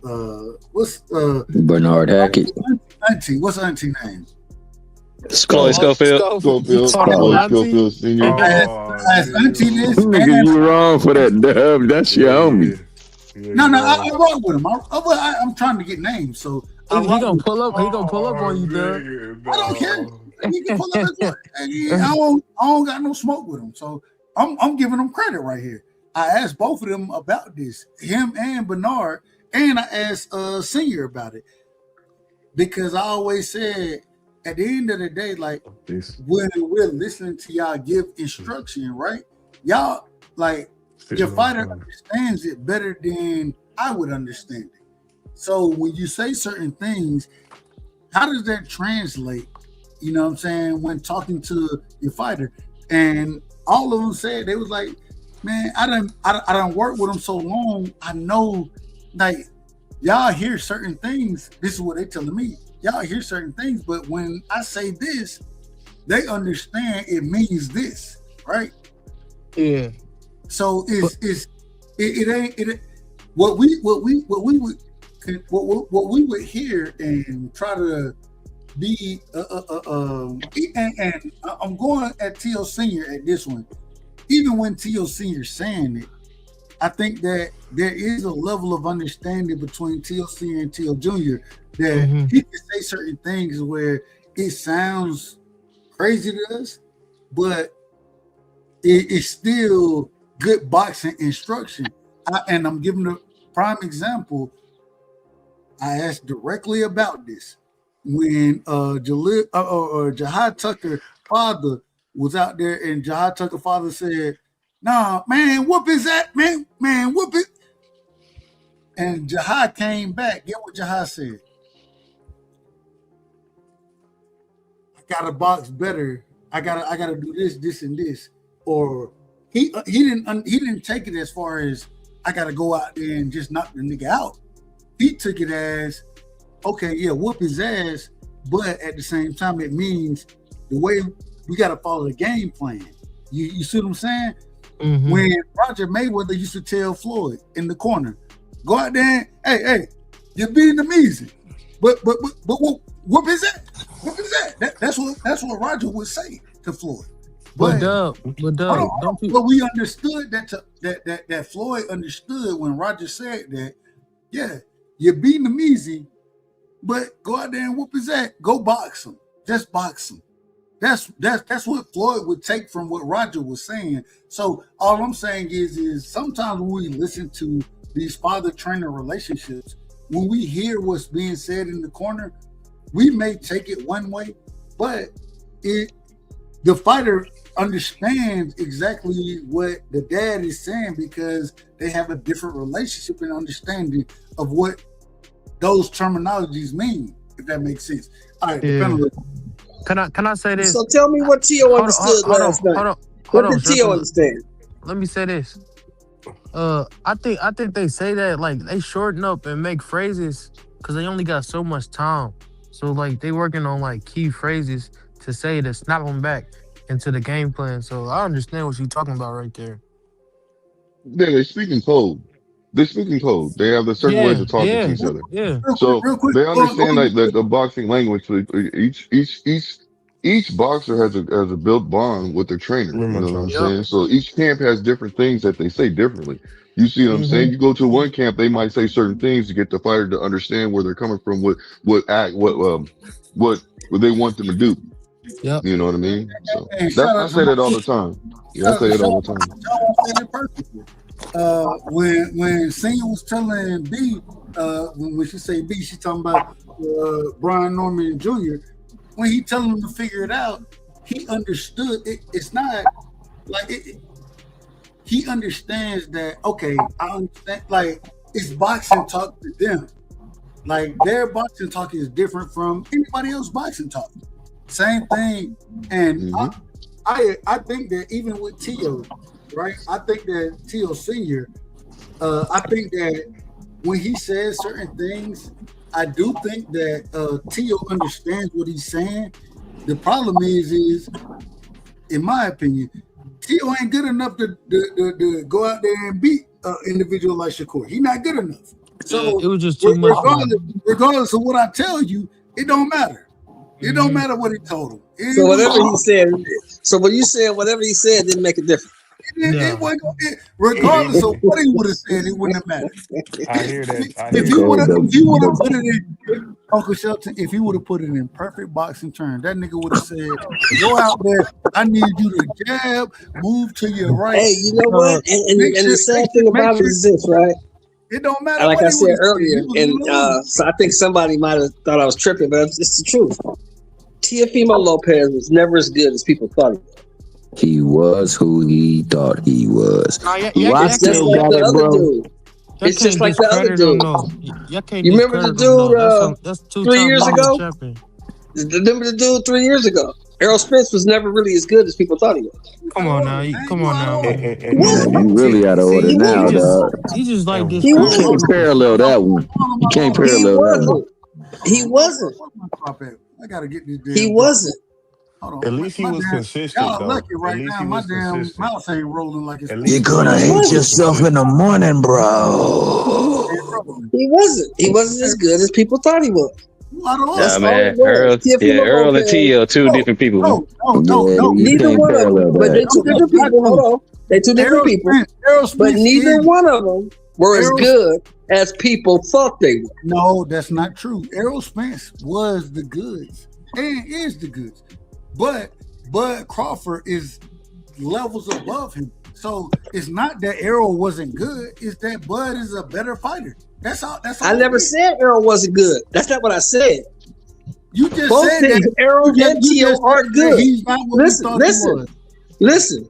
Bernard Hackett. Auntie, what's Auntie name? Schofield Senior. Auntie this. Nigga, you wrong for that, Dub. That's your homie. No, I roll with him. I'm trying to get names, so he gonna pull up. He gonna pull up on you, Dub. I don't care. He can pull up his I don't got no smoke with him, so I'm giving him credit right here. I asked both of them about this, him and Bernard, and I asked Senior about it, because I always said at the end of the day, like when we're listening to y'all give instruction, right? Y'all like your fighter understands it better than I would understand it. So when you say certain things, how does that translate? You know what I'm saying? When talking to your fighter, and all of them said they was like, man, I done work with them so long. I know, like, y'all hear certain things. This is what they telling me. Y'all hear certain things, but when I say this, they understand it means this, right? Yeah. So it ain't what we would hear and try to be and I'm going at T.O. Senior at this one. Even when T.O. Senior saying it, I think that there is a level of understanding between T.O. Senior and T.O. Junior that he can say certain things where it sounds crazy to us, but it's still good boxing instruction. And I'm giving a prime example. I asked directly about this when Jahad Tucker father was out there, and Jahad Tucker father said, "Nah, man, whoop is that, man? Man, whoop it." And Jahad came back. Get what Jahad said? I gotta box better. I gotta do this, and this. Or he didn't take it as far as I gotta go out there and just knock the nigga out. He took it as, okay, yeah, whoop his ass, but at the same time, it means the way we got to follow the game plan. You see what I'm saying? When Roger Mayweather used to tell Floyd in the corner, go out there, hey, you're beating them easy, but whoop his ass, whoop his ass. That's what Roger would say to Floyd. But we understood that Floyd understood when Roger said that, yeah, you're beating them easy, but go out there and whoop his ass. Go box him. Just box him. That's what Floyd would take from what Roger was saying. So all I'm saying is sometimes when we listen to these father-trainer relationships, when we hear what's being said in the corner, we may take it one way, but the fighter understands exactly what the dad is saying because they have a different relationship and understanding of what those terminologies mean, if that makes sense. All right, Can I say this? So tell me what T.O. understood last night. What did T.O. understand? Let me say this. I think they say that like they shorten up and make phrases because they only got so much time. So like they working on like key phrases to say to snap them back into the game plan. So I understand what you're talking about right there. Yeah, they speak in code. They speak in code. They have the certain ways Yeah, of talking to yeah, each other. yeah. So Real quick. they Go understand like the boxing language. So each boxer has a built bond with their trainer. You know what I'm Yep. saying? So each camp has different things that they say differently. You see what I'm saying? You go to one camp, they might say certain things to get the fighter to understand where they're coming from, what they want them to do. Yep. You know what I mean? So Hey, shout I out to say my that all the time. Yeah, I say it all the time. said it perfectly. When Senior was telling B, when she say B, she talking about Brian Norman Jr. When he telling him to figure it out, he understood it. It's not like he understands that. Okay, I understand. Like it's boxing talk to them. Like their boxing talk is different from anybody else boxing talk. Same thing, and I think that even with Tio, right? I think that Tio Senior, I think that when he says certain things, I do think that Tio understands what he's saying. The problem is in my opinion, Tio ain't good enough to go out there and beat an individual like Shakur. He's not good enough. So it was just too much. regardless of what I tell you, it don't matter. It don't matter what he told him. So whatever he said, so when you said whatever he said didn't make a difference. Regardless of what he would have said, it wouldn't have mattered. I hear that. If he would have put it in, Uncle Shelton, if he would have put it in perfect boxing terms, that nigga would have said, "Go out there. I need you to jab, move to your right." Hey, you know what? And the sad thing about it is this, right? It don't matter. Like I said earlier, and so I think somebody might have thought I was tripping, but it's the truth. Teofimo Lopez was never as good as people thought he was. He was who he thought he was. It's just like the other dude. It's just like the other dude. You remember the dude 3 years ago? Remember the dude 3 years ago? Errol Spence was never really as good as people thought he was. Come on now. You really out of order now, dog. He just like this. You can't parallel that one. You can't parallel that one. He wasn't. I gotta get this. He wasn't. At least he was consistent, Y'all though. lucky right now. My damn mouth ain't rolling like it's. You're gonna hate yourself in the morning, bro. He wasn't. He wasn't as good as people thought he was. Yeah, man. Earl and Tio, two different people. No. Neither one of them. But they're two different people. Hold on. They're two different people. But neither one of them were as good as people thought they were. No, that's not true. Errol Spence was the goods and is the goods. But Bud Crawford is levels above him. So it's not that Errol wasn't good, it's that Bud is a better fighter. That's all. I never said Errol wasn't good. That's not what I said. You just both said that Errol and Tio aren't good. Listen.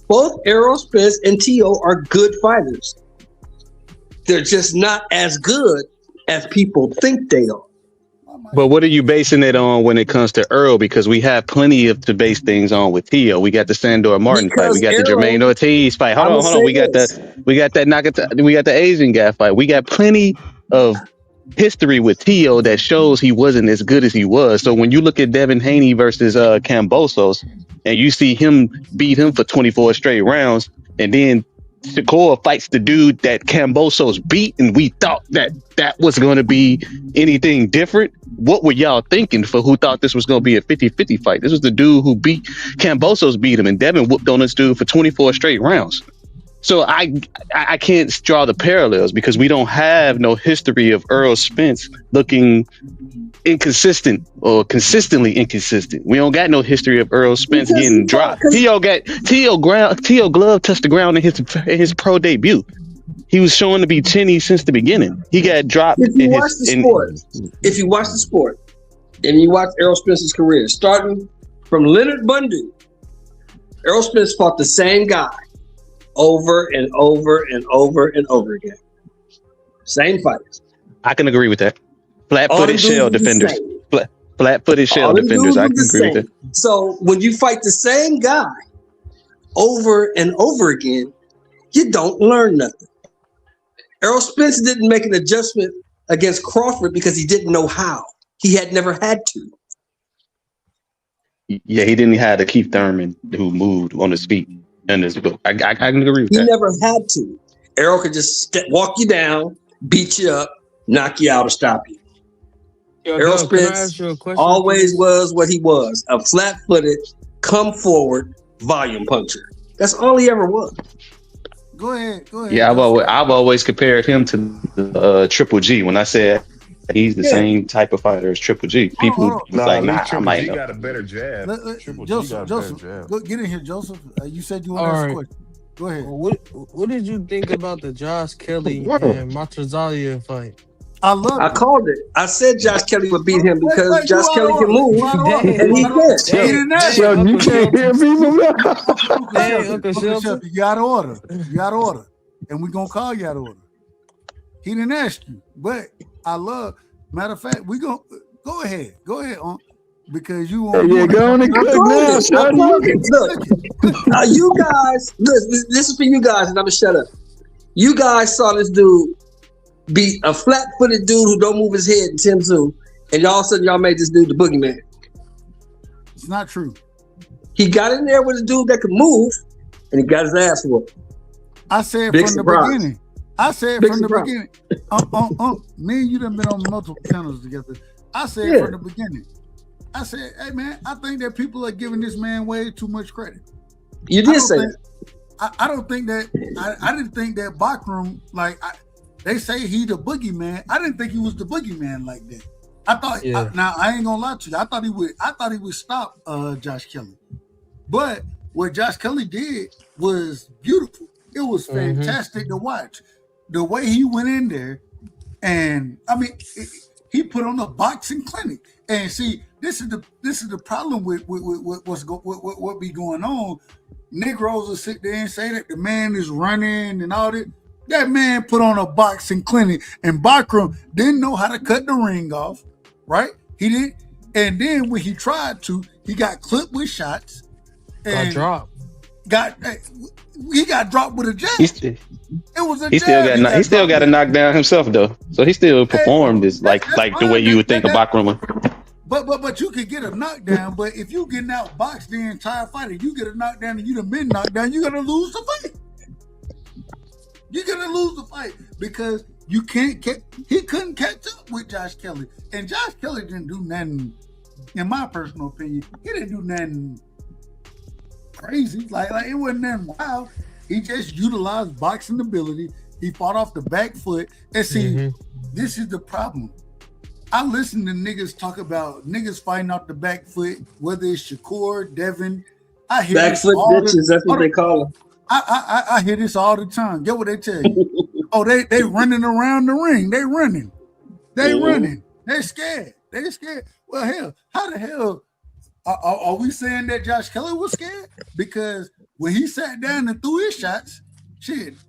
Both Errol Spence and Tio are good fighters. They're just not as good as people think they are. But what are you basing it on when it comes to Earl? Because we have plenty to base things on with Tio. We got the Sandor Martin fight. We got the Jermaine Ortiz fight. Hold on. We got the Asian guy fight. We got plenty of history with Tio that shows he wasn't as good as he was. So when you look at Devin Haney versus Kambosos, and you see him beat him for 24 straight rounds, and then Shakur fights the dude that Kambosos beat, and we thought that was going to be anything different. What were y'all thinking for who thought this was going to be a 50-50 fight? This was the dude who beat Kambosos, beat him, and Devin whooped on this dude for 24 straight rounds. So I can't draw the parallels because we don't have no history of Errol Spence looking inconsistent or consistently inconsistent. We don't got no history of Errol Spence getting dropped. Tio glove touched the ground in his pro debut. He was showing to be tinny since the beginning. He got dropped. If you watch the sport, and you watch Errol Spence's career, starting from Leonard Bundu, Errol Spence fought the same guy over and over and over and over again. Same fighters. I can agree with that. Flat-footed shell defenders. Flat-footed shell defenders. I can agree with that. So when you fight the same guy over and over again, you don't learn nothing. Errol Spence didn't make an adjustment against Crawford because he didn't know how. He had never had to. Yeah, he didn't have the Keith Thurman who moved on his feet in this book. I can agree with He that. never had to. Errol could just walk you down, beat you up, knock you out, or stop you. Errol Spence always was what he was, a flat-footed, come-forward volume puncher. That's all he ever was. Go ahead. Yeah, I've always compared him to the Triple G. When I said he's the same type of fighter as Triple G, people was like, nah, I'm like, Triple G got a better jab. Joseph, go get in here, Joseph. You said you want to ask a question. Go ahead. What did you think about the Josh Kelly and Matrzalia fight? I called it. I said Josh Kelly would beat him because Josh Kelly can move, and he can. You can't hear me from there. Uncle Shelton, you out of order. You out of order, and we're gonna call you out of order. He didn't ask you, but I love. Matter of fact, we go ahead, because you want. Yeah, go on and cook now, Shorty. Look, you guys. This is for you guys, and I'm gonna shut up. You guys saw this dude beat a flat-footed dude who don't move his head in Tim Tszyu, and all of a sudden y'all made this dude the boogeyman. It's not true. He got in there with a dude that could move, and he got his ass whooped. I said from the beginning. I said from the beginning. Me and you done been on multiple channels together. I said from the beginning. I said, hey man, I think that people are giving this man way too much credit. You did say that. I don't think that. I didn't think that Bakram they say he the boogeyman. I didn't think he was the boogeyman like that. I thought. Now I ain't gonna lie to you. I thought he would stop Josh Kelly. But what Josh Kelly did was beautiful. It was fantastic to watch. The way he went in there, and I mean, he put on a boxing clinic. And see, this is the problem with what be going on. Negroes will sit there and say that the man is running and all that. That man put on a boxing clinic, and Bakram didn't know how to cut the ring off, right? He didn't. And then when he tried to, he got clipped with shots. And he got dropped with a jab. He still got to knock down himself though. So he still performed this like the way you would think a Bakram would. But you could get a knockdown. But if you getting outboxed the entire fight, and you get a knockdown and you done been knocked down, you're gonna lose the fight. You're gonna lose the fight because you can't. He couldn't catch up with Josh Kelly, and Josh Kelly didn't do nothing. In my personal opinion, he didn't do nothing crazy. Like it wasn't nothing wild. He just utilized boxing ability. He fought off the back foot. And see, this is the problem. I listen to niggas talk about niggas fighting off the back foot, whether it's Shakur, Devin. I hear back foot bitches. That's what they call them. I hear this all the time. Get what they tell you. Oh, they running around the ring. They running. They scared. They scared. Well, hell, how the hell are we saying that Josh Kelly was scared? Because when he sat down and threw his shots,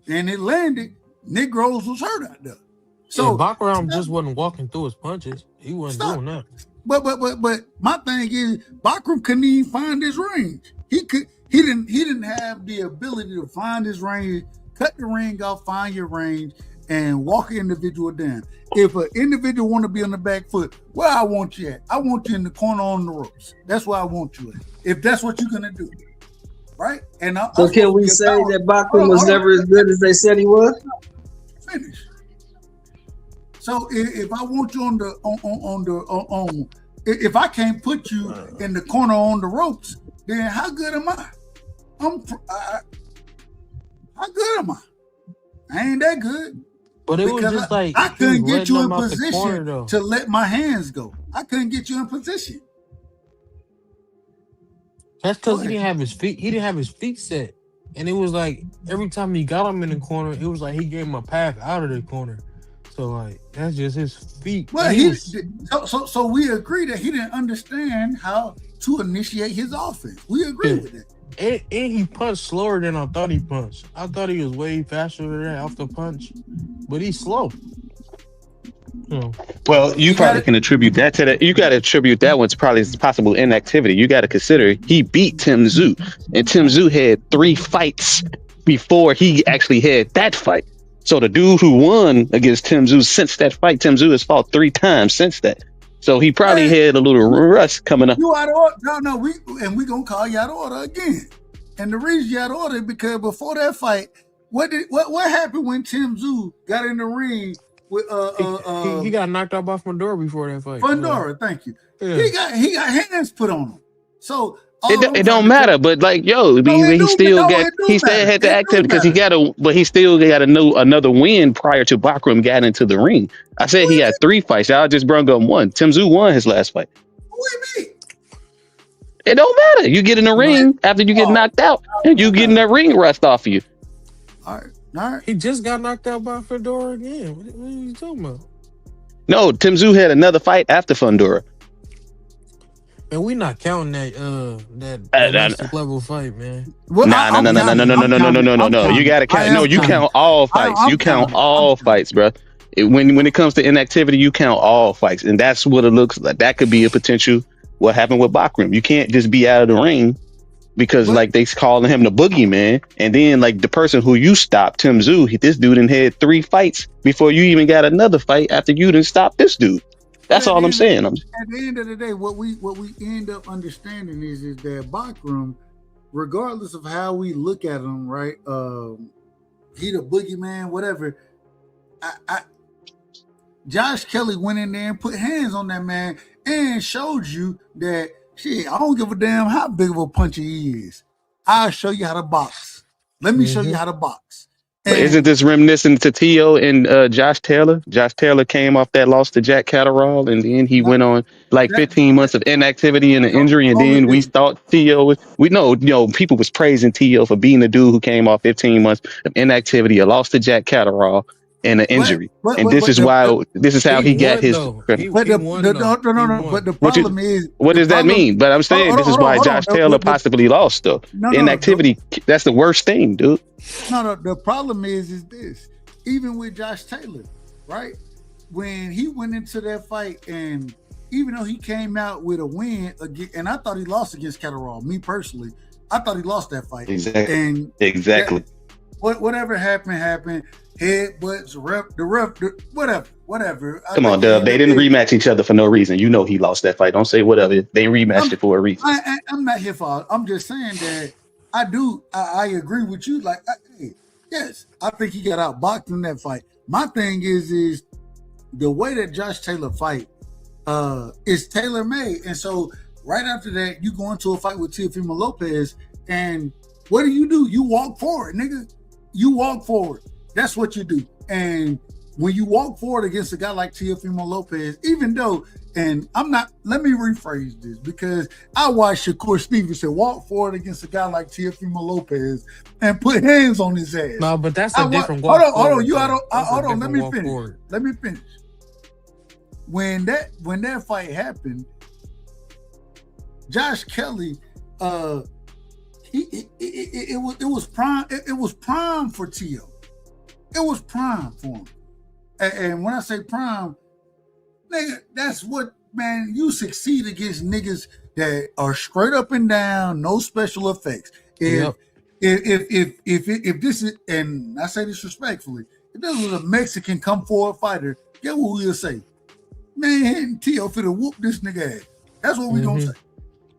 and it landed, Negroes was hurt out there. So Bakram just wasn't walking through his punches. He wasn't doing that. But my thing is, Bakram couldn't even find his range. He didn't have the ability to find his range, cut the ring off, find your range, and walk an individual down. If an individual want to be on the back foot, where I want you at? I want you in the corner on the ropes. That's where I want you at. If that's what you're gonna do, right? And so can we say that Bakram was never as good as they said he was? Finish. So if I want you on if I can't put you in the corner on the ropes, then how good am I? How good am I? I ain't that good. But it was just like I couldn't get you in position to let my hands go. I couldn't get you in position. That's because he didn't have his feet. He didn't have his feet set, and it was like every time he got him in the corner, it was like he gave him a path out of the corner. So like that's just his feet. Well, so we agree that he didn't understand how to initiate his offense. We agree with that. And he punched slower than I thought he punched. I thought he was way faster than that off the punch, but he's slow. Well, you probably can attribute that to that. You got to attribute that one to probably possible inactivity. You got to consider he beat Tim Tszyu, and Tim Tszyu had 3 fights before he actually had that fight. So the dude who won against Tim Tszyu since that fight, Tim Tszyu has fought 3 times since that. So he probably had a little rust coming up. You out of order? No, we gonna call you out of order again. And the reason you out of order is because before that fight, what happened when Tim Tszyu got in the ring with he got knocked out by Fundora before that fight. Fundora, thank you. Yeah. He got hands put on him. So it don't matter, but like he still had the activity because he still got another win prior to Bakram got into the ring. I said he had 3 fights. Y'all just brought up 1. Tim Tszyu won his last fight. It don't matter. You get in the ring after you get knocked out, and you getting that ring rust off of you. All right. He just got knocked out by Fundora again. What are you talking about? No, Tim Tszyu had another fight after Fundora. And we not counting that domestic level fight, man. No. You gotta count. No, you count all fights. You count all fights, bro. When it comes to inactivity, you count all fights, and that's what it looks like. That could be a potential. What happened with Bakram? You can't just be out of the ring because like they calling him the boogeyman, and then like the person who you stopped, Tim Tszyu, this dude had 3 fights before you even got another fight after you didn't stop this dude. That's all I'm saying. At the end of the day, what we end up understanding is that Bakram, regardless of how we look at him, right? He the boogeyman, whatever. Josh Kelly went in there and put hands on that man and showed you that shit. I don't give a damn how big of a puncher he is. I'll show you how to box. Let me show you how to box. But isn't this reminiscent to Tio and Josh Taylor? Josh Taylor came off that loss to Jack Catterall, and then he went on like 15 months of inactivity and an injury, and then we thought Tio was. We know, people was praising Tio for being the dude who came off 15 months of inactivity, a loss to Jack Catterall, and an injury. And this is how he got his. But the problem is, what does that mean? But I'm saying this is why Josh Taylor possibly lost though. Inactivity, that's the worst thing, dude. No, the problem is this. Even with Josh Taylor, right? When he went into that fight, and even though he came out with a win again, and I thought he lost against Catterall, me personally, I thought he lost that fight. Exactly. Whatever happened. Headbutts, whatever. Come on, Dub. They didn't rematch each other for no reason. You know he lost that fight. Don't say whatever. They rematched it for a reason. I'm not here for. I'm just saying that I agree with you. Like, yes, I think he got outboxed in that fight. My thing is the way that Josh Taylor fight is tailor made, and so right after that, you go into a fight with Teofimo Lopez, and what do? You walk forward, nigga. You walk forward. That's what you do. And when you walk forward against a guy like Teofimo Lopez, even though, and let me rephrase this, because I watched Shakur Stevenson walk forward against a guy like Teofimo Lopez and put hands on his ass. No, but that's a different walk forward. Hold on, let me finish. Let me finish. When that fight happened, Josh Kelly, it was prime for Tio. It was prime for him. And when I say prime, nigga, that's what, man, you succeed against niggas that are straight up and down, no special effects. If this is, and I say this respectfully, if this was a Mexican come forward fighter, guess what we'll say? Man, Tio finna whoop this nigga ass. That's what we gonna say.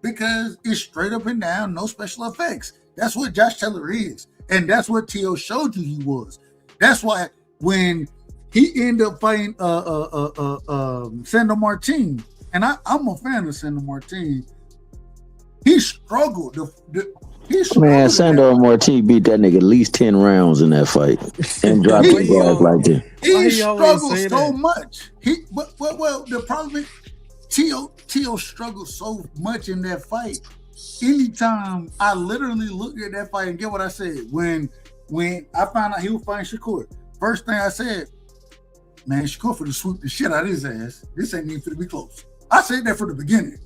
Because it's straight up and down, no special effects. That's what Josh Taylor is. And that's what Tio showed you he was. That's why when he ended up fighting Sandor Martin, and I'm a fan of Sandor Martin, he struggled. Man, Sandor Martin beat that nigga at least 10 rounds in that fight and dropped his guard like that. He struggled so much. Well, the problem is Tio struggled so much in that fight. Anytime I literally looked at that fight and get what I said, when I found out he was fighting Shakur, first thing I said, man, Shakur finna swoop the shit out of his ass. This ain't even finna be close. I said that from the beginning.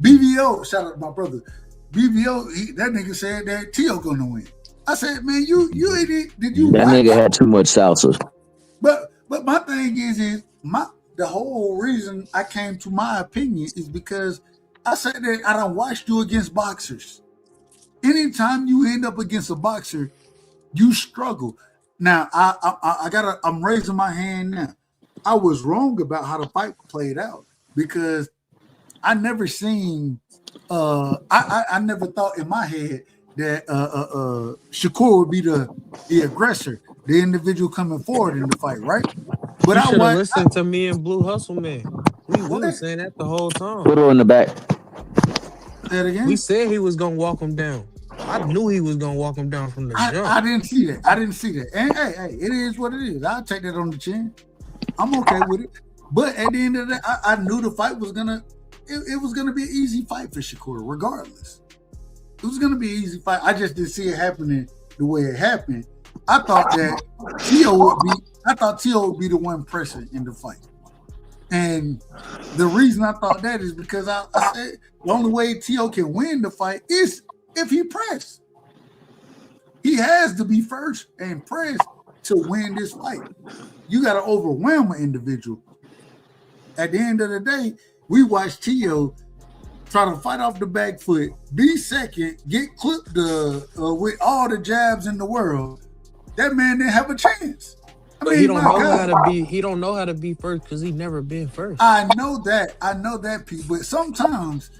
BVO, shout out to my brother. BVO, that nigga said that Tio gonna win. I said, man, you idiot. Did you? That nigga had too much salsa. But my thing is the whole reason I came to my opinion is because I said that I done watched you against boxers. anytime you end up against a boxer, you struggle. Now, I'm raising my hand now. I was wrong about how the fight played out because I never seen. I never thought in my head that Shakur would be the aggressor, the individual coming forward in the fight, right? But You I should have watched. listened to me and Blue Hustle Man. We were saying that the whole time. Put her in the back. Say it again. We said he was gonna walk him down. I knew he was gonna walk him down from the jump. I didn't see that. And hey, it is what it is. I'll take that on the chin. I'm okay with it. But at the end of the day, I knew the fight was gonna. It was gonna be an easy fight for Shakur, regardless. It was gonna be an easy fight. I just didn't see it happening the way it happened. I thought that Tio would be the one pressing in the fight. And the reason I thought that is because I said the only way Tio can win the fight is if he press. He has to be first and press to win this fight. You got to overwhelm an individual. At the end of the day, we watched Tio try to fight off the back foot, be second, get clipped with all the jabs in the world. That man didn't have a chance. I mean, he don't know how to be. He don't know how to be first because he never been first. I know that, Pete. But sometimes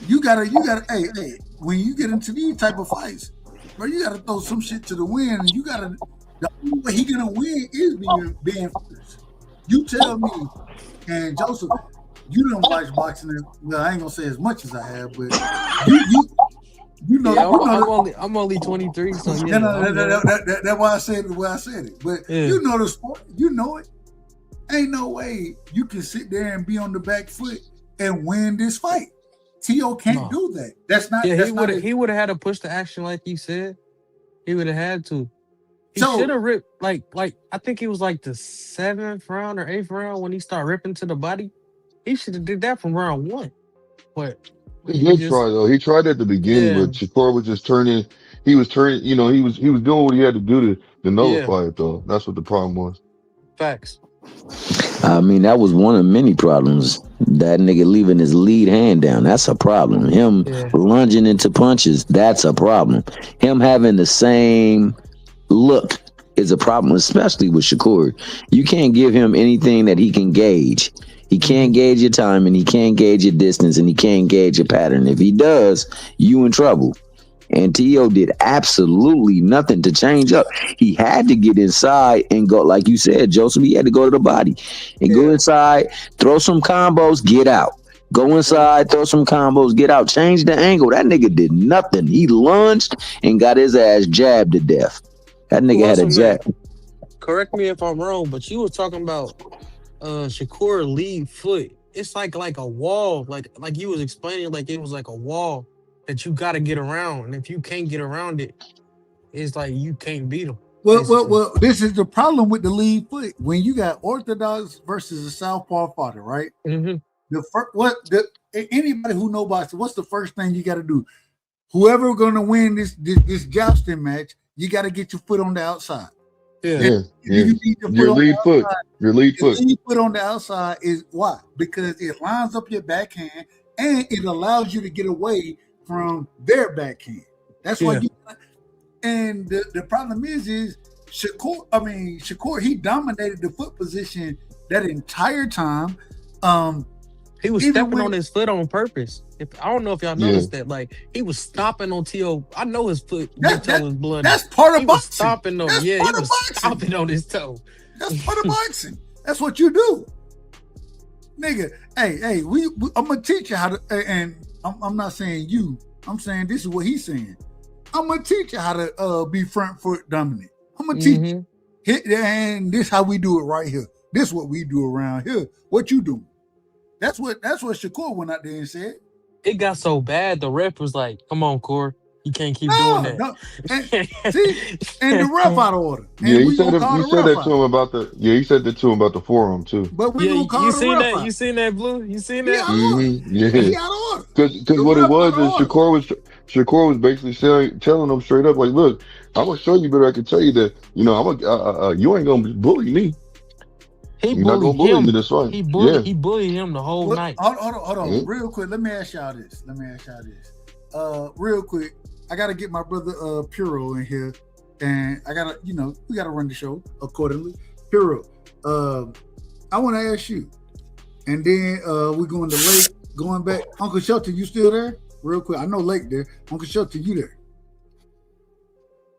you gotta. Hey, when you get into these type of fights, bro, you gotta throw some shit to the wind, and you gotta. The only way he gonna win is being first. You tell me, and Joseph, you don't watch boxing. Well, I ain't gonna say as much as I have, but you know. Yeah, I'm only 23, so yeah. That's why I said the way I said it. But you know the sport, you know it. Ain't no way you can sit there and be on the back foot and win this fight. Tio can't do that. That's not. Yeah, that's he would have had to push the action like you said. He would have had to. He should have ripped like I think it was like the 7th round or 8th round when he started ripping to the body. He should have did that from round 1. But he did try though. He tried at the beginning, but Shakur was just turning. He was turning. You know, he was doing what he had to do to nullify it though. That's what the problem was. Facts. I mean, that was one of many problems. That nigga leaving his lead hand down, that's a problem. Him lunging into punches, that's a problem. Him having the same look is a problem, especially with Shakur. You can't give him anything that he can gauge. He can't gauge your time, and he can't gauge your distance, and he can't gauge your pattern. If he does, you in trouble. And Tio did absolutely nothing to change up. He had to get inside and go, like you said, Joseph, he had to go to the body and go inside, throw some combos, get out. Go inside, throw some combos, get out, change the angle. That nigga did nothing. He lunged and got his ass jabbed to death. That nigga had a jab. Correct me if I'm wrong, but you were talking about Shakur lead foot. It's like a wall, like you was explaining, like it was like a wall that you got to get around, and if you can't get around it, it's like you can't beat him. Well, this is the problem with the lead foot. When you got orthodox versus a southpaw fighter, right? Mm-hmm. Anybody who knows boxing, what's the first thing you got to do? Whoever going to win this jousting match, you got to get your foot on the outside. Yeah. Your lead foot on the outside is why? Because it lines up your backhand and it allows you to get away from their backhand. That's why you. And the problem is Shakur. He dominated the foot position that entire time. He was stepping on his foot on purpose. I don't know if y'all noticed that. Like he was stomping on Tio. I know his foot toe was bloody. That's part of boxing. Stomping on. He was stomping on his toe. That's part of boxing. That's what you do, nigga. Hey, I'm gonna teach you how to. And I'm not saying you. I'm saying this is what he's saying. I'm gonna teach you how to be front foot dominant. I'm gonna teach you. And this how we do it right here. This is what we do around here. What you doing? That's what Shakur went out there and said. It got so bad, the ref was like, "Come on, Core, you can't keep doing that." No. And the ref out of order. And he said that to him about the. Yeah, he said that to him about the forearm too. But we gonna call the ref out. You seen that, Blue? You seen that? Yeah. He out of order. Because what it was is Shakur was basically telling him straight up, like, "Look, I'm gonna show you, but I can tell you that you ain't gonna bully me." He bullied him. He bullied him the whole night. Hold on. Real quick, let me ask y'all this. Real quick, I gotta get my brother Puro in here, and I gotta, we gotta run the show accordingly. Puro, I want to ask you, and then we're going to Lake, going back. Uncle Shelton, you still there? Real quick, I know Lake there. Uncle Shelton, you there?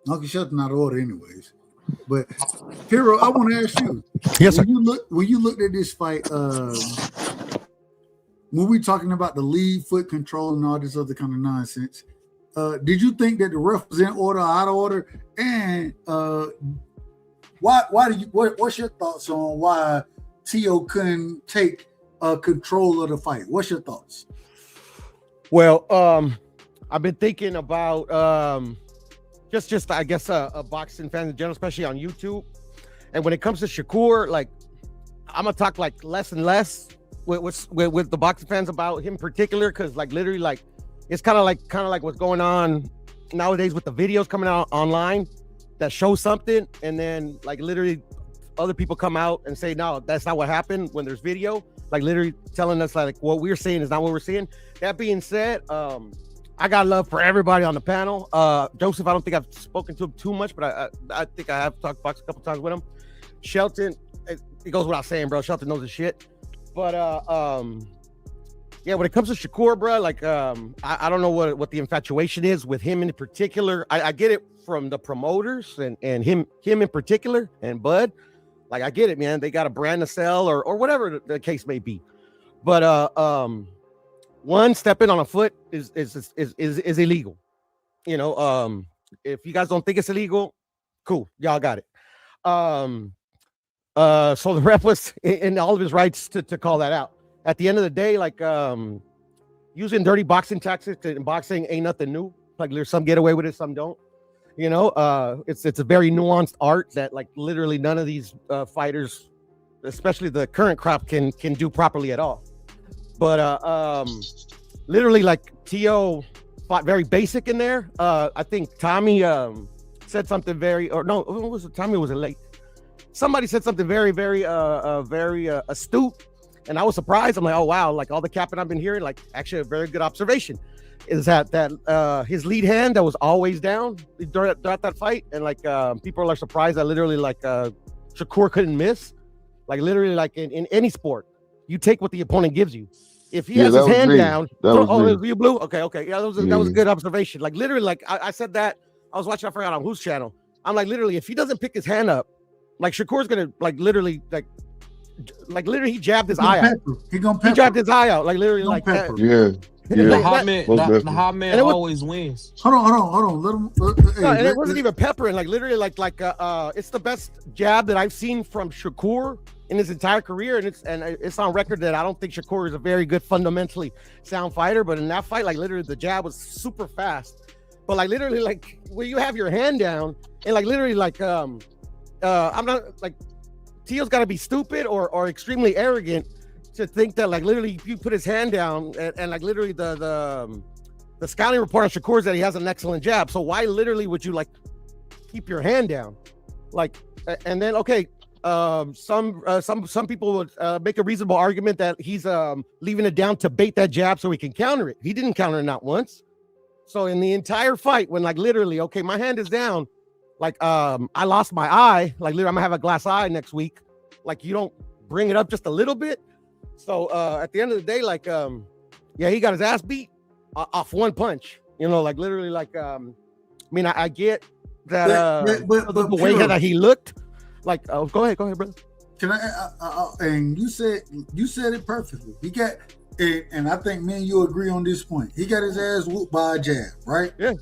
Uncle Shelton out of order, anyways. But Puro, I want to ask you. Yes, sir. When you looked at this fight, when we talking about the lead, foot control, and all this other kind of nonsense, did you think that the ref was in order or out of order? And what's your thoughts on why T.O. couldn't take control of the fight? What's your thoughts? Well, I've been thinking about just I guess boxing fans in general, especially on YouTube. And when it comes to Shakur, like I'm gonna talk like less and less with the boxing fans about him in particular, because like literally like it's kind of like what's going on nowadays with the videos coming out online that show something, and then like literally other people come out and say no, that's not what happened when there's video, like literally telling us like what we're seeing is not what we're seeing. That being said, I got love for everybody on the panel. Joseph, I don't think I've spoken to him too much, but I think I have talked box a couple times with him. Shelton, it goes without saying, bro. Shelton knows his shit. But yeah, when it comes to Shakur, bro, like I don't know what the infatuation is with him in particular. I get it from the promoters and him in particular and Bud. Like I get it, man. They got a brand to sell or whatever the case may be. But one, stepping on a foot is illegal. If you guys don't think it's illegal, cool, y'all got it. So the ref was in all of his rights to call that out. At the end of the day, like using dirty boxing tactics in boxing ain't nothing new. Like there's some get away with it, some don't. It's a very nuanced art that like literally none of these fighters, especially the current crop, can do properly at all. But literally like T.O. fought very basic in there. I think Tommy said something Tommy was late. Somebody said something very, very astute, and I was surprised. I'm like, oh wow, like all the capping I've been hearing, like actually a very good observation is that his lead hand that was always down throughout that fight, and like people are surprised that literally like Shakur couldn't miss. Like literally like in any sport, you take what the opponent gives you. If he has his hand down, it was you, Blue? Okay. Yeah, that was a good observation. Like literally, like I said that I was watching, I forgot on whose channel. I'm like literally, if he doesn't pick his hand up, like Shakur's gonna like literally he jabbed his eye out. He jabbed his eye out, like literally like that. Yeah. The hot man always wins. Hold on. Let him. And it wasn't even peppering. Like literally, like it's the best jab that I've seen from Shakur in his entire career, and it's on record that I don't think Shakur is a very good fundamentally sound fighter. But in that fight, like literally, the jab was super fast. But like literally, like when you have your hand down, and like literally, like I'm not like T.O.'s got to be stupid or extremely arrogant to think that like literally you put his hand down and like literally the scouting report on Shakur is that he has an excellent jab. So why literally would you like keep your hand down? Like, and then okay, some people would make a reasonable argument that he's leaving it down to bait that jab so he can counter it. He didn't counter it not once. So in the entire fight, when like literally, okay, my hand is down, like I lost my eye, like literally I'm gonna have a glass eye next week. Like you don't bring it up just a little bit. So at the end of the day, like yeah, he got his ass beat off one punch. Like literally, like I mean, I get that the way that he looked. Like, go ahead, brother. Can I? And you said it perfectly. He got, and I think me and you agree on this point. He got his ass whooped by a jab, right? Yeah.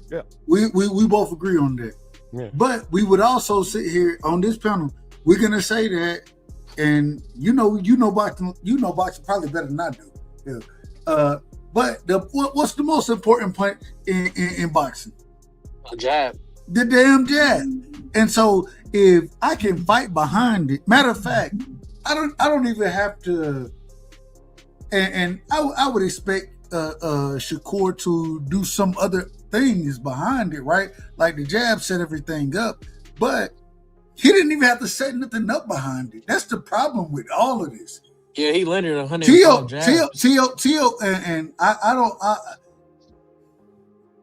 We both agree on that. Yeah. But we would also sit here on this panel. We're gonna say that, and you know boxing probably better than I do. Yeah. But what's the most important point in boxing? A jab. The damn jab. And so if I can fight behind it, matter of fact, I don't even have to. And I would expect Shakur to do some other things behind it, right? Like the jab set everything up, but he didn't even have to set nothing up behind it. That's the problem with all of this. Yeah, he landed 100 T.O. and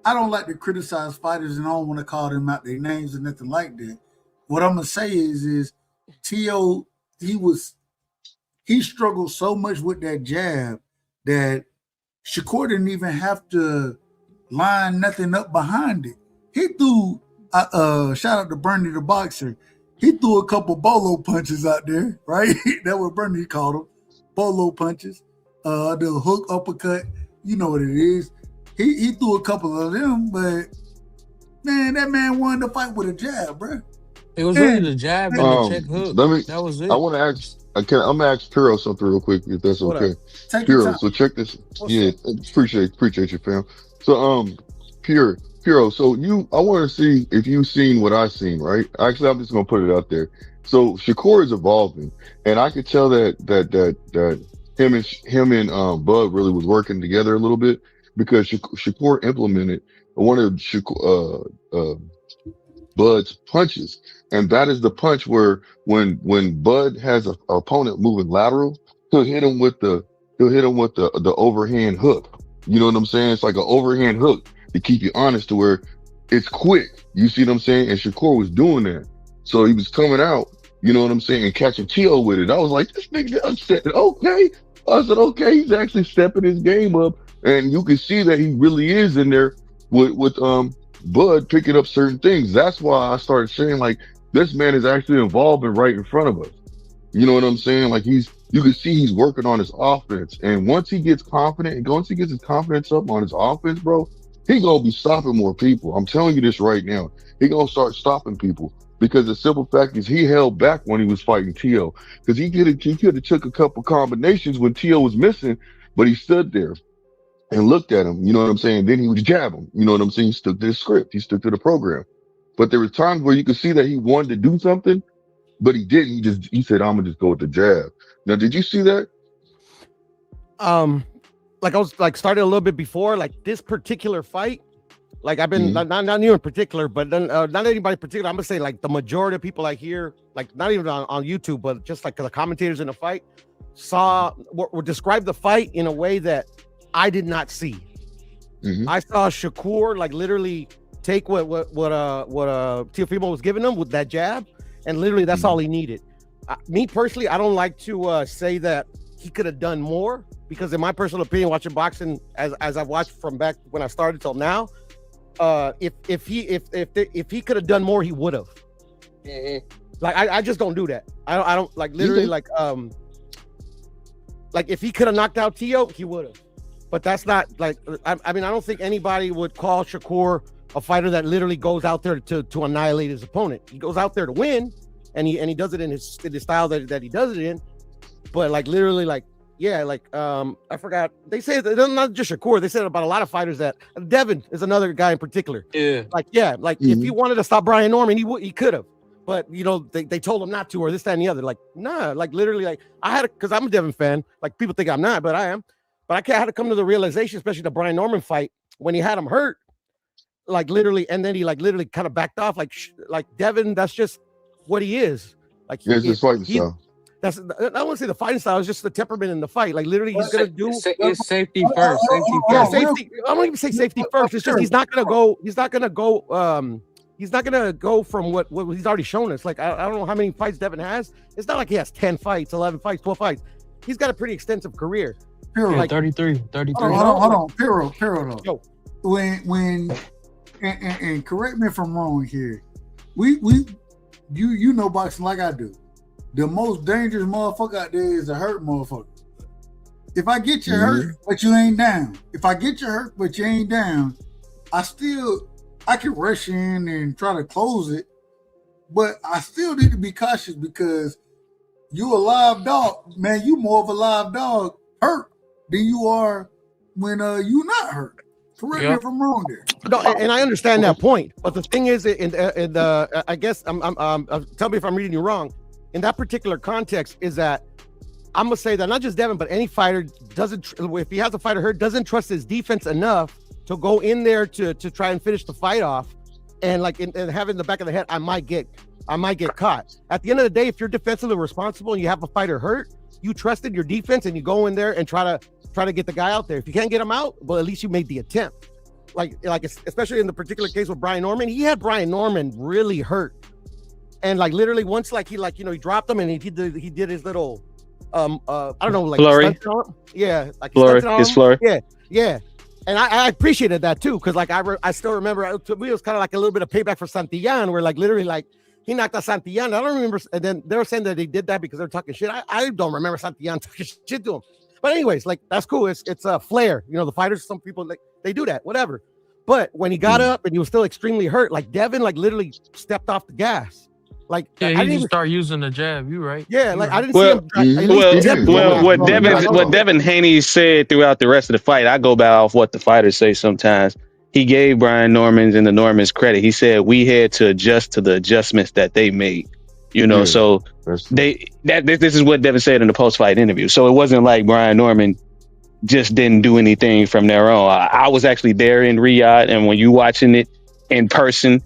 I don't like to criticize fighters, and I don't want to call them out their names or nothing like that. What I'm gonna say is T.O. he struggled so much with that jab that Shakur didn't even have to line nothing up behind it. He threw shout out to Bernie the boxer. He threw a couple bolo punches out there, right? That's what Bernie called them, bolo punches. The hook uppercut, you know what it is. He threw a couple of them, but man, that man won the fight with a jab, bro. It was really the jab and the check hook. That was it. I want to ask. I'm gonna ask Piro something real quick, if that's okay. Piro, so check this. Appreciate you, fam. So Piro, so I want to see if you've seen what I've seen, right? Actually, I'm just gonna put it out there. So Shakur is evolving, and I could tell that him and Bud really was working together a little bit, because Shakur implemented one of Bud's punches, and that is the punch where when Bud has an opponent moving lateral, he'll hit him with the overhand hook. You know what I'm saying? It's like an overhand hook to keep you honest, to where it's quick. You see what I'm saying? And Shakur was doing that, so he was coming out. You know what I'm saying? And catching T.O. with it. I was like, this nigga. I said, okay. I said, okay. He's actually stepping his game up, and you can see that he really is in there with Bud picking up certain things. That's why I started saying, like, this man is actually evolving right in front of us. You know what I'm saying? Like, you can see he's working on his offense. And once he gets confident, and once he gets his confidence up on his offense, bro, he gonna be stopping more people. I'm telling you this right now. He gonna start stopping people, because the simple fact is he held back when he was fighting T.O. Because he could have took a couple combinations when T.O. was missing, but he stood there and looked at him, you know what I'm saying? Then he would jab him, you know what I'm saying? He stuck to the script, he stuck to the program. But there were times where you could see that he wanted to do something, but he didn't. He said, I'm gonna just go with the jab. Now, did you see that? Like I was like started a little bit before, like this particular fight. Like I've been not you in particular, but then not anybody in particular. I'm gonna say like the majority of people I hear, like not even on YouTube, but just like the commentators in the fight would describe the fight in a way that I did not see. I saw Shakur like literally take what Teofimo was giving him with that jab, and literally that's all he needed. Me personally, I don't like to say that he could have done more, because in my personal opinion, watching boxing as I've watched from back when I started till now, if he could have done more, he would have. Like I just don't do that. I don't like literally like if he could have knocked out T.O., he would have. But that's not like, I mean, I don't think anybody would call Shakur a fighter that literally goes out there to annihilate his opponent. He goes out there to win, and he does it in his style that he does it in. But like literally, like yeah, like I forgot. They say that not just Shakur. They said about a lot of fighters that Devin is another guy in particular. Yeah, if he wanted to stop Brian Norman, he could have. But you know, they told him not to, or this, that, and the other. Like nah, like literally, like I had because I'm a Devin fan. Like people think I'm not, but I am. But I had to come to the realization, especially the Brian Norman fight, when he had him hurt, like literally, and then he like literally kind of backed off, like Devin. That's just what he is. Like it's his fighting style. That's I don't want to say the fighting style. It's just the temperament in the fight. Like literally, he's gonna do it's safety first. Safety. I don't even say safety first. It's just he's not gonna go. He's not gonna go from what he's already shown us. Like I don't know how many fights Devin has. It's not like he has 10 fights, 11 fights, 12 fights. He's got a pretty extensive career. Piro. Yeah, 33. Hold on. Piro though. When and correct me if I'm wrong here. You know boxing like I do. The most dangerous motherfucker out there is a hurt motherfucker. If I get you hurt, but you ain't down. If I get you hurt, but you ain't down, I can rush in and try to close it, but I still need to be cautious, because you a live dog, man. You more of a live dog hurt than you are when you not hurt. Correct me if I'm wrong there. No, and I understand that point, but the thing is, I guess tell me if I'm reading you wrong. In that particular context, is that I'm gonna say that not just Devin, but any fighter doesn't, if he has a fighter hurt, doesn't trust his defense enough to go in there to try and finish the fight off, and like and have it in the back of the head, I might get caught. At the end of the day, if you're defensively responsible and you have a fighter hurt, you trusted your defense and you go in there and try to get the guy out there. If you can't get him out, well, at least you made the attempt. especially in the particular case with Brian Norman, he had Brian Norman really hurt, and like literally once he dropped him and he did his little I don't know, like flurry. Yeah, like flurry. His flurry. Yeah. And I appreciated that too, because like I still remember to me it was kind of like a little bit of payback for Santillán, where like literally like he knocked out Santillán. I don't remember, and then they were saying that they did that because they're talking shit. I don't remember Santillán talking shit to him. But anyways, like that's cool. It's a flair. You know, the fighters, some people like they do that, whatever. But when he got up and he was still extremely hurt, like Devin like literally stepped off the gas. Like yeah, I he didn't just even start using the jab. You right? Yeah, like I didn't see him. What Devin Haney said throughout the rest of the fight, I go by off what the fighters say sometimes. He gave Brian Norman and the Normans credit. He said we had to adjust to the adjustments that they made. You know, so this is what Devin said in the post-fight interview. So it wasn't like Brian Norman just didn't do anything from their own. I was actually there in Riyadh, and when you watching it in person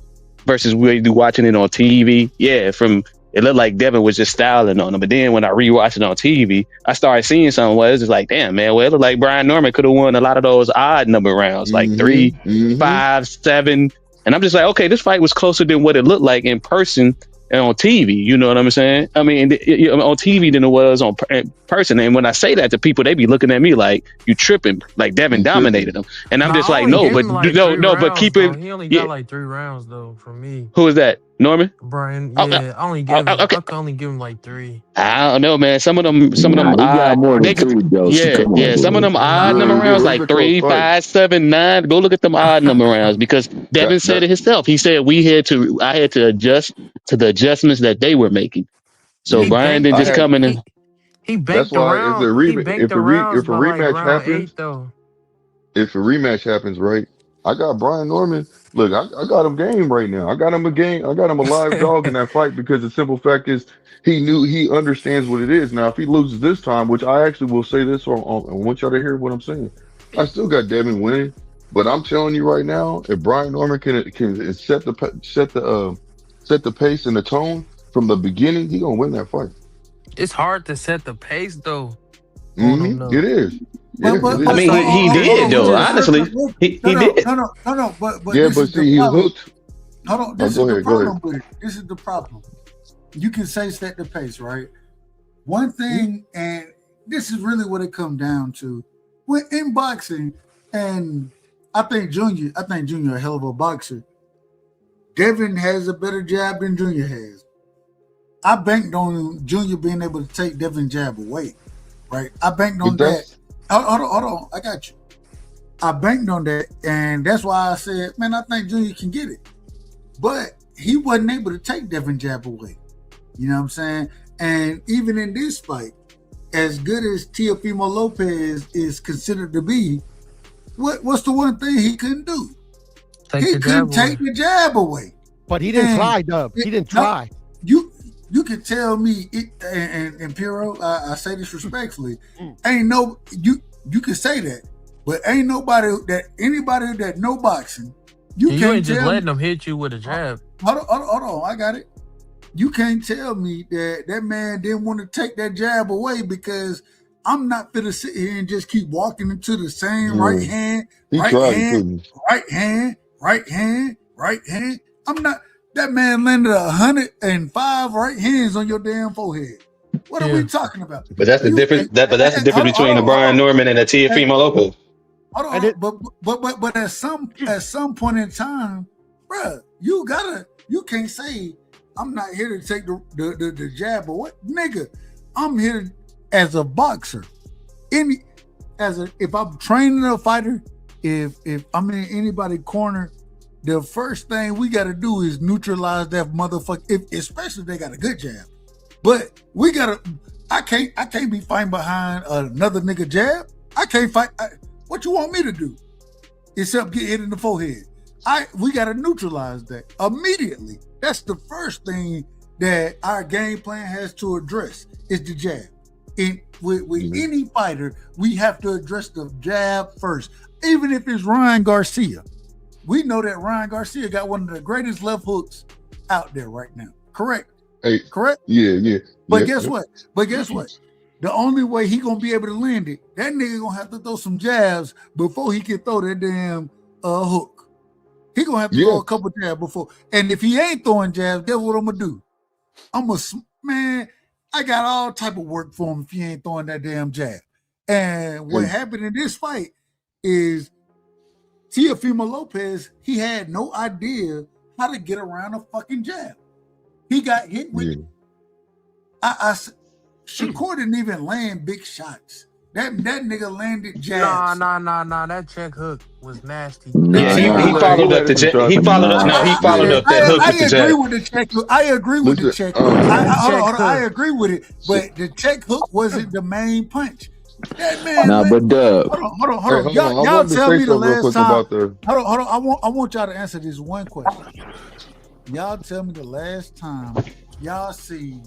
versus we do watching it on TV, it looked like Devin was just styling on him. But then when I rewatched it on TV, I started seeing something where it's just like, damn, man, well, it looked like Brian Norman could have won a lot of those odd number rounds, like 3, 5, 7. And I'm just like, okay, this fight was closer than what it looked like in person and on TV. You know what I'm saying? I mean, on TV than it was on person. And when I say that to people, they be looking at me like, you tripping, like Devin dominated them. And I'm just like, no, but but keep it. He only got like 3 rounds though from me. Who is that? Norman? Brian, I can only give him like 3. I don't know, man. Some of them odd. Some of them odd number rounds, like 3, 5, 7, 9. Go look at them odd number rounds because Devin said it himself. He said I had to adjust to the adjustments that they were making. So Brian didn't just come in and he banked around. If a rematch happens, if a rematch happens, right? I got Brian Norman. Look, I got him game right now. I got him a game. I got him a live dog in that fight because the simple fact is he understands what it is. Now, if he loses this time, which I actually will say this, I want y'all to hear what I'm saying. I still got Devin winning, but I'm telling you right now, if Brian Norman can set the pace and the tone from the beginning, he gonna win that fight. It's hard to set the pace though. It is. I mean, he did though. Honestly, he did. No. But but see, he hooked. Hold on. This is the problem. This is the problem. You can say set the pace, right? One thing, and this is really what it comes down to. When in boxing, and I think Junior a hell of a boxer. Devin has a better jab than Junior has. I banked on Junior being able to take Devin's jab away, right? I banked on that. Hold on. I got you. I banked on that, and that's why I said, man, I think Junior can get it. But he wasn't able to take Devin jab away. You know what I'm saying? And even in this fight, as good as Teofimo Lopez is considered to be, what's the one thing he couldn't do? He couldn't take the jab away. But he didn't try, Dub. He didn't try. You can tell me, and Piro, I say this respectfully, ain't no, you can say that, but ain't nobody that know boxing, you ain't just letting them hit you with a jab. Hold on, I got it. You can't tell me that man didn't want to take that jab away because I'm not gonna sit here and just keep walking into the same right hand. I'm not. That man landed 105 right hands on your damn forehead. What are we talking about? But that's the difference. That's the difference between the Brian Norman and the Teofimo Lopez. Hold on, but at some point in time, bruh, you can't say I'm not here to take the jab or what, nigga. I'm here as a boxer. If I'm training a fighter, if I'm in anybody's corner, the first thing we got to do is neutralize that motherfucker, especially if they got a good jab. But I can't be fighting behind another nigga jab. I can't fight. What you want me to do? Except get hit in the forehead. We got to neutralize that immediately. That's the first thing that our game plan has to address is the jab. With any fighter, we have to address the jab first. Even if it's Ryan Garcia. We know that Ryan Garcia got one of the greatest left hooks out there right now. Correct? Correct? Yeah. But guess what? The only way he gonna be able to land it, that nigga gonna have to throw some jabs before he can throw that damn hook. He gonna have to throw a couple jabs before. And if he ain't throwing jabs, guess what I'm gonna do? Man, I got all type of work for him if he ain't throwing that damn jab. And what happened in this fight is Teofimo Lopez, he had no idea how to get around a fucking jab. He got hit with Shakur didn't even land big shots. That nigga landed jabs. Nah. That check hook was nasty. Yeah, he followed up the jet. He followed up. No, he followed up that hook with the jab. I agree with the check hook. I agree with the check hook. I agree with it, but the check hook wasn't the main punch. That man. But Dub. Hold on. Y'all tell me the last time. Hold on. I want y'all to answer this one question. Y'all tell me the last time y'all see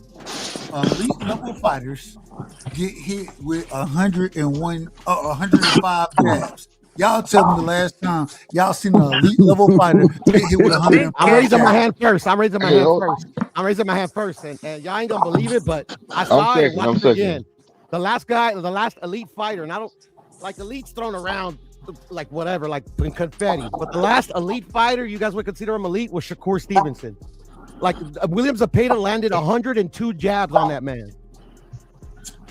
elite level fighters get hit with 105 jabs. Y'all tell me the last time y'all seen an elite level fighter get hit with 105. I'm raising my hand first. I'm raising my hand first. And y'all ain't gonna believe it, but I saw it once again. The last elite fighter, and I don't like elite's thrown around like whatever, like in confetti. But the last elite fighter you guys would consider him elite was Shakur Stevenson. Like William Zepeda landed 102 jabs on that man.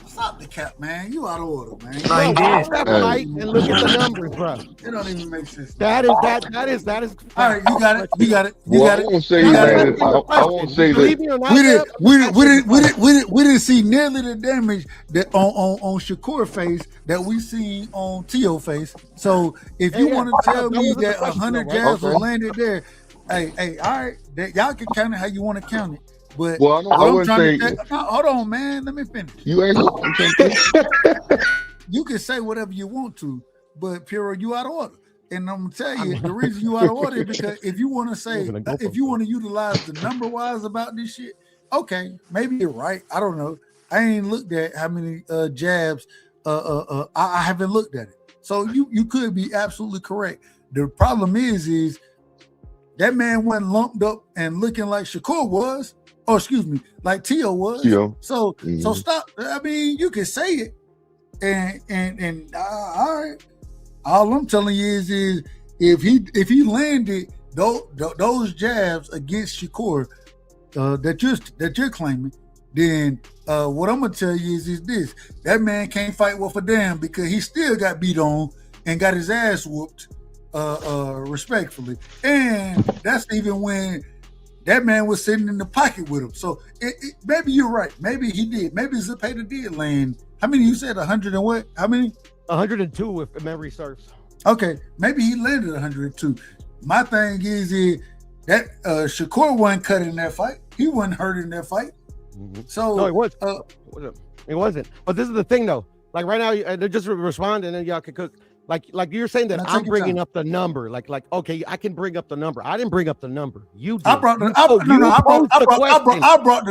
Stop the cap, man. You out of order, man. Watch that fight and look at the numbers, bro. It don't even make sense. That is. All right, you got it. I won't say that. We didn't see nearly the damage that on Shakur face that we seen on Tio face. So if you want to tell me that 100 jabs was landed there, hey, all right, y'all can count it how you want to count it. But I wouldn't say. Hold on, man. Let me finish. You can say whatever you want to, but Piero, you out of order. And I'm gonna tell you the reason you out of order is because if you want to say, if you want to utilize the number wise about this shit, okay, maybe you're right. I don't know. I ain't looked at how many jabs. I haven't looked at it. So you could be absolutely correct. The problem is that man wasn't lumped up and looking like Shakur was. Oh, excuse me, like Tio was. So stop. I mean, you can say it, and all right. All I'm telling you is if he landed those jabs against Shakur that you're claiming, then what I'm gonna tell you is this: that man can't fight worth a damn because he still got beat on and got his ass whooped, respectfully, and that's even when. That man was sitting in the pocket with him. So maybe you're right. Maybe he did. Maybe Zepeda did land. How many you said? 100 and what? How many? 102 if memory serves. Okay. Maybe he landed 102. My thing is that Shakur wasn't cut in that fight. He wasn't hurt in that fight. Mm-hmm. So no, it was. It wasn't. But this is the thing though. Like right now, just respond and then y'all can cook. Like you're saying that I'm bringing up the number. Like okay, I can bring up the number. I didn't bring up the number. You did. I brought the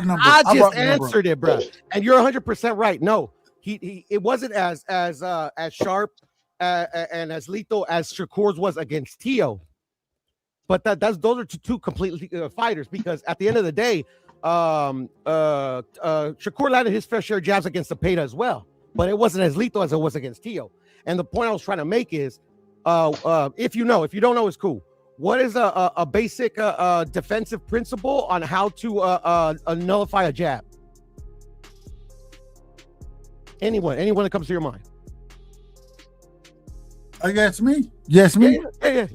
number. I just answered it, bro. And you're 100% right. No, it wasn't as sharp and as lethal as Shakur's was against Tio. But those are two completely fighters because at the end of the day, Shakur landed his fair share of jabs against Zepeda as well, but it wasn't as lethal as it was against Tio. And the point I was trying to make is, if you don't know, it's cool. What is a basic defensive principle on how to nullify a jab? Anyone that comes to your mind? I guess me. Yes, me. Yeah.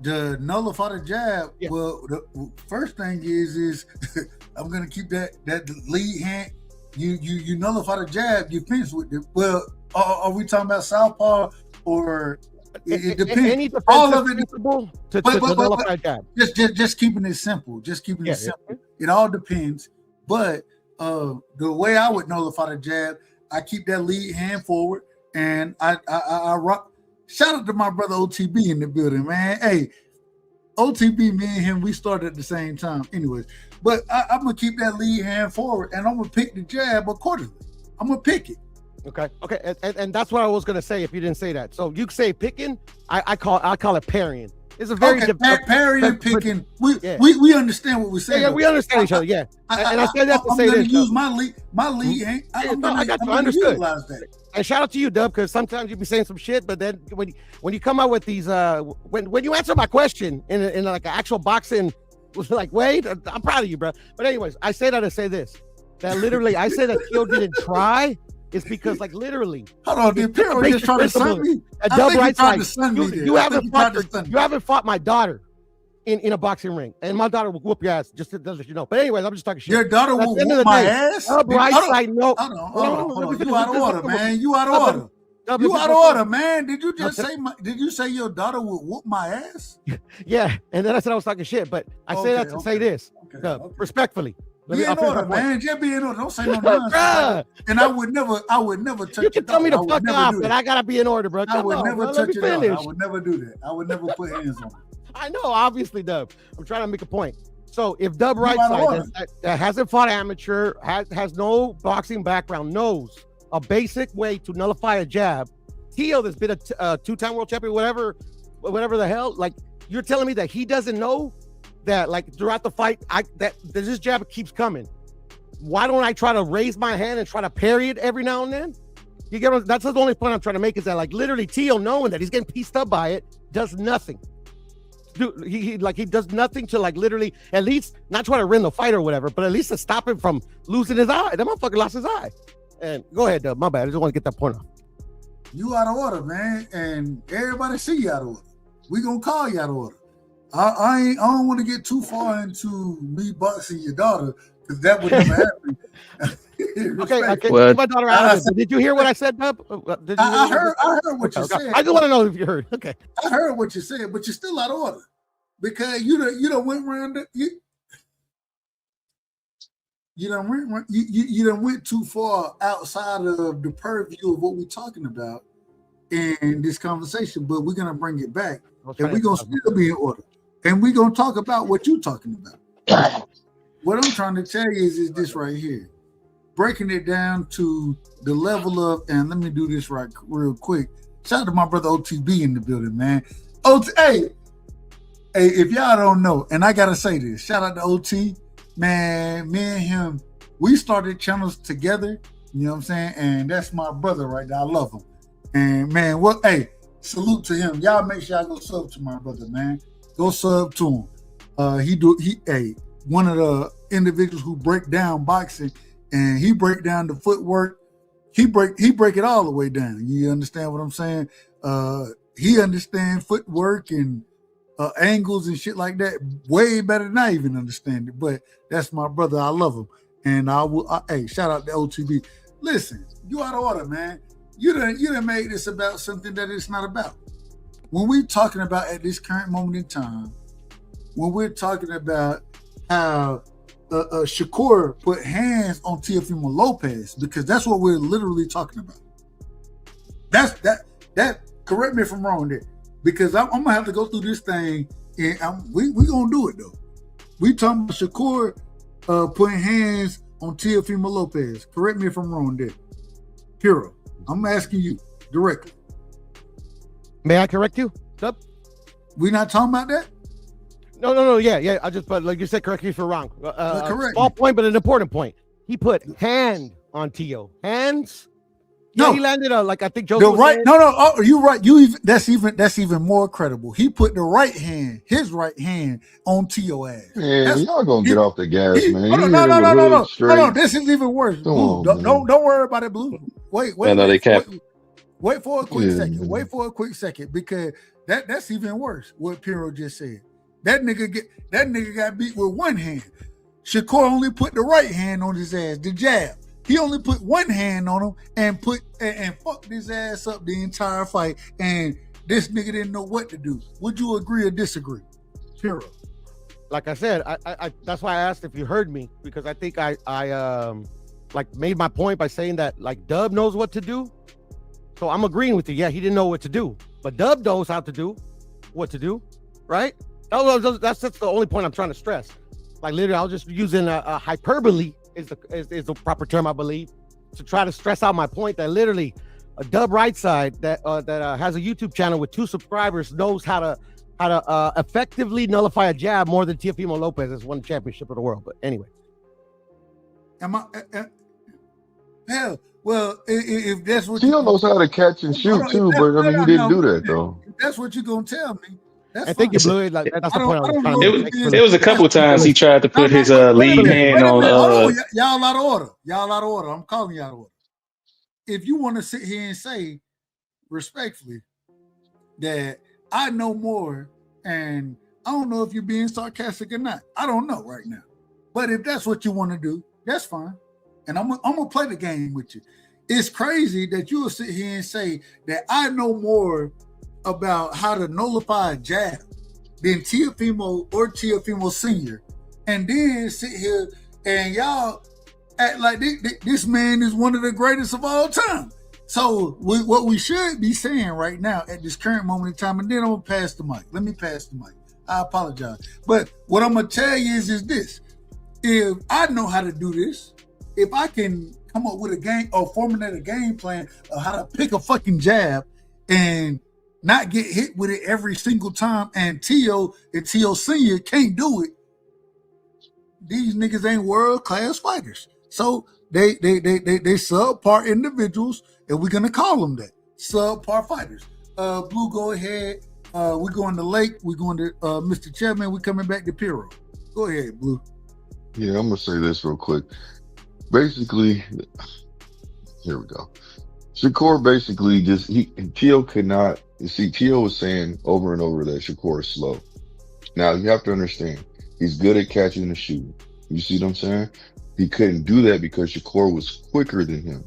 To nullify the jab, well, the first thing is I'm gonna keep that lead hand. You nullify the jab, you finish with it. Well. Are we talking about southpaw or it depends? Any all of it to nullify jab. Just keeping it simple. Just keeping it simple. It all depends. But the way I would nullify the jab, I keep that lead hand forward and I rock. Shout out to my brother OTB in the building, man. Hey, OTB, me and him, we started at the same time. Anyways, but I'm gonna keep that lead hand forward and I'm gonna pick the jab accordingly. I'm gonna pick it. Okay, and that's what I was gonna say if you didn't say that. So you say picking, I call it parrying. It's a very parrying, picking. We understand what we're saying. Yeah, we understand each other. Yeah, and I said that to say this. I'm gonna use my lead hand. I got you. I understood. Utilize that. And shout out to you, Dub, because sometimes you be saying some shit, but then when you come out with these, when you answer my question in like an actual boxing, like Wade, I'm proud of you, bro. But anyways, I say that to say this, that literally, I say that Theo didn't try. It's because, like, literally. Hold on, did Pierre just try to sun me? A Dub Wright's like, you haven't fought my daughter in a boxing ring, and my daughter will whoop your ass. Just to let you know. But anyways, I'm just talking shit. Your daughter will whoop my ass. Dub Wright's like, no. Hold on. You out of order, man. You out of order. You out of order, man. Did you just say? Did you say your daughter will whoop my ass? Yeah, and then I said I was talking shit, but I say that to say this, respectfully. Be in order, man. Just be in order. Don't say no nonsense. And I would never touch. You can tell me to fuck off, but I gotta be in order, bro. I would never touch it. I would never do that. I would never put hands on it. I know, obviously, Dub. I'm trying to make a point. So if Dub Wright's that hasn't fought amateur, has no boxing background, knows a basic way to nullify a jab, Theo that's been a two-time world champion, whatever the hell, like, you're telling me that he doesn't know that, like, throughout the fight, that this jab keeps coming. Why don't I try to raise my hand and try to parry it every now and then? You get what, that's the only point I'm trying to make, is that, like, literally Theo, knowing that he's getting pieced up by it, does nothing. Dude, he does nothing to, like, literally at least not try to win the fight or whatever, but at least to stop him from losing his eye. That motherfucker lost his eye. And go ahead, Dub. My bad. I just want to get that point off. You out of order, man, and everybody see you out of order. We gonna call you out of order. I don't want to get too far into me boxing your daughter, because that would never happen. Okay. Well, my daughter out of it. Did you hear what I said, Bub? I heard what you said. I just want to know if you heard. Okay. I heard what you said, but you're still out of order, because you done went around you done went too far outside of the purview of what we're talking about in this conversation. But we're gonna bring it back, and we're gonna still be in order, and we're gonna talk about what you're talking about. What I'm trying to tell you is this right here, breaking it down to the level of, and let me do this right real quick. Shout out to my brother OTB in the building, man. Hey, if y'all don't know, and I gotta say this, shout out to OT, man. Me and him, we started channels together. You know what I'm saying? And that's my brother right there. I love him. And man, salute to him. Y'all make sure y'all go sub to my brother, man. Go sub to him. One of the individuals who break down boxing, and he break down the footwork. He break it all the way down. You understand what I'm saying? He understands footwork and angles and shit like that way better than I even understand it. But that's my brother. I love him, and shout out to OTB. Listen, you out of order, man. You done made this about something that it's not about. When we're talking about at this current moment in time, when we're talking about how Shakur put hands on Teofimo Lopez, because that's what we're literally talking about. That correct me if I'm wrong there, because I'm gonna have to go through this thing, and we gonna do it though. We talking about Shakur putting hands on Teofimo Lopez. Correct me if I'm wrong there. Hero, I'm asking you directly. May I correct you? Yep. We not talking about that? No. Yeah. I just, but like you said, correct me if you're wrong. Correct. Small point, but an important point. He put hand on Tio. Hands. Yeah, no, he landed like I think Joe. No. Oh, you're right. That's even more credible. He put his right hand on Tio ass. Man, y'all gonna get off the gas, man. No. This is even worse. Blue, don't worry about it, Blue. Wait for a quick second. Wait for a quick second, because that's even worse. What Piero just said. That nigga got beat with one hand. Shakur only put the right hand on his ass, the jab. He only put one hand on him and fucked his ass up the entire fight. And this nigga didn't know what to do. Would you agree or disagree? Piero. Like I said, I that's why I asked if you heard me, because I think I like made my point by saying that, like, Dub knows what to do. So I'm agreeing with you. Yeah, he didn't know what to do, but Dub knows what to do, right? That's the only point I'm trying to stress. Like, literally, I was just using a hyperbole is the proper term, I believe, to try to stress out my point that literally a Dub Right Side that has a YouTube channel with 2 subscribers knows how to effectively nullify a jab more than Teofimo Lopez has won the championship of the world. But anyway, hell, Well, if that's what Tio knows how to catch and shoot too, but I mean, he didn't do that though. If that's what you're gonna tell me, that's I think you fine. blew it. Like that's the point I was don't trying know to if make. you're being It was a couple times he tried to put his wait a lead minute, hand wait a minute. Hold on. on, y'all out of order. Y'all out of order. I'm calling you out of order. If you want to sit here and say respectfully that I know more, and I don't know if you're being sarcastic or not. I don't know right now. But if that's what you want to do, that's fine. And I'm gonna play the game with you. It's crazy that you will sit here and say that I know more about how to nullify a jab than Teofimo or Teofimo Sr. And then sit here and y'all act like this man is one of the greatest of all time. So what we should be saying right now at this current moment in time, and then I'm going to pass the mic. Let me pass the mic. I apologize. But what I'm going to tell you is this. If I know how to do this, if I can come up with a game or formulate a game plan of how to pick a fucking jab and not get hit with it every single time, and Tio Senior can't do it, these niggas ain't world-class fighters. So they subpar individuals, and we're gonna call them that. Subpar fighters. Blue, go ahead. We're going to Lake. We're going to Mr. Chairman. We're coming back to Piro. Go ahead, Blue. Yeah, I'm gonna say this real quick. Basically, here we go. Shakur basically Tio could not. You see, Tio was saying over and over that Shakur is slow. Now you have to understand, he's good at catching and shooting. You see what I'm saying? He couldn't do that because Shakur was quicker than him.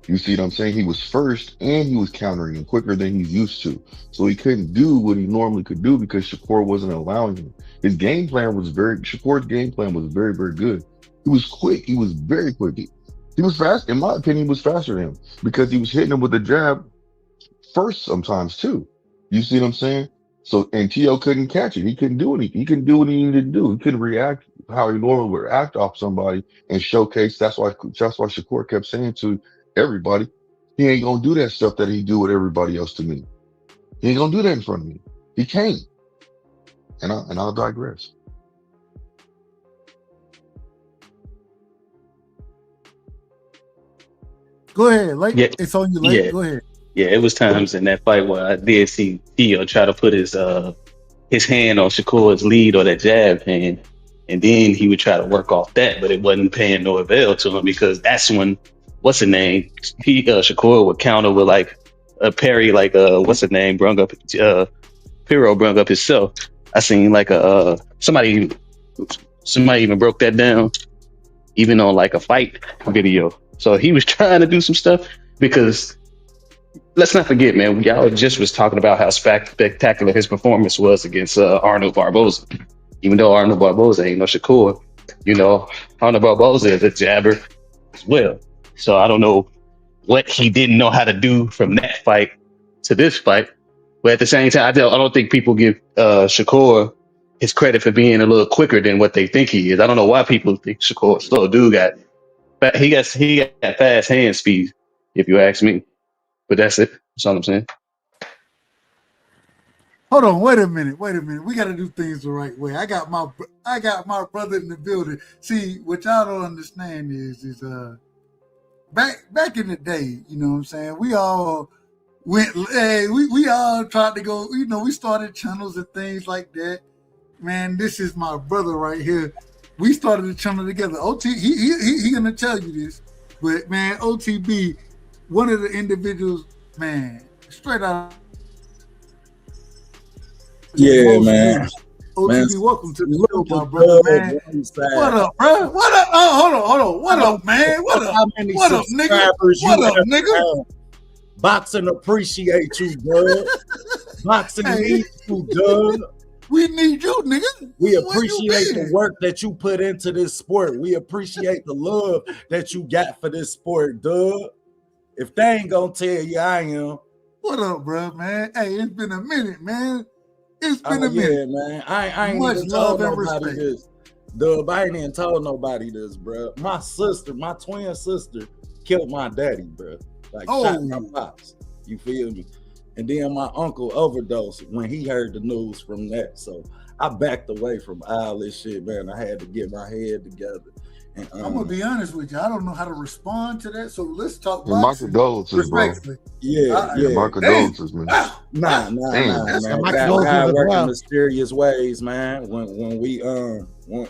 You see what I'm saying? He was first and he was countering him quicker than he's used to. So he couldn't do what he normally could do because Shakur wasn't allowing him. Shakur's game plan was very, very good. He was quick. He was very quick. He was fast. In my opinion, he was faster than him because he was hitting him with the jab first sometimes too. You see what I'm saying? So, and Tio couldn't catch it. He couldn't do anything. He couldn't do what he needed to do. He couldn't react how he normally would act off somebody and showcase. That's why Shakur kept saying to everybody, he ain't gonna do that stuff that he do with everybody else to me. He ain't gonna do that in front of me. He can't. And I'll digress. Go ahead, Lake. Yeah. It's on you, Lake. Yeah. Go ahead. Yeah, it was times in that fight where I did see Tio try to put his hand on Shakur's lead or that jab hand, and then he would try to work off that, but it wasn't paying no avail to him because that's when Shakur would counter with like a parry, like brung up Piro brung up himself. I seen like somebody even broke that down, even on like a fight video. So he was trying to do some stuff because let's not forget, man, y'all just was talking about how spectacular his performance was against Arnold Barboza. Even though Arnold Barboza ain't no Shakur, Arnold Barboza is a jabber as well. So I don't know what he didn't know how to do from that fight to this fight. But at the same time, I don't think people give Shakur his credit for being a little quicker than what they think he is. I don't know why people think Shakur slow. Dude he got fast hand speed, if you ask me. But that's it. That's all I'm saying. Hold on, wait a minute. We got to do things the right way. I got my brother in the building. See, what y'all don't understand is back in the day, you know what I'm saying? We all went, we all tried to go, we started channels and things like that. Man, this is my brother right here. We started the channel together. OT, he gonna tell you this, but man, OTB, one of the individuals, man, straight out. Yeah, man. OTB, welcome to the show, my brother, man. What up, bro? What up? Oh, hold on. What up, man? What up? What up, nigga? What up, nigga? Boxing appreciate you, bro. Boxing needs you, Doug. We need you, nigga. We appreciate the work that you put into this sport. We appreciate the love that you got for this sport, Doug. If they ain't gonna tell you, I am. What up, bro, man? Hey, it's been a minute, man. It's been a minute. Yeah, man. I ain't even told nobody this. Dub, I ain't even told nobody this, bro. My twin sister, killed my daddy, bro. Like, shot my pops. You feel me? And then my uncle overdosed when he heard the news from that. So I backed away from all this shit, man. I had to get my head together And, I'm gonna be honest with you. I don't know how to respond to that. So let's talk And my boxing condolences, bro. respectfully. Yeah, My condolences, man. Nah, Damn. man. my God condolences as work in well. mysterious ways, man.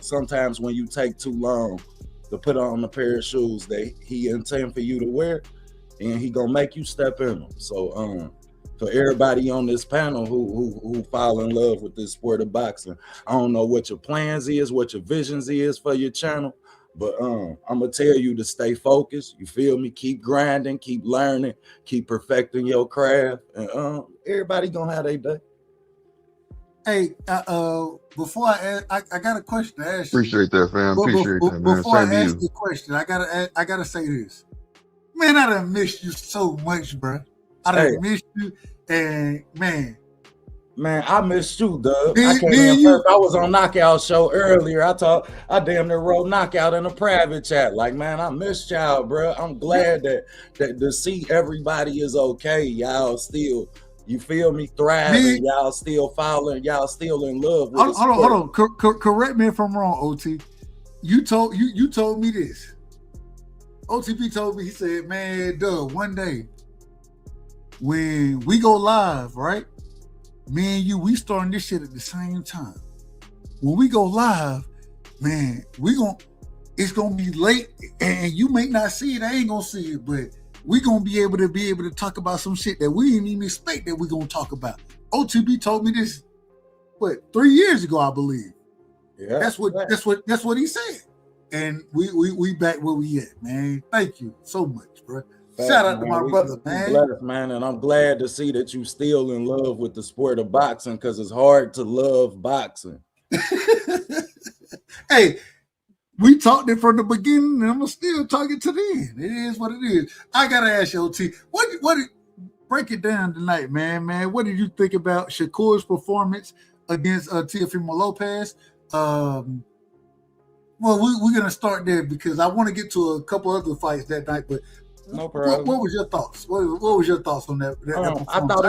Sometimes when you take too long to put on a pair of shoes that he intend for you to wear, and he gonna make you step in them. So for everybody on this panel who fall in love with this sport of boxing, I don't know what your plans is, what your visions is for your channel, but I'm gonna tell you to stay focused. You feel me? Keep grinding, keep learning, keep perfecting your craft, and everybody gonna have their day. Hey, before I got a question to ask you. Appreciate that, fam. Appreciate that, man. Before I Same to ask you. the question, I gotta say this. Man, I done missed you so much, bro. I done missed you, and man, I missed you, Doug. I came in first. I was on Knockout Show earlier. I damn near wrote Knockout in a private chat. Like, man, I missed y'all, bro. I'm glad that to see everybody is okay. Y'all still, you feel me, thriving. Y'all still following. Y'all still in love with hold on. Correct me if I'm wrong, OT. You told me this. OTP told me, he said, man, Doug, one day when we go live, right? Me and you, we starting this shit at the same time. When we go live, man, it's gonna be late, and you may not see it. I ain't gonna see it, but we gonna be able to talk about some shit that we didn't even expect that we gonna talk about. OTP told me this, 3 years ago, I believe. Yeah, that's what he said. And we back where we at, man. Thank you so much, bro. Shout out to my brother, man. Blessed, man, and I'm glad to see that you still in love with the sport of boxing, because it's hard to love boxing. Hey, we talked it from the beginning, and I'm still talking to the end. It is what it is. I gotta ask you, OT, what break it down tonight, man. What did you think about Shakur's performance against Teofimo Lopez? Well, we're gonna start there because I want to get to a couple other fights that night. But no problem. What was your thoughts? What was your thoughts on that? I thought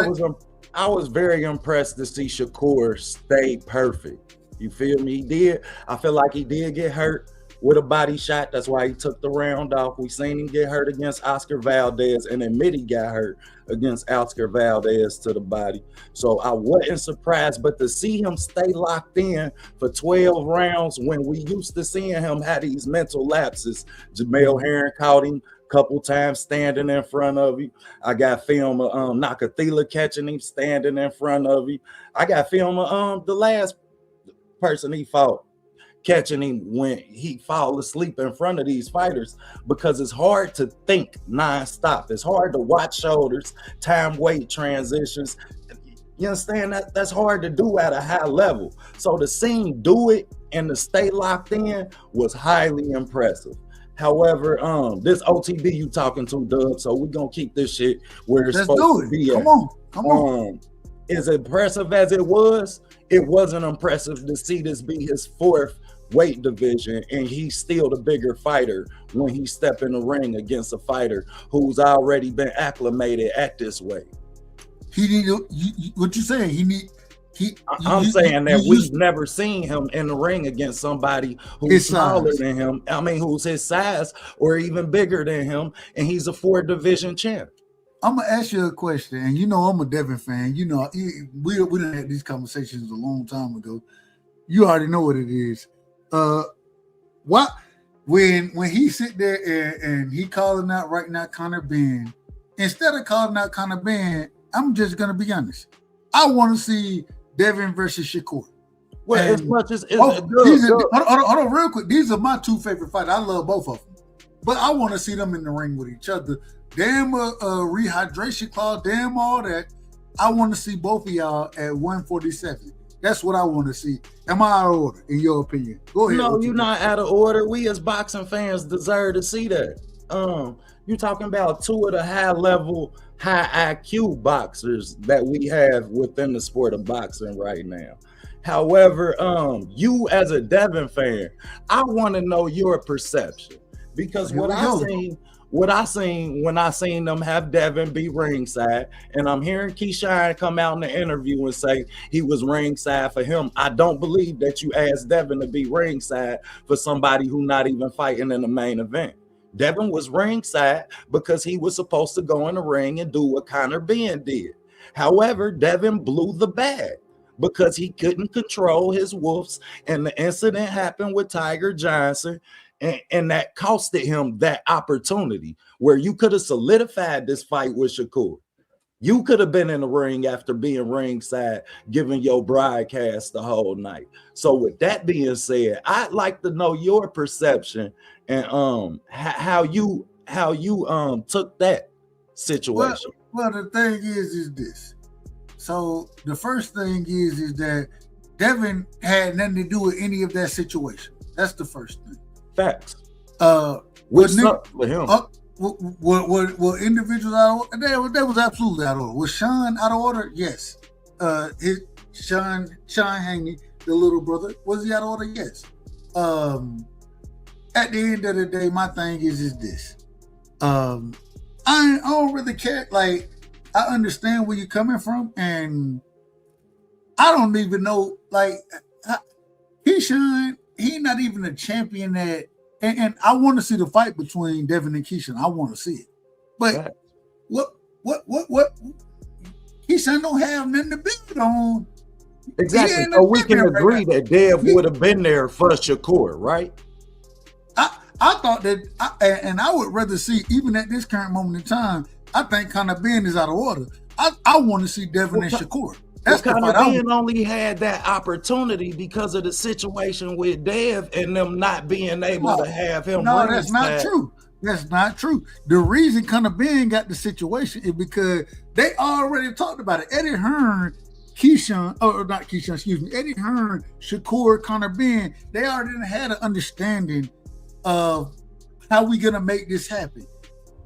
I was very impressed to see Shakur stay perfect. You feel me? I feel like he did get hurt with a body shot. That's why he took the round off. We seen him get hurt against Oscar Valdez and admit he got hurt against Oscar Valdez to the body. So I wasn't surprised, but to see him stay locked in for 12 rounds when we used to seeing him have these mental lapses. Jamel Herring caught him a couple times standing in front of you. I got film of Nakathila catching him standing in front of you. I got film of the last person he fought catching him when he fall asleep in front of these fighters, because it's hard to think nonstop. It's hard to watch shoulders, time, weight transitions. You understand that? That's hard to do at a high level. So to see him do it and to stay locked in was highly impressive. However, this OTB you talking to, Doug, so we're gonna keep this shit where it's supposed to be at. Come on. As impressive as it wasn't impressive to see this be his fourth weight division, and he's still the bigger fighter when he step in the ring against a fighter who's already been acclimated at this weight. What you saying? I'm saying that we've never seen him in the ring against somebody who's smaller than him. I mean, who's his size or even bigger than him, and he's a 4-division champ. I'm gonna ask you a question, and you know I'm a Devin fan. You know we done had these conversations a long time ago. You already know what it is. What when he sit there and he calling out right now Conor Benn, instead of calling out Conor Benn, I'm just gonna be honest. I want to see Devin versus Shakur. Well, as much as hold on, real quick. These are my two favorite fighters. I love both of them, but I want to see them in the ring with each other. Damn rehydration clause, damn all that. I want to see both of y'all at 147. That's what I want to see. Am I out of order, in your opinion? Go ahead. No, you're not out of order. We as boxing fans deserve to see that. You're talking about two of the high-level, high IQ boxers that we have within the sport of boxing right now. However, you as a Devin fan, I want to know your perception, because what I seen what I seen when I seen them have Devin be ringside, and I'm hearing Keyshawn come out in the interview and say he was ringside for him. I don't believe that you asked Devin to be ringside for somebody who not even fighting in the main event. Devin was ringside because he was supposed to go in the ring and do what Conor Ben did. However, Devin blew the bag because he couldn't control his wolves, and the incident happened with Tiger Johnson, and that costed him that opportunity where you could have solidified this fight with Shakur. You could have been in the ring after being ringside, giving your broadcast the whole night. So with that being said, I'd like to know your perception and how you took that situation. Well, the thing is this. So the first thing is that Devin had nothing to do with any of that situation. That's the first thing. Facts. What's up with him? Were individuals out of order? That was absolutely out of order. Was Sean out of order? Yes. Sean Haney, the little brother, was he out of order? Yes. At the end of the day, my thing is this. I don't really care. Like, I understand where you're coming from, and I don't even know. Like, Keyshawn, he not even a champion that. And I want to see the fight between Devin and Keyshawn. I want to see it, but what? Keyshawn don't have nothing to build on. Exactly. So we can agree that Dev would have been there for Shakur, right? I thought that, and I would rather see, even at this current moment in time, I think Conor Ben is out of order. I want to see Devin and Shakur. That's the Conor fight. Ben only had that opportunity because of the situation with Dev and them not being able to have him. No, that's not true. That's not true. The reason Conor Ben got the situation is because they already talked about it. Eddie Hearn, Keyshawn, or not Keyshawn, excuse me, Eddie Hearn, Shakur, Conor Ben, they already had an understanding of how we gonna make this happen.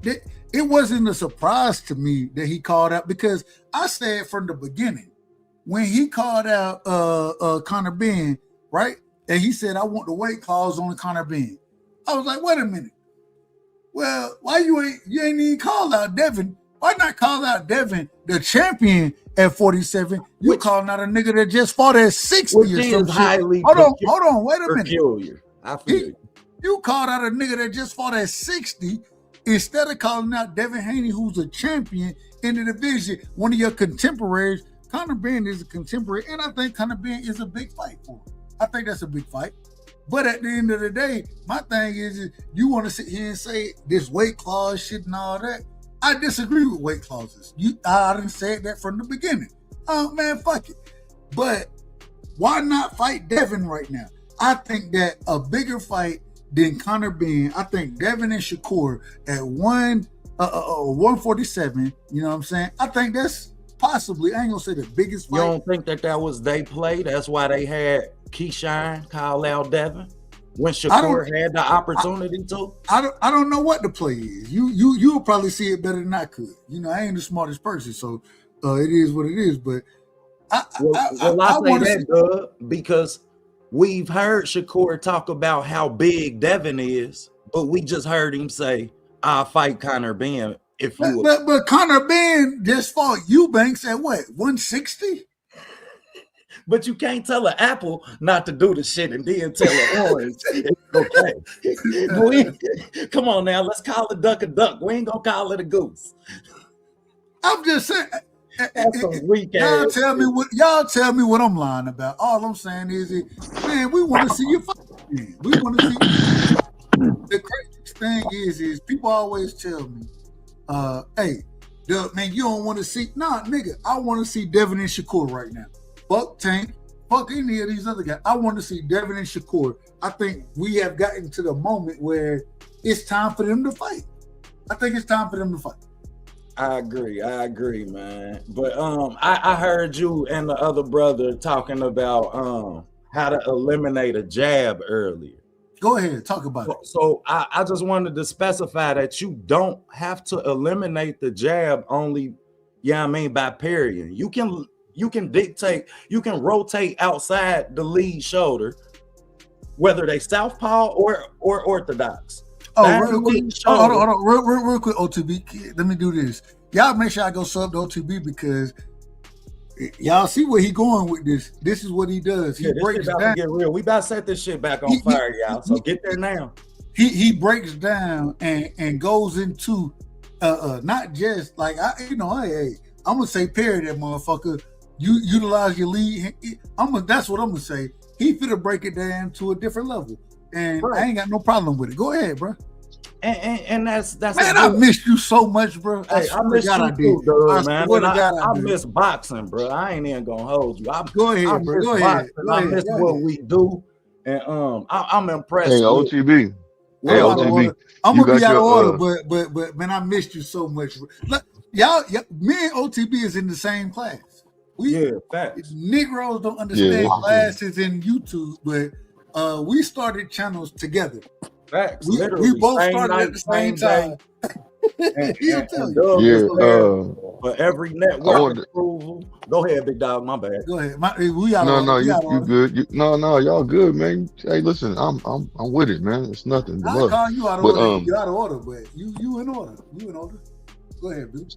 It wasn't a surprise to me that he called out, because I said from the beginning, when he called out Conor Ben, right? And he said, I want the weight clause on Conor Ben. I was like, wait a minute. Well, why you ain't even call out Devin? Why not call out Devin, the champion at 47? You calling out a nigga that just fought at 60 or something. Hold on, wait a minute. I feel you called out a nigga that just fought at 60 instead of calling out Devin Haney, who's a champion in the division, one of your contemporaries. Conor Ben is a contemporary, and I think Conor Ben is a big fight for him. I think that's a big fight. But at the end of the day, my thing is you want to sit here and say this weight clause shit and all that. I disagree with weight clauses. I didn't say that from the beginning. Oh, man, fuck it. But why not fight Devin right now? I think that a bigger fight than Conor Ben, I think Devin and Shakur at 147, you know what I'm saying? I think that's possibly, I ain't gonna say the biggest fight. You don't think that was they play? That's why they had Keyshawn call out Devin when Shakur had the opportunity to? I don't know what the play is. You'll probably see it better than I could. You know, I ain't the smartest person, so it is what it is. But I say that, Doug, because we've heard Shakur talk about how big Devin is, but we just heard him say, I'll fight Conor Ben. But Conor Ben just fought Eubanks at what, 160? But you can't tell an apple not to do the shit and then tell an orange it's okay. Come on now, let's call a duck a duck. We ain't gonna call it a goose. I'm just saying. Y'all tell me what I'm lying about. All I'm saying is, man, we want to see you fight. We want to see. The craziest thing is people always tell me, hey, man, you don't want to see. Nah, nigga, I want to see Devin and Shakur right now. Fuck Tank, fuck any of these other guys. I want to see Devin and Shakur. I think we have gotten to the moment where it's time for them to fight. I think it's time for them to fight. I agree, man. But I heard you and the other brother talking about how to eliminate a jab earlier. Go ahead, talk about it. So I just wanted to specify that you don't have to eliminate the jab only, by parrying. You can dictate, you can rotate outside the lead shoulder, whether they southpaw or orthodox. real quick. Hold on. Real quick, OTB. Let me do this. Y'all make sure I go sub to OTB because y'all see where he going with this. This is what he does. He breaks about down. to get real. We about to set this shit back on fire, y'all. So get there now. He breaks down and goes into not just like hey, I'm gonna say parry that motherfucker. You utilize your lead. That's what I'm gonna say. He finna break it down to a different level, and I ain't got no problem with it. Go ahead, bro. And that's man. I missed you so much, bro. Hey, I miss you too, dude, man. I miss boxing, bro. I ain't even gonna hold you. Go ahead, bro. Go ahead. I miss what we do, and I'm impressed. Hey, OTB. Hey, OTB. I'm gonna be out of order, but man, I missed you so much. Look, y'all, me and OTB is in the same class. Facts. Negroes don't understand classes in YouTube, but we started channels together. Facts. We both started at the same time. He'll tell you. For every network approval. Go ahead, big dog. My bad. Go ahead. You good. Y'all good, man. Hey, listen, I'm with it, man. It's nothing. I call you out of order. You're out of order, but you in order. You in order. Go ahead, dude.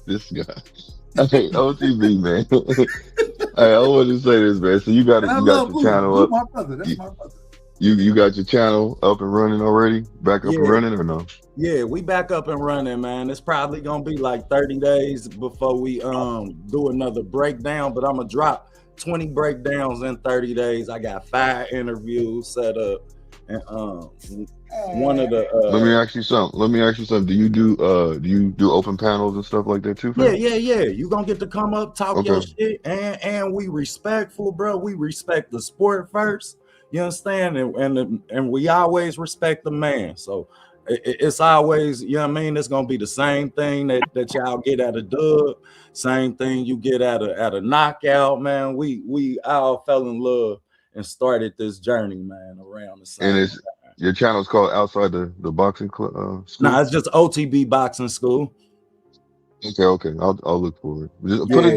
This guy. Hey, OTB, man. Hey, I want to say this, man. So you got your channel up. My brother. That's my brother. You got your channel up and running already? Back up and running or no? Yeah, we back up and running, man. It's probably gonna be like 30 days before we do another breakdown, but I'm gonna drop 20 breakdowns in 30 days. I got 5 interviews set up, and one of the Let me ask you something. Do you do open panels and stuff like that too? Yeah. You gonna get to come up, talk your shit, and we respectful, bro. We respect the sport first. You understand? And we always respect the man. So it's always, you know what I mean? It's gonna be the same thing that y'all get at a dub, same thing you get at a knockout, man. We all fell in love and started this journey, man, around the same. And your channel's called Outside the Boxing School? No, it's just OTB Boxing School. Okay. I'll look for it.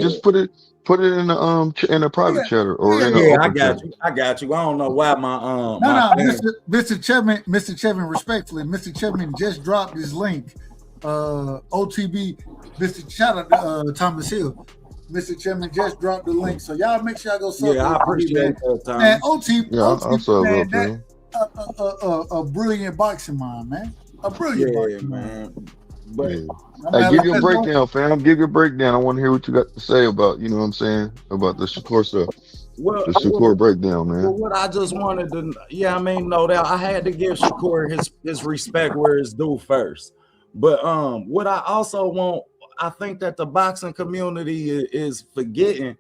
Just put it in a private chat or in a open chat. I got you. I don't know why my Mr. Chevin, respectfully, Mr. Chevin just dropped his link. OTB, shout out to Thomas Hill. Mr. Chevin just dropped the link, so y'all make sure y'all go sub. Yeah, I appreciate that, Tom. Man, OTB, I'll sub up, a brilliant boxing mind, man. A brilliant boxing man. But hey, give your breakdown, fam. Give your breakdown. I want to hear what you got to say about, you know what I'm saying, about the Shakur stuff. The Shakur breakdown, man. Well, what I just wanted to, no doubt, I had to give Shakur his respect where it's due first. But what I also want, I think that the boxing community is forgetting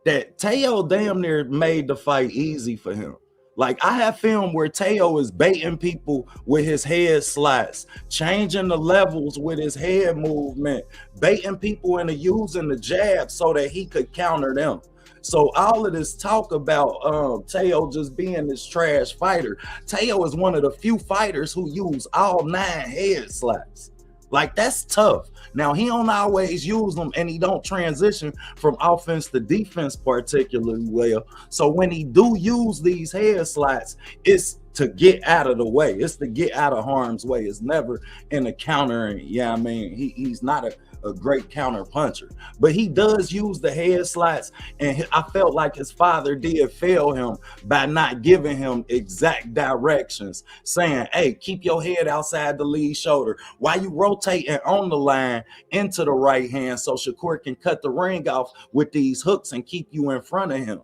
that Teo damn near made the fight easy for him. Like, I have film where Teo is baiting people with his head slaps, changing the levels with his head movement, baiting people into using the jab so that he could counter them. So all of this talk about Teo just being this trash fighter, Teo is one of the few fighters who use all 9 head slaps. Like, that's tough. Now, he don't always use them, and he don't transition from offense to defense particularly well. So when he do use these head slots, it's to get out of the way. It's to get out of harm's way. It's never in a countering. He's not a great counter puncher, but he does use the head slots, and I felt like his father did fail him by not giving him exact directions, saying, hey, keep your head outside the lead shoulder while you rotating on the line into the right hand so Shakur can cut the ring off with these hooks and keep you in front of him.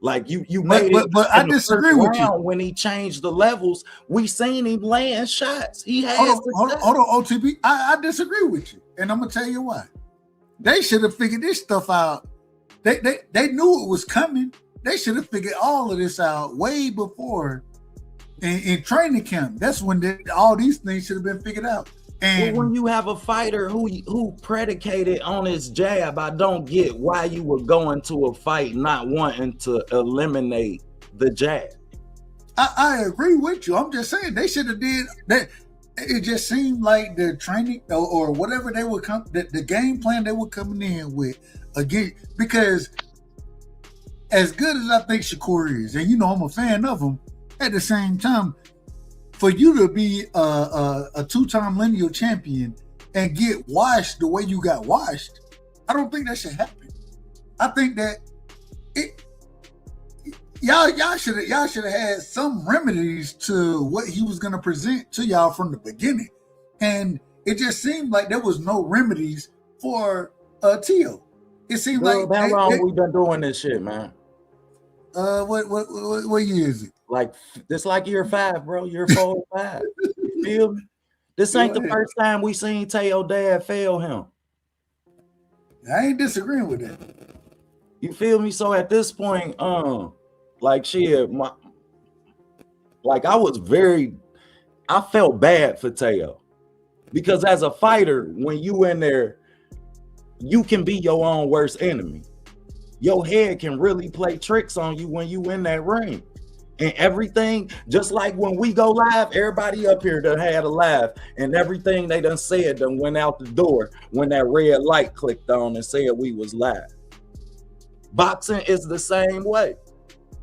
Like you made it. But I disagree with you. When he changed the levels, we seen him laying shots. He has hold on, OTB. I disagree with you, and I'm gonna tell you why. They should have figured this stuff out. They knew it was coming. They should have figured all of this out way before in training camp. That's when all these things should have been figured out. And when you have a fighter who predicated on his jab, I don't get why you would go into a fight not wanting to eliminate the jab. I agree with you. I'm just saying they should have did that. It just seemed like the training or whatever they would come, the game plan they were coming in with again, because as good as I think Shakur is, and I'm a fan of him, at the same time, for you to be a two-time lineal champion and get washed the way you got washed, I don't think that should happen. I think that y'all should have had some remedies to what he was going to present to y'all from the beginning, and it just seemed like there was no remedies for Tio. It seemed like how long we been doing this shit, man? What year is it? Like this, like year 5, bro. Year 4 or 5. You feel me? This ain't the first time we seen Teo dad fail him. I ain't disagreeing with that. You feel me? So at this point, like shit, I felt bad for Teo. Because as a fighter, when you in there, you can be your own worst enemy. Your head can really play tricks on you when you in that ring. And everything, just like when we go live, everybody up here done had a laugh, and everything they done said done went out the door when that red light clicked on and said we was live. Boxing is the same way.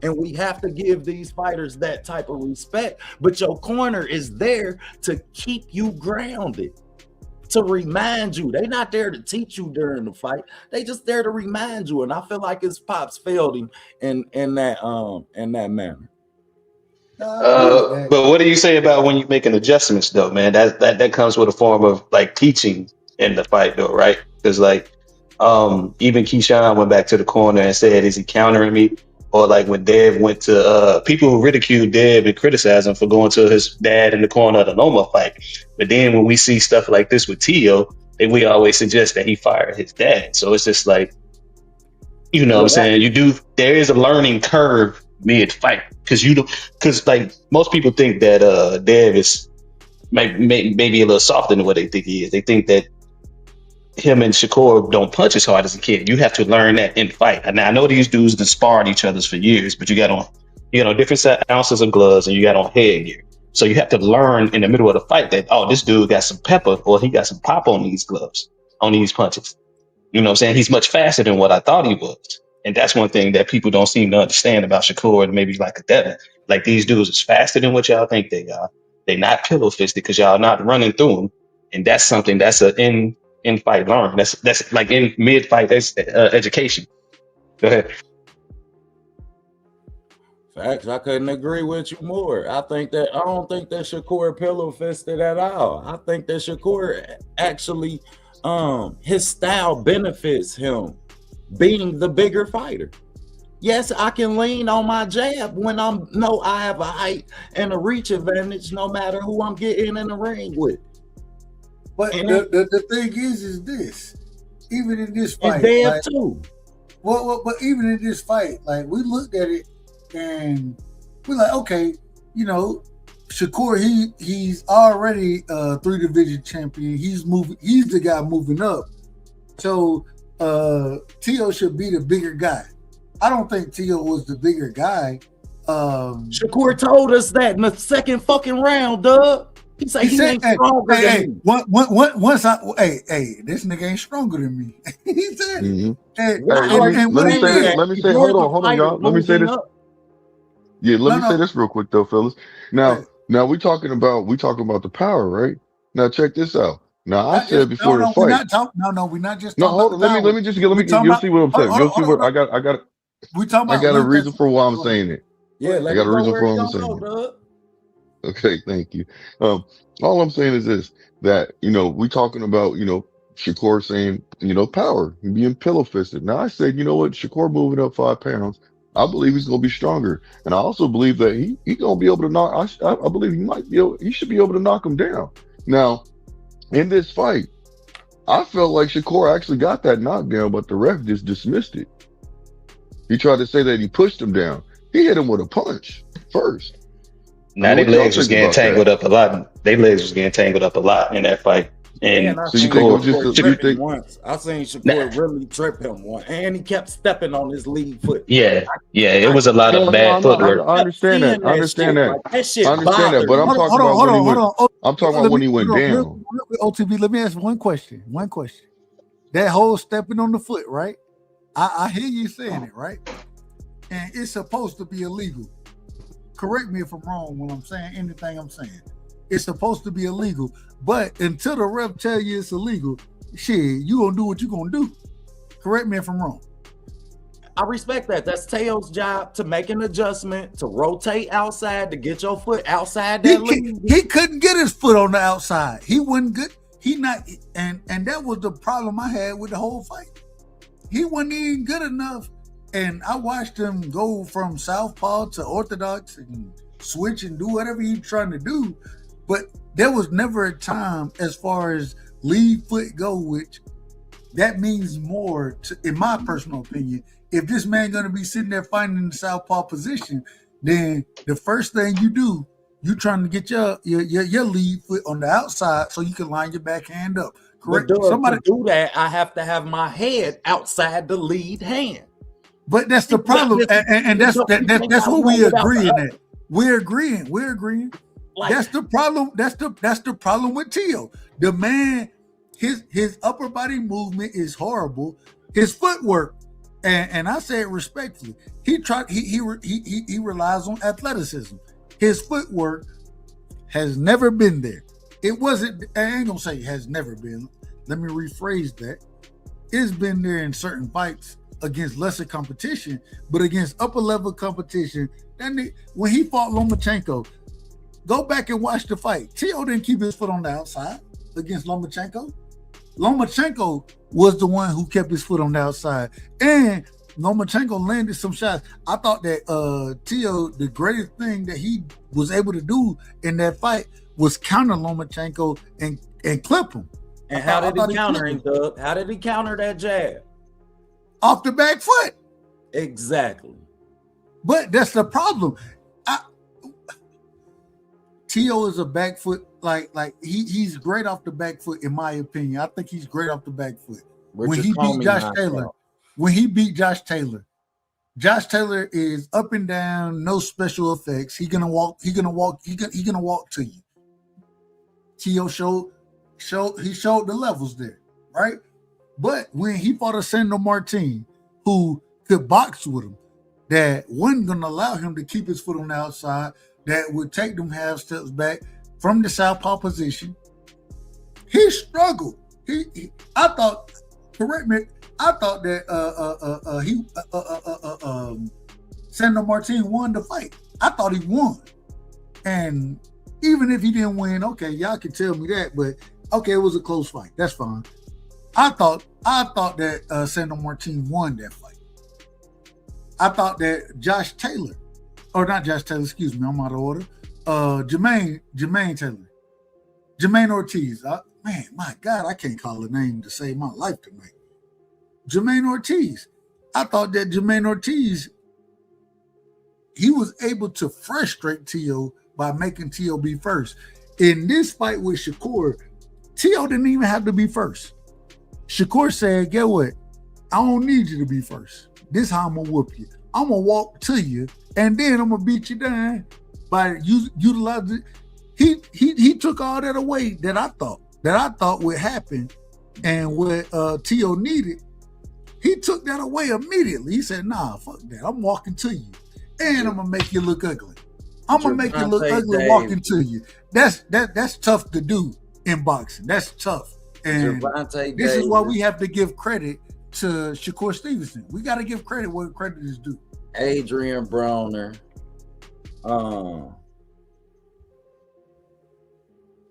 And we have to give these fighters that type of respect. But your corner is there to keep you grounded, to remind you. They're not there to teach you during the fight. They just there to remind you. And I feel like his pops failed him in that manner. But what do you say about when you're making adjustments, though, man? That comes with a form of like teaching in the fight, though, right? Because like even Keyshawn went back to the corner and said, "Is he countering me?" Or like when Dev went to people who ridiculed Dev and criticized him for going to his dad in the corner of the Loma fight. But then when we see stuff like this with Tio, then we always suggest that he fired his dad. So it's just like, you know what I'm saying? There is a learning curve mid-fight. Because like most people think that Dev is maybe a little softer than what they think he is. They think that him and Shakur don't punch as hard as a kid. You have to learn that in fight. Now I know these dudes that sparred each other for years, but you got on, different ounces of gloves and you got on headgear. So you have to learn in the middle of the fight that, oh, this dude got some pepper or he got some pop on these gloves, on these punches. You know what I'm saying? He's much faster than what I thought he was. And that's one thing that people don't seem to understand about Shakur and maybe like a Devin. Like these dudes is faster than what y'all think they are. They're not pillow fisted because y'all not running through them. And that's something that's in fight learn. That's like in mid fight. That's education. Go ahead. Facts. I couldn't agree with you more. I don't think that Shakur pillow fisted at all. I think that Shakur actually, his style benefits him being the bigger fighter. Yes, I can lean on my jab when I have a height and a reach advantage, no matter who I'm getting in the ring with. But the thing is this, even in this fight, like, too. Well, but even in this fight, like we looked at it and we're like, okay, Shakur, he's already a 3-division champion. He's the guy moving up. So Tio should be the bigger guy. I don't think Tio was the bigger guy. Shakur told us that in the second fucking round, Doug. He said he ain't stronger than me. This nigga ain't stronger than me. He said let me say, hold on, y'all. Let me say this. Yeah, let me say this real quick though, fellas. Now we talking about the power, right? Now check this out. Now I said before the fight. We're not just talking hold on. Let me you'll see what I'm saying. You'll see what I got. I got a reason for why I'm saying it. Yeah, I got a reason for why I'm saying it. Okay, thank you. All I'm saying is this, that, we talking about, Shakur saying, power and being pillow fisted. Now I said, you know what, Shakur moving up 5 pounds, I believe he's going to be stronger. And I also believe that he going to be able to knock, I believe he should be able to knock him down. Now, in this fight, I felt like Shakur actually got that knockdown, but the ref just dismissed it. He tried to say that he pushed him down. He hit him with a punch first. Now their legs was getting tangled up a lot. Their legs was getting tangled up a lot in that fight. And I seen Shakur really trip him once, and he kept stepping on his lead foot. Yeah, it was a lot of bad footwork. I understand that. But I'm talking about when he went down. OTB, let me ask one question. That whole stepping on the foot, right? I hear you saying it, right? And it's supposed to be illegal. correct me if I'm wrong when I'm saying anything I'm saying. It's supposed to be illegal, but until the ref tell you it's illegal, shit, you gonna do what you gonna do. Correct me if I'm wrong. I respect that. That's Teo's job to make an adjustment, to rotate outside, to get your foot outside that lead. He couldn't get his foot on the outside. He wasn't good. And that was the problem I had with the whole fight. He wasn't even good enough. And I watched him go from southpaw to orthodox and switch and do whatever he's trying to do. But there was never a time as far as lead foot go, which that means more, in my personal opinion. If this man going to be sitting there fighting in the southpaw position, then the first thing you do, you trying to get your lead foot on the outside so you can line your backhand up. Correct? But to do that, I have to have my head outside the lead hand. But that's the problem, and that's what we agreeing at. We're agreeing. Like, that's the problem. That's the problem with Tio. The man, his upper body movement is horrible. His footwork, and I say it respectfully, he relies on athleticism. His footwork has never been there. It wasn't. I ain't gonna say it has never been. Let me rephrase that. It's been there in certain fights against lesser competition, but against upper level competition, when he fought Lomachenko, go back and watch the fight. Tio didn't keep his foot on the outside against Lomachenko. Lomachenko was the one who kept his foot on the outside, and Lomachenko landed some shots. I thought that Tio, the greatest thing that he was able to do in that fight was counter Lomachenko and clip him. And how did he counter him, Doug? How did he counter that jab? Off the back foot. Exactly. But that's the problem. Tio is a back foot, like he's great off the back foot, in my opinion. I think he's great off the back foot. When he beat Josh Taylor, Josh Taylor is up and down, no special effects. He's gonna walk to you. Tio showed the levels there, right? But when he fought a Sandro Martin, who could box with him, that wasn't going to allow him to keep his foot on the outside, that would take them half steps back from the southpaw position, he struggled. I thought that Sandro Martin won the fight. I thought he won. And even if he didn't win, okay, y'all can tell me that, but okay, it was a close fight. That's fine. I thought that Sandro Martin won that fight. I thought that excuse me, I'm out of order. Jermaine Ortiz. Man, my God, I can't call a name to save my life tonight. Jermaine Ortiz. I thought that Jermaine Ortiz, he was able to frustrate Tio by making Tio be first. In this fight with Shakur, Tio didn't even have to be first. Shakur said, get what? I don't need you to be first. This how I'm going to whoop you. I'm going to walk to you, and then I'm going to beat you down by utilizing. He took all that away that I thought would happen, and what Tio needed, he took that away immediately. He said, nah, fuck that. I'm walking to you, and I'm going to make you look ugly. I'm going to make you look ugly walking to you. That's tough to do in boxing. That's tough. And this is why we have to give credit to Shakur Stevenson. We got to give credit where credit is due. Adrian Broner,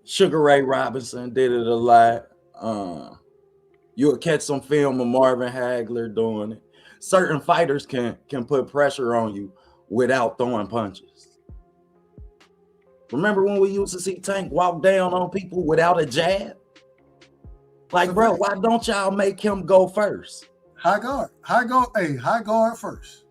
Sugar Ray Robinson did it a lot. You'll catch some film of Marvin Hagler doing it. Certain fighters can put pressure on you without throwing punches. Remember when we used to see Tank walk down on people without a jab? Like, bro, why don't y'all make him go first? High guard first.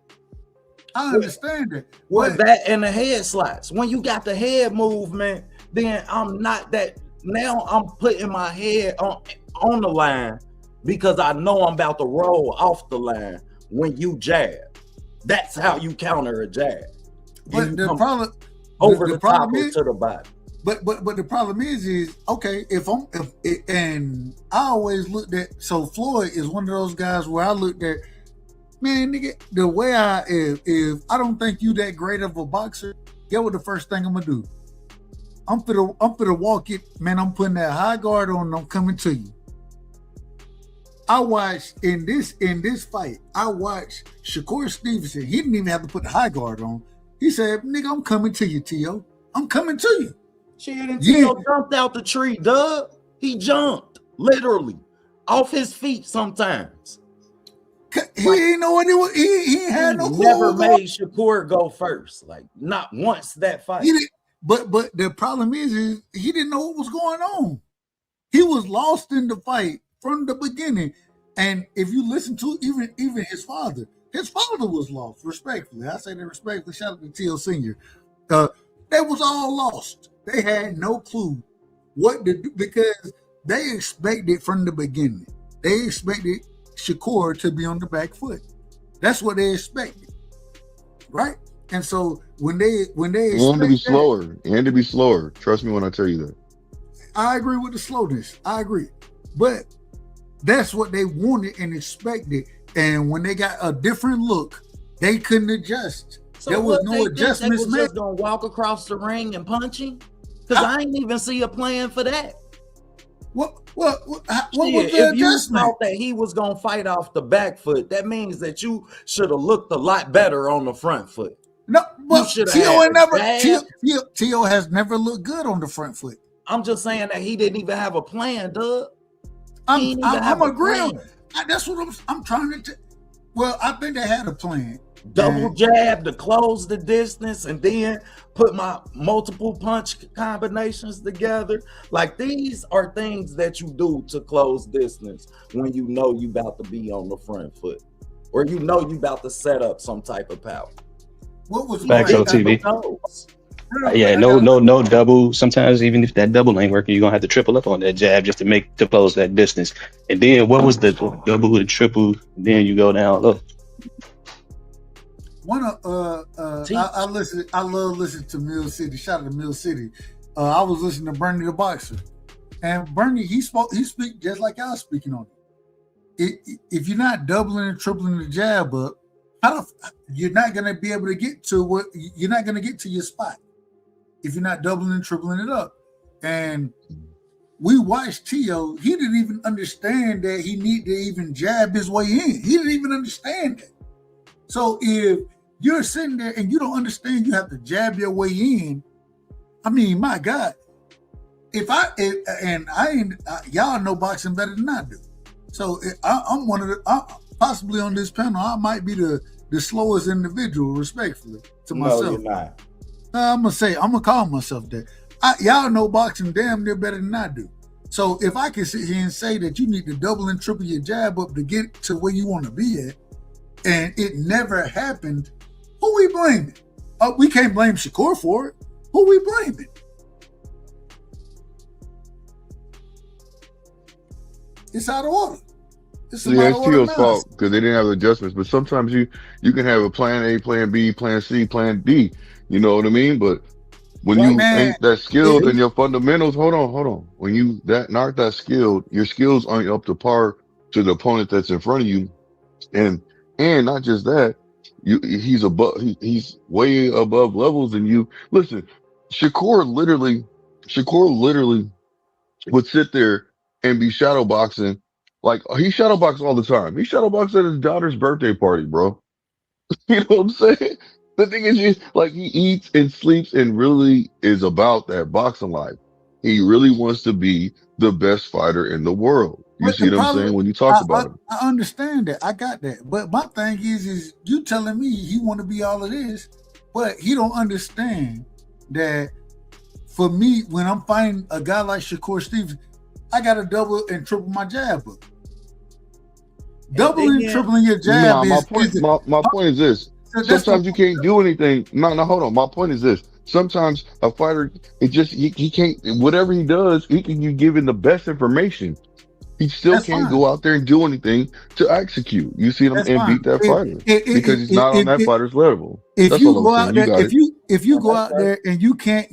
I understand it. With that and the head slots. When you got the head movement, then I'm not that. Now I'm putting my head on the line because I know I'm about to roll off the line when you jab. That's how you counter a jab. But the problem over the top to the body. But the problem is okay, and I always looked at, so Floyd is one of those guys where I looked at, man, nigga, the way if I don't think you that great of a boxer, Get what the first thing I'm gonna do? I'm finna walk it, man. I'm putting that high guard on. And I'm coming to you. I watched in this fight. I watched Shakur Stevenson. He didn't even have to put the high guard on. He said, "Nigga, I'm coming to you, T.O. I'm coming to you." Shit, and T.O. jumped out the tree, Doug. He jumped literally off his feet sometimes. He ain't know what it was. He had no clue. Never made Shakur go first, like not once that fight. He didn't, but the problem is he didn't know what was going on. He was lost in the fight from the beginning. And if you listen to even his father was lost. Respectfully, I say that respectfully. Shout out to T.O. Senior. They was all lost. They had no clue what to do because they expected from the beginning. They expected Shakur to be on the back foot. That's what they expected, right? And so when they and to be slower, and to be slower. Trust me when I tell you that. I agree with the slowness. I agree, but that's what they wanted and expected. And when they got a different look, they couldn't adjust. So there was no adjustments made. Just gonna walk across the ring and punch him? Because I ain't even see a plan for that. What was the if adjustment? You thought that he was gonna fight off the back foot, that means that you should have looked a lot better on the front foot. No, but T.O. has never looked good on the front foot. I'm just saying that he didn't even have a plan, Doug. I'm agreeing. That's what I'm trying to. Well, I think they had a plan. Double jab to close the distance, and then put my multiple punch combinations together. Like these are things that you do to close distance when you know you about to be on the front foot, or you know you about to set up some type of power. What was Facts on TV? Yeah, no double. Sometimes even if that double ain't working, you're gonna have to triple up on that jab just to close that distance. And then what was the double and triple? And then you go down low. I love listening to Mill City. Shout out to Mill City. I was listening to Bernie the Boxer, and Bernie he speak just like I was speaking on it. If you're not doubling and tripling the jab up, you're not gonna be able to get to you're not gonna get to your spot if you're not doubling and tripling it up. And we watched T.O. He didn't even understand that he needed to even jab his way in. He didn't even understand that. So if you're sitting there and you don't understand you have to jab your way in, I mean, my God, y'all know boxing better than I do. So I'm one of the, possibly on this panel, I might be the slowest individual, respectfully to myself. No, you're not. I'm gonna call myself that. Y'all know boxing damn near better than I do. So if I can sit here and say that you need to double and triple your jab up to get to where you want to be at, and it never happened, who we blaming? We can't blame Shakur for it. Who we blaming? It's out of order. It's T.O.'s fault because they didn't have adjustments. But sometimes you can have a plan A, plan B, plan C, plan D. You know what I mean? But when you ain't that skilled and your fundamentals, hold on. When you not that skilled, your skills aren't up to par to the opponent that's in front of you. And not just that, he's way above levels than you. Listen, Shakur literally would sit there and be shadow boxing. Like he shadow boxes all the time. He shadow boxes at his daughter's birthday party, bro. You know what I'm saying? The thing is, he eats and sleeps and really is about that boxing life. He really wants to be the best fighter in the world. You see what I'm saying when you talk about him? I understand that. I got that. But my thing is you telling me he want to be all of this, but he don't understand that for me, when I'm fighting a guy like Shakur Stevenson, I got to double and triple my jab up. Doubling and tripling your jab my point is this. Sometimes you can't do anything. No, hold on. My point is this. Sometimes a fighter, he can't, whatever he does, he can be given the best information. He still can't go out there and do anything to execute. You see him and beat that fighter because he's not on that fighter's level. If you go out there, if you go out there and you can't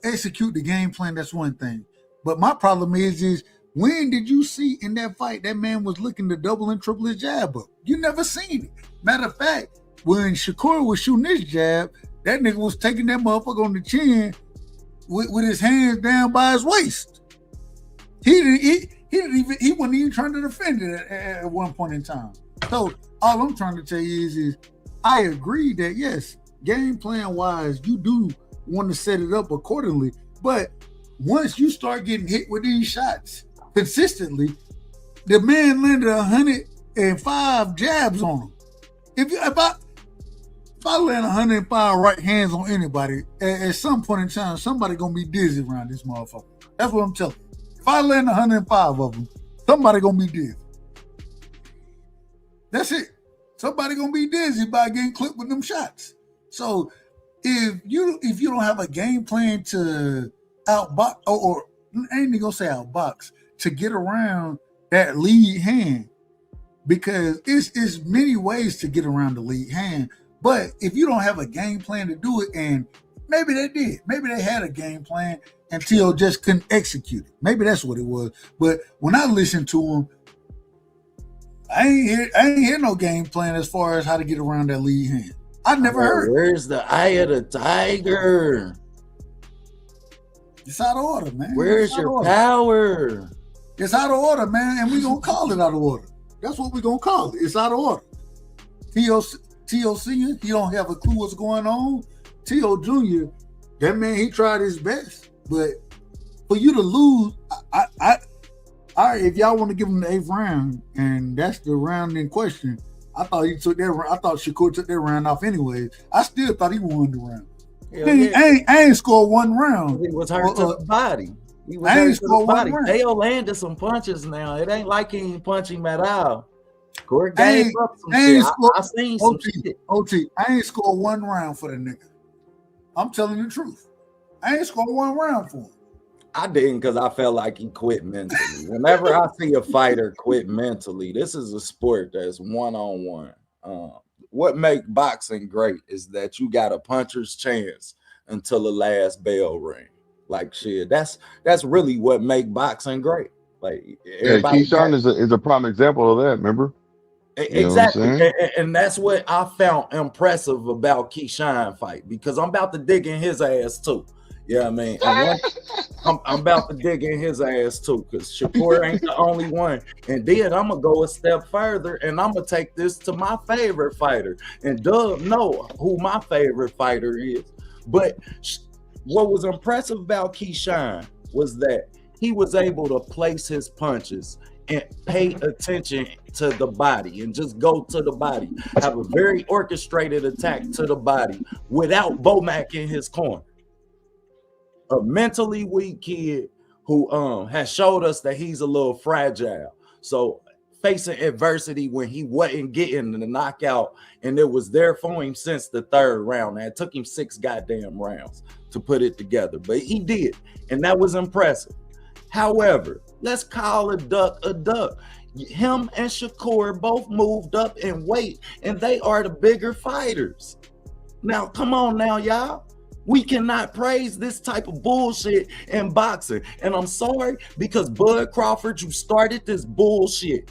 execute the game plan, that's one thing. But my problem is when did you see in that fight that man was looking to double and triple his jab up? You never seen it. Matter of fact, when Shakur was shooting his jab, that nigga was taking that motherfucker on the chin with his hands down by his waist. He wasn't even trying to defend it at one point in time. So all I'm trying to tell you is I agree that yes, game plan wise, you do want to set it up accordingly. But once you start getting hit with these shots consistently, the man landed 105 jabs on him. If I land 105 right hands on anybody, at some point in time, somebody gonna be dizzy around this motherfucker. That's what I'm telling you. If I land 105 of them, somebody gonna be dizzy. That's it. Somebody gonna be dizzy by getting clipped with them shots. So if you don't have a game plan to outbox or I ain't gonna say outbox, to get around that lead hand, because it's many ways to get around the lead hand. But if you don't have a game plan to do it, and maybe they did, maybe they had a game plan until just couldn't execute it. Maybe that's what it was. But when I listened to him, I ain't hear no game plan as far as how to get around that lead hand. I never heard. Where's the eye of the tiger? It's out of order, man. Where's your power? It's out of order, man, and we gonna call it out of order. That's what we gonna call it. It's out of order. T.O. Senior, he don't have a clue what's going on. T.O. Junior, that man, he tried his best, but for you to lose, if y'all want to give him the 8th round, and that's the round in question, I thought Shakur took that round off anyway. I still thought he won the round. I ain't scored one round. He was hurt to the body. He was hurt to the body. Dale landed some punches now. It ain't like he ain't punch him at all. Corey gave up some shit. I seen some shit. OT, I ain't scored one round for the nigga. I'm telling the truth. I ain't scored one round for him. I didn't because I felt like he quit mentally. Whenever I see a fighter quit mentally, this is a sport that's one-on-one. What makes boxing great is that you got a puncher's chance until the last bell ring. Like shit, that's really what makes boxing great. Like Keyshawn is a prime example of that. Remember? Exactly, and that's what I found impressive about Keyshawn fight, because I'm about to dig in his ass too. Yeah, I mean, I'm about to dig in his ass too, because Shakur ain't the only one. And then I'm gonna go a step further, and I'm gonna take this to my favorite fighter. And Doug know who my favorite fighter is. But what was impressive about Keyshawn was that he was able to place his punches and pay attention to the body and just go to the body, have a very orchestrated attack to the body without Bomac in his corner. A mentally weak kid who has showed us that he's a little fragile. So facing adversity when he wasn't getting the knockout, and it was there for him since the 3rd round. And it took him 6 goddamn rounds to put it together, but he did, and that was impressive. However, let's call a duck a duck. Him and Shakur both moved up in weight, and they are the bigger fighters. Now, come on now, y'all. We cannot praise this type of bullshit in boxing. And I'm sorry, because Bud Crawford, you started this bullshit.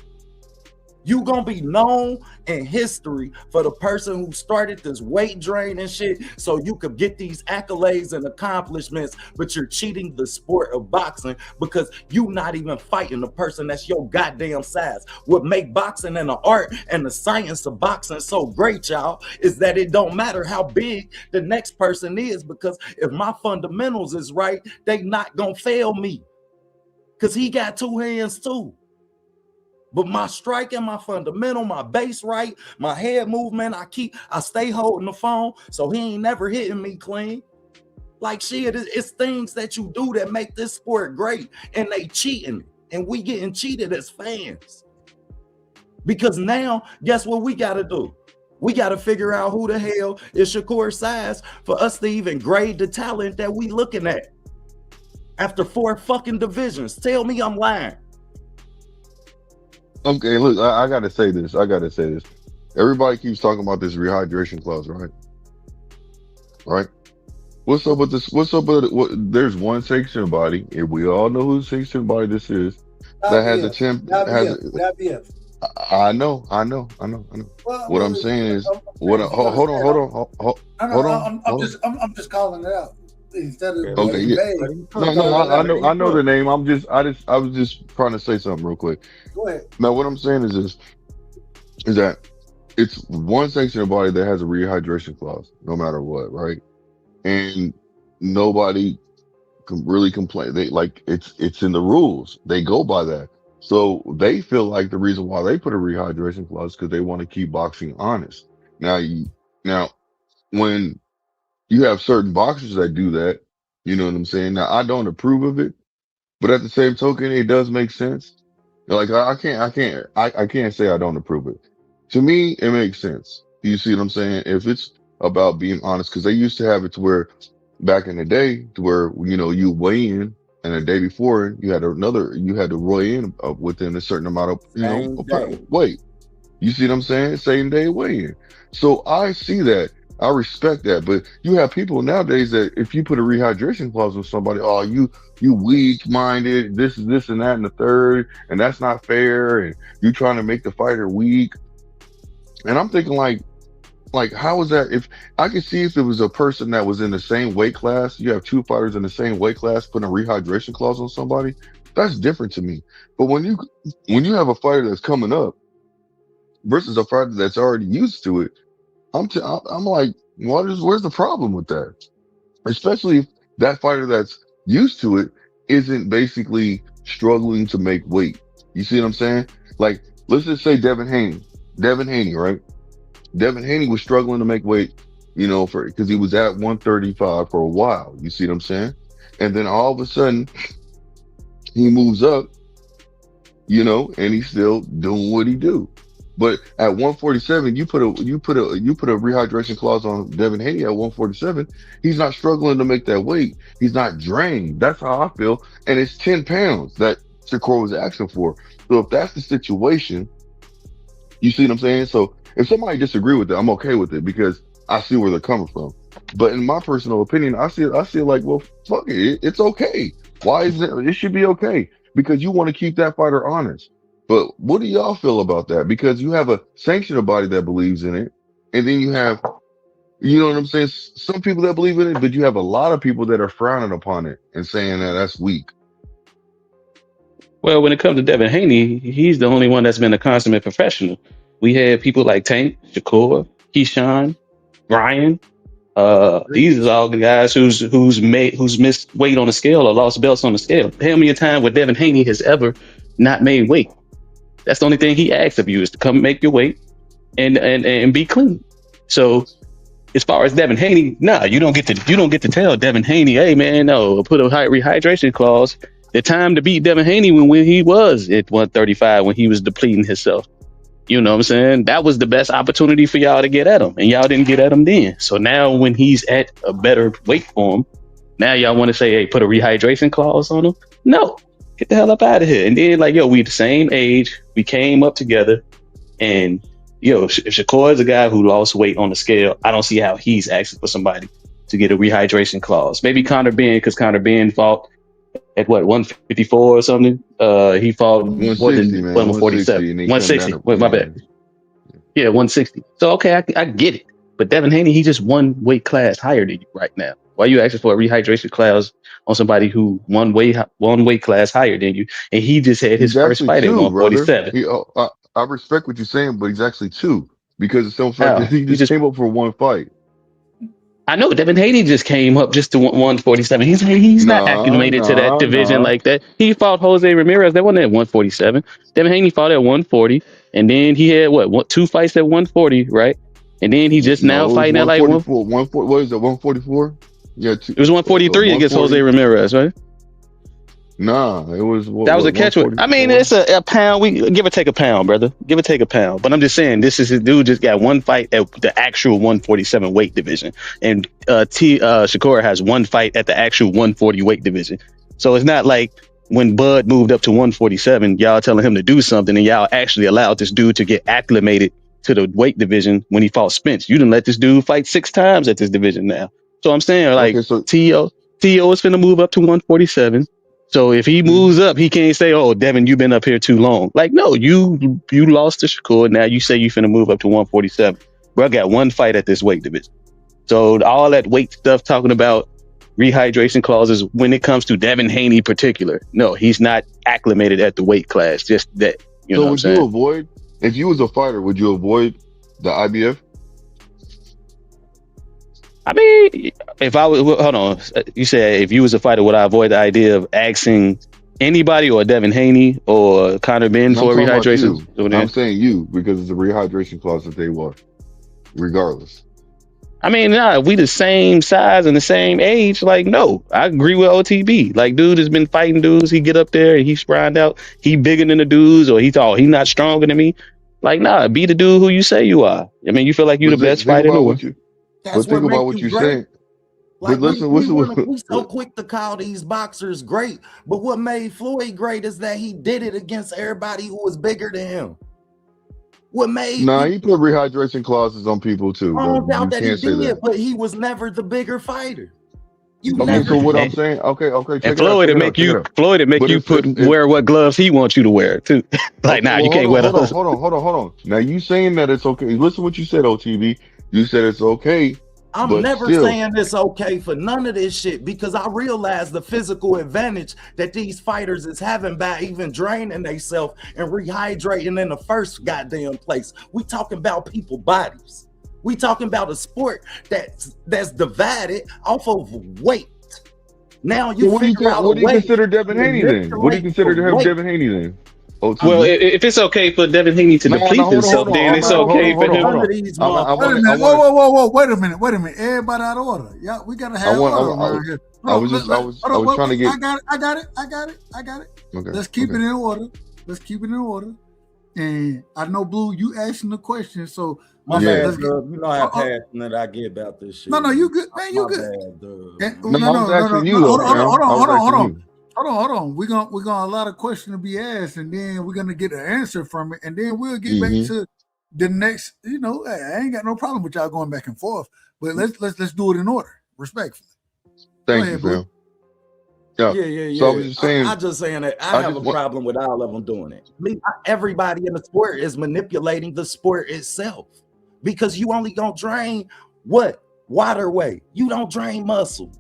You gonna be known in history for the person who started this weight drain and shit, so you could get these accolades and accomplishments, but you're cheating the sport of boxing because you not even fighting the person that's your goddamn size. What make boxing and the art and the science of boxing so great, y'all, is that it don't matter how big the next person is, because if my fundamentals is right, they not gonna fail me, because he got 2 hands too. But my striking, my fundamental, my base right, my head movement, I stay holding the phone, so he ain't never hitting me clean. Like shit, it's things that you do that make this sport great, and they cheating, and we getting cheated as fans. Because now, guess what we gotta do? We gotta figure out who the hell is Shakur's size for us to even grade the talent that we looking at. After 4 fucking divisions, tell me I'm lying. Okay, look, I gotta say this. Everybody keeps talking about this rehydration clause, right? Right? What's up with this? There's one sanctioned body, and we all know who the sanctioned body this is. That has a champ. I know. What I'm saying is, hold on. I'm just calling it out instead of Okay, being yeah. vague. No, I know the name. I was just trying to say something real quick. Go ahead. Now, what I'm saying is that it's one section of the body that has a rehydration clause, no matter what, right? And nobody can really complain. They like it's in the rules. They go by that. So they feel like the reason why they put a rehydration clause because they want to keep boxing honest. Now when you have certain boxers that do that, you know what I'm saying? Now I don't approve of it, but at the same token, it does make sense. Like I can't say I don't approve it. To me, it makes sense. You see what I'm saying? If it's about being honest, because they used to have it to where back in the day, to where you weigh in, and the day before you had to weigh in within a certain amount of Same day. weight. You see what I'm saying? Same day weigh in. So I see that. I respect that. But you have people nowadays that if you put a rehydration clause on somebody, oh, you weak minded, this and that and the third, and that's not fair, and you trying to make the fighter weak. And I'm thinking like how is that? If I could see if it was a person that was in the same weight class, you have two fighters in the same weight class putting a rehydration clause on somebody, that's different to me. But when you have a fighter that's coming up versus a fighter that's already used to it, I'm like, where's the problem with that? Especially if that fighter that's used to it isn't basically struggling to make weight. You see what I'm saying? Like, let's just say Devin Haney, right? Devin Haney was struggling to make weight, because he was at 135 for a while. You see what I'm saying? And then all of a sudden he moves up, and he's still doing what he do. But at 147, you put a rehydration clause on Devin Haney at 147. He's not struggling to make that weight. He's not drained. That's how I feel. And it's 10 pounds that Shakur was asking for. So if that's the situation, you see what I'm saying? So if somebody disagree with it, I'm okay with it because I see where they're coming from. But in my personal opinion, I see it like, well, fuck it. It's okay. Why is it? It should be okay because you want to keep that fighter honest. But what do y'all feel about that? Because you have a sanctioned body that believes in it, and then you have, you know what I'm saying? Some people that believe in it, but you have a lot of people that are frowning upon it and saying that that's weak. Well, when it comes to Devin Haney, he's the only one that's been a consummate professional. We had people like Tank, Shakur, Keyshawn, Brian. These are all the guys who's missed weight on the scale or lost belts on the scale. Tell me a time where Devin Haney has ever not made weight. That's the only thing he asks of you is to come make your weight and be clean. So as far as Devin Haney, you don't get to tell Devin Haney, hey man, no, put a rehydration clause. The time to beat Devin Haney when he was at 135 when he was depleting himself. You know what I'm saying? That was the best opportunity for y'all to get at him, and y'all didn't get at him then. So now when he's at a better weight form, now y'all want to say, hey, put a rehydration clause on him? No, get the hell up out of here. And then we the same age, we came up together, and if Shakur is a guy who lost weight on the scale, I don't see how he's asking for somebody to get a rehydration clause. Maybe Conor Benn, because Conor Benn fought at 154 or something. He fought more than 147, 160. Wait, my bad. Yeah, 160. So okay, I get it. But Devin Haney, he's just one weight class higher than you right now. Why are you asking for a rehydration clause on somebody who one weight class higher than you, and he just had his first fight at 147? I respect what you're saying, but he's actually two because it's so fact that he just came up for one fight. I know Devin Haney just came up just to 147. He's not acclimated to that division like that. He fought Jose Ramirez. That wasn't at 147. Devin Haney fought at 140, and then he had two fights at 140, right? And then he just now fighting at like 144. What is it? 144? Yeah, it was 143 against Jose Ramirez, right? Nah, it was. That was a catch. I mean, it's a pound. We give or take a pound, brother. Give or take a pound. But I'm just saying, this is a dude just got one fight at the actual 147 weight division, and Shakur has one fight at the actual 140 weight division. So it's not like when Bud moved up to 147, y'all telling him to do something, and y'all actually allowed this dude to get acclimated to the weight division when he fought Spence. You didn't let this dude fight 6 times at this division now. So I'm saying, like, T.O. is finna move up to 147. So if he moves up, he can't say, "Oh, Devin, you've been up here too long." Like, no, you lost to Shakur. Now you say you finna move up to 147. Bro, I got one fight at this weight division. So all that weight stuff talking about rehydration clauses when it comes to Devin Haney particular, no, he's not acclimated at the weight class. Just that, you know So what I'm would saying? you avoid, if you was a fighter, would you avoid the IBF? I mean, if I was, hold on, you said if you was a fighter, would I avoid the idea of asking anybody or Devin Haney or Conor Ben No, I'm for talking about rehydration? you. I'm saying you because it's a rehydration clause that they want, regardless. I mean, nah, if we the same size and the same age, like, no, I agree with OTB. Like, dude has been fighting dudes. He get up there and he sprined out. He bigger than the dudes, or he thought he not stronger than me. Like, nah, be the dude who you say you are. I mean, you feel like you the But best think fighter in the about world. what you. That's But think what about makes what you you're great. saying. Like But listen, we so quick to call these boxers great, but what made Floyd great is that he did it against everybody who was bigger than him. What made Nah, he put rehydration clauses on people too. I don't doubt You that he can't say did, that. but he was never the bigger fighter. You Okay, never so what I'm And, saying, okay, check and it out, Floyd check would it out, make check it you, out. Floyd would make But you if wear what gloves he wants you to wear too. Like, okay, nah, well, you can't wear those. hold on. Now you saying that it's okay. Listen what you said, OTV. You said it's okay, I'm but never still. saying it's okay for none of this shit because I realize the physical advantage that these fighters is having by even draining themselves and rehydrating in the first goddamn place. We talking about people bodies. We talking about a sport that's divided off of weight. Now you So figure out a what do you way consider to Devin Haney then? What do you manipulate consider the to have weight. Devin Haney then? Well, OTV. if it's okay for Devin Haney to No, deplete hold himself, on. then it's okay for him. Hold on. These I Wait a want minute. Whoa. Wait a minute. Everybody out of order. Yeah, we gotta have order around here. I was trying to get. I got it. Okay. Let's keep it in order. And I know, Blue, you asking the question, so my bad, you know how passionate I get about this shit. No, you good, man. You good. Bad, no, I was asking you though, Hold on. We're gonna allow the question to be asked, and then we're gonna get an answer from it, and then we'll get back to the next. You know, I ain't got no problem with y'all going back and forth, but let's do it in order, respectfully. Thank you, fam. Yeah. So I was just saying. I'm just saying that I have a problem with all of them doing it. Everybody in the sport is manipulating the sport itself because you only gonna drain what water weight. You don't drain muscle.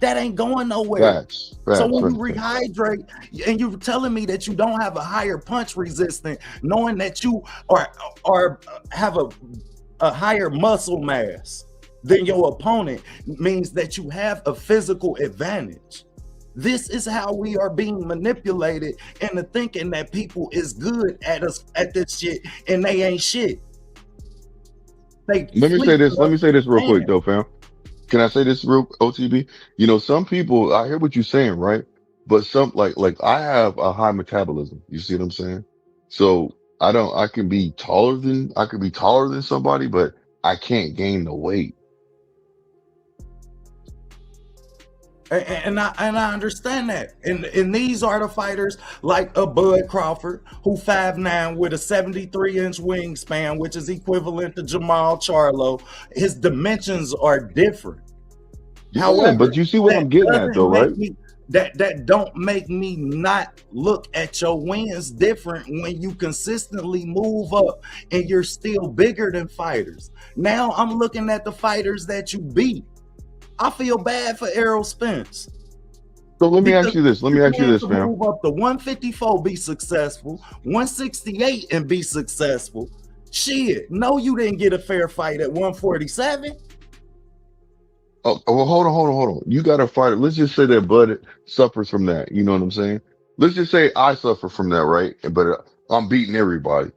That ain't going nowhere. Facts, so when you rehydrate and you're telling me that you don't have a higher punch resistance, knowing that you are have a higher muscle mass than your opponent means that you have a physical advantage. This is how we are being manipulated into thinking that people is good at this shit and they ain't shit. Let me say this real quick though, fam. Can I say this real OTB? You know, some people, I hear what you're saying, right? But some like I have a high metabolism. You see what I'm saying? So I could be taller than somebody, but I can't gain the weight. And I understand that. And these are the fighters like a Bud Crawford, who 5'9" with a 73-inch wingspan, which is equivalent to Jamal Charlo. His dimensions are different. Yeah, however, but you see what I'm getting at though, right? That don't make me not look at your wins different when you consistently move up and you're still bigger than fighters. Now I'm looking at the fighters that you beat. I feel bad for Errol Spence. So let me ask you this, man. Move up to 154, be successful, 168 and be successful. Shit, no, you didn't get a fair fight at 147. Oh, well, hold on. You got to fight. Let's just say that Bud suffers from that. You know what I'm saying? Let's just say I suffer from that, right? But I'm beating everybody.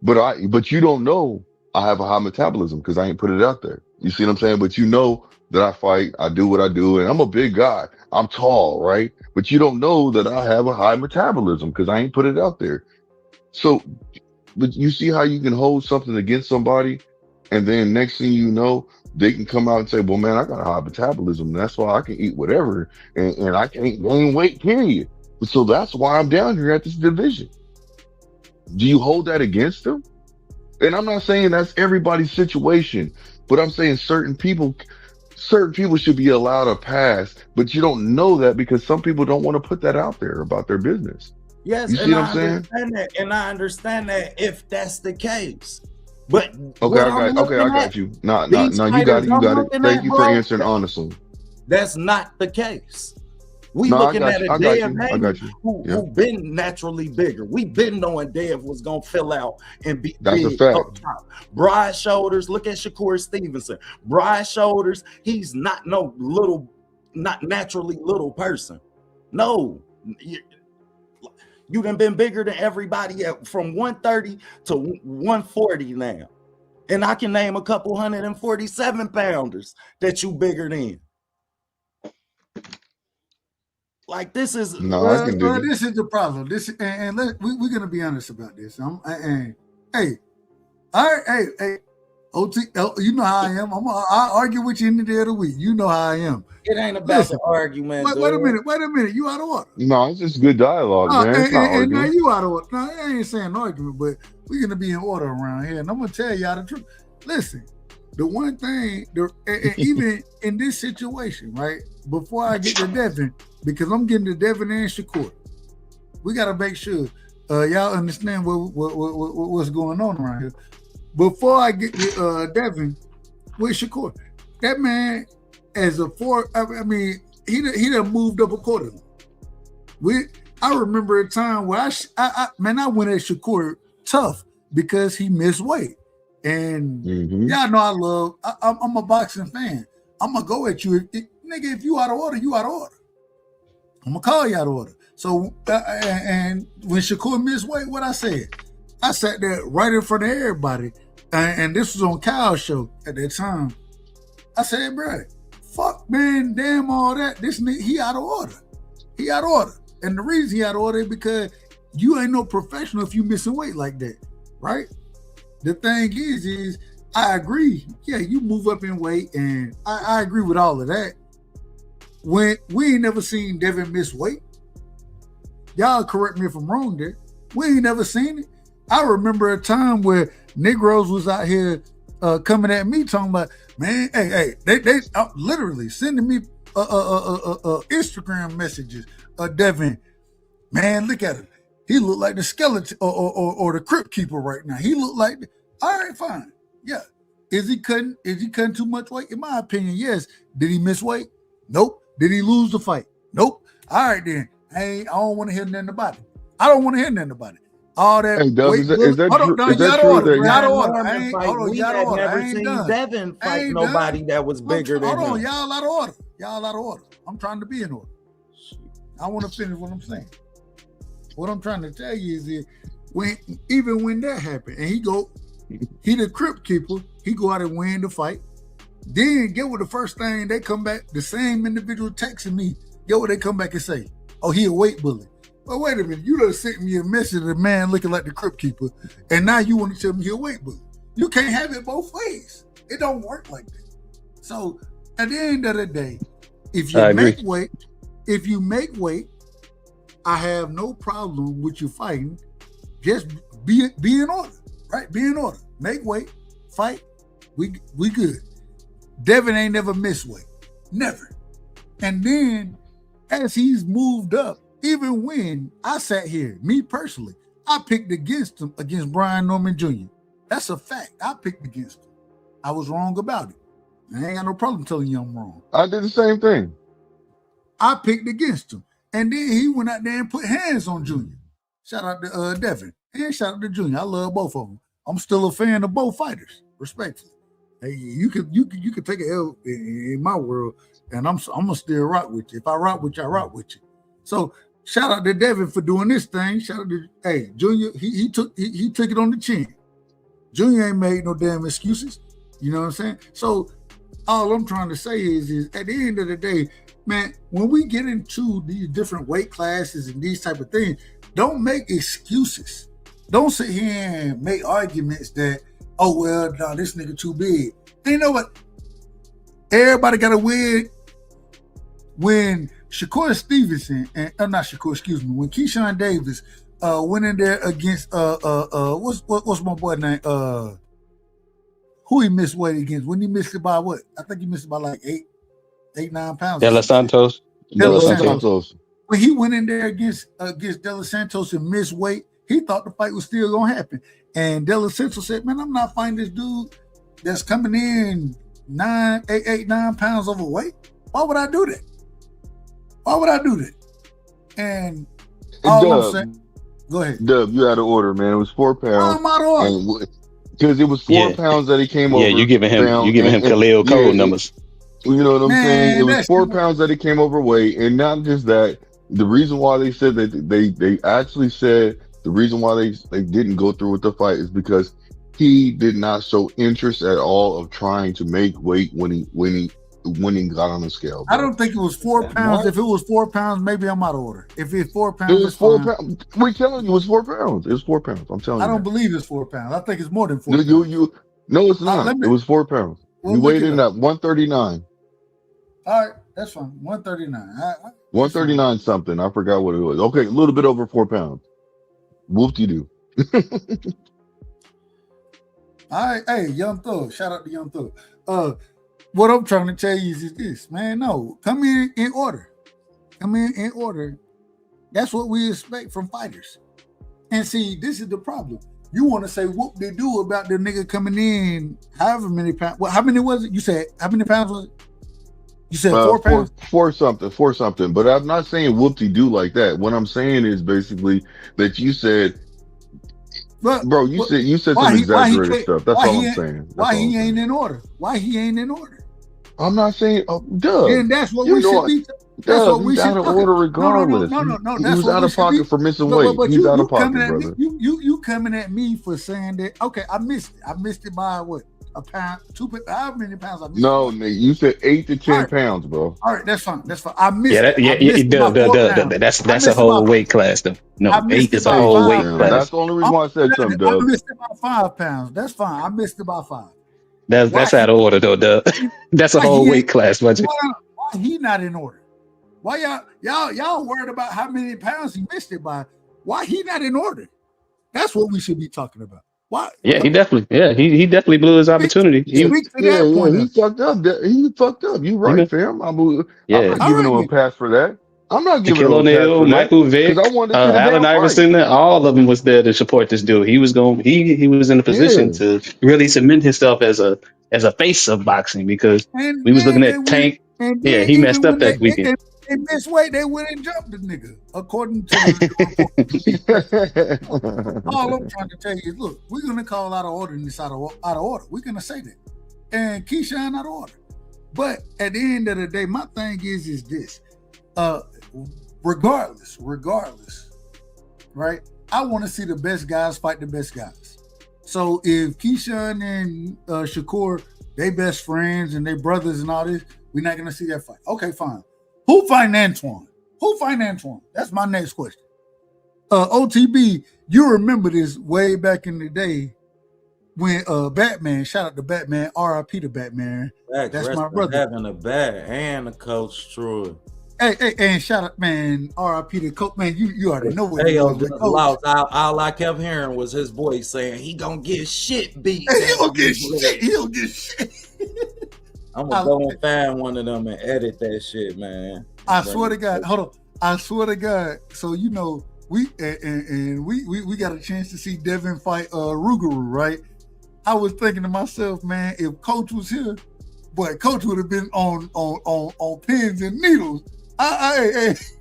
But you don't know I have a high metabolism because I ain't put it out there. You see what I'm saying? But you know that I fight, I do what I do, and I'm a big guy. I'm tall, right? But you don't know that I have a high metabolism because I ain't put it out there. So, but you see how you can hold something against somebody, and then next thing you know, they can come out and say, well, man, I got a high metabolism. And that's why I can eat whatever, and I can't gain weight, period. So that's why I'm down here at this division. Do you hold that against them? And I'm not saying that's everybody's situation, but I'm saying certain people certain people should be allowed a pass, but you don't know that because some people don't want to put that out there about their business. Yes, You see and what I I'm saying? understand that, and I understand that if that's the case. But Okay, what I I'm got looking at, you. Nah, these you got fighters it. You I'm got it. looking Thank at, you for bro, answering honestly. that's not the case. We No, I looking got at you. a I got Dev you. I Haney got you. Yeah, who been naturally bigger. We been knowing Dev was gonna fill out and be that's a big fact. up top. Broad shoulders. Look at Shakur Stevenson. Broad shoulders. He's not no little, not naturally little person. No, you done been bigger than everybody from 130 to 140 now. And I can name a couple 147 pounders that you bigger than. Like this is No, I can dig it. This is the problem. This and we're gonna be honest about this. Hey, all right, hey, OT, you know how I am. I argue with you any day of the week. You know how I am. It ain't about the argument. Wait a minute. You out of order. No, it's just good dialogue, man. It's not And now arguing. you out of order. Now I ain't saying argument, but we're gonna be in order around here. And I'm gonna tell y'all the truth. Listen, the one thing, and even in this situation, right? Before I get to Devin, because I'm getting to Devin and Shakur, we gotta make sure y'all understand what's going on around here. Before I get to Devin with Shakur, that man as a four, I mean, he done moved up accordingly. I remember a time where I went at Shakur tough because he missed weight. And y'all know I'm a boxing fan. I'm gonna go at you. Nigga, if you out of order, you out of order. I'm gonna call you out of order. So, and when Shakur missed weight, what I said? I sat there right in front of everybody. And this was on Kyle's show at that time. I said, bro, fuck, man, damn all that. This nigga, he out of order. He out of order. And the reason he out of order is because you ain't no professional if you missing weight like that, right? The thing is I agree. Yeah, you move up in weight, and I agree with all of that. When we ain't never seen Devin miss weight. Y'all correct me if I'm wrong there. We ain't never seen it. I remember a time where Negroes was out here coming at me talking about, man, hey, they literally sending me Instagram messages of Devin. Man, look at him. He looked like the skeleton or the crypt keeper right now. He looked like, all right, fine. Yeah. Is he cutting too much weight? In my opinion, yes. Did he miss weight? Nope. Did he lose the fight? Nope. All right, then. I don't want to hear nothing about it. I don't want to hear nothing about it. All that. Hey, Doug, is that true? Is that true? We never seen Devin fight nobody that was bigger than him. Hold on, y'all out of order. Y'all out of order. I'm trying to be in order. I want to finish what I'm saying. What I'm trying to tell you is even when that happened, and he the crypt keeper, he go out and win the fight. Then get what the first thing they come back, the same individual texting me, get what they come back and say. Oh, he a weight bully. Well, wait a minute, you done sent me a message of a man looking like the crypt keeper, and now you want to tell me he a weight bully. You can't have it both ways. It don't work like that. So at the end of the day, if you make weight, I have no problem with you fighting. Just be in order, right? Be in order. Make weight, fight. We good. Devin ain't never missed weight, never. And then as he's moved up, even when I sat here, me personally, I picked against him against Brian Norman Jr. That's a fact. I picked against him. I was wrong about it. I ain't got no problem telling you I'm wrong. I did the same thing. I picked against him. And then he went out there and put hands on Junior. Shout out to Devin. And shout out to Junior. I love both of them. I'm still a fan of both fighters, respectfully. Hey, you could take an L in my world, and I'm gonna still rock with you. If I rock with you, I rock with you. So shout out to Devin for doing this thing. Shout out to Junior. He took it on the chin. Junior ain't made no damn excuses. You know what I'm saying? So all I'm trying to say is at the end of the day, man, when we get into these different weight classes and these type of things, don't make excuses. Don't sit here and make arguments that, oh, well, no, this nigga too big. And you know what? Everybody got to win. When Shakur Stevenson, when Keyshawn Davis went in there against, what's my boy name? who he missed weight against. When he missed it by what? I think he missed it by like 9 pounds. De Los Santos. De Los Santos. When he went in there against De Los Santos and missed weight, he thought the fight was still gonna happen. And De Los Santos said, "Man, I'm not fighting this dude that's coming in 9 pounds overweight. Why would I do that? Why would I do that?" And all I'm saying, go ahead. Dub, you out of order, man. It was 4 pounds. I'm out of order. Because it was 4 pounds that he came over. Yeah, you giving him Khalil Cole numbers. You know what I'm saying? It was 4 pounds that he came overweight, and not just that. The reason why they said that they actually said the reason why they didn't go through with the fight is because he did not show interest at all of trying to make weight when he got on the scale. Bro. I don't think it was 4 pounds. If it was 4 pounds, maybe I'm out of order. If it's 4 pounds, it was 4 pounds. We're telling you, it was 4 pounds. It was 4 pounds. I'm telling you. I don't believe it's 4 pounds. I think it's more than 4 pounds. No, it's not. It was 4 pounds. You weighed in at 139. All right, that's fine. 139. 139 something. I forgot what it was. Okay, a little bit over 4 pounds. Whoop-de-doo. All right, hey, Young Thug. Shout out to Young Thug. What I'm trying to tell you is this, man. No, come in order. Come in order. That's what we expect from fighters. And see, this is the problem. You want to say whoop they do about the nigga coming in however many pounds. Well, how many was it? You said how many pounds was it? You said 4 pounds? Four something. But I'm not saying whoop-de-doo like that. What I'm saying is basically that you said, bro, you said some exaggerated stuff. That's all I'm saying. Why he ain't in order? Why he ain't in order? I'm not saying, duh. Then that's what we should be. That's what we should out of order regardless. No. He was out of pocket for missing weight. He's out of pocket, brother. You coming at me for saying that? Okay, I missed it. I missed it by what? A pound, 2 pounds. How many pounds I missed? No, Nate, you said 8 to 10 pounds, bro. All right, that's fine. I missed. That's a whole weight class, though. No, 8 is a whole weight class. That's the only reason why I said something, Dub. I missed it by 5 pounds. That's fine. I missed it by 5. That's out of order, though, Dub. That's a whole weight class budget. Why he not in order? Why y'all worried about how many pounds he missed it by? Why he not in order? That's what we should be talking about. Why? Yeah, he definitely blew his opportunity. He fucked up. He fucked up. You right, fam. I'm not giving him a pass for that. I'm not giving him a pass for that. Michael Vick, Allen Iverson, all of them was there to support this dude. He was in a position to really cement himself as a face of boxing because we was looking at Tank. Yeah, he messed up that weekend. In this way, they went and jumped the nigga, according to all I'm trying to tell you is, look, we're gonna call out of order and this out of order. We're gonna say that. And Keyshawn out of order. But at the end of the day, my thing is this. Regardless, right? I want to see the best guys fight the best guys. So if Keyshawn and Shakur, they best friends and they brothers and all this, we're not gonna see that fight. Okay, fine. Who fighting Antoine? That's my next question. OTB, you remember this way back in the day when Batman, shout out to Batman, RIP to Batman. That's my brother. Having a bat and a coach Troy. Hey, and shout out, man, RIP to coach. Man, you already know what all I kept hearing was his voice saying he gonna get shit beat. He gonna get shit. I'm gonna go and find one of them and edit that shit, man. I swear to God, hold on. I swear to God. So we got a chance to see Devin fight Rougarou, right? I was thinking to myself, man, if Coach was here, boy, Coach would have been on pins and needles.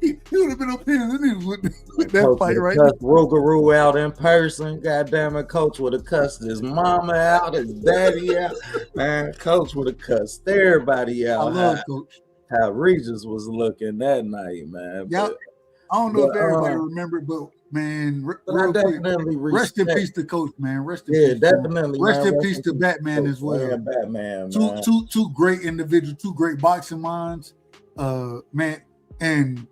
He would have been on pins and needles with that Coach fight, right? Cussed Rougarou out in person. Goddamn it, Coach would have cussed his mama out, his daddy out. Man, Coach would have cussed everybody out. I love Coach. How Regis was looking that night, man. Yeah, I don't know if everybody remember, but man, rest in peace to Coach, man. Rest in peace. Definitely. Rest in peace to Batman as well. Yeah, Batman. Two great individuals, two great boxing minds, man. And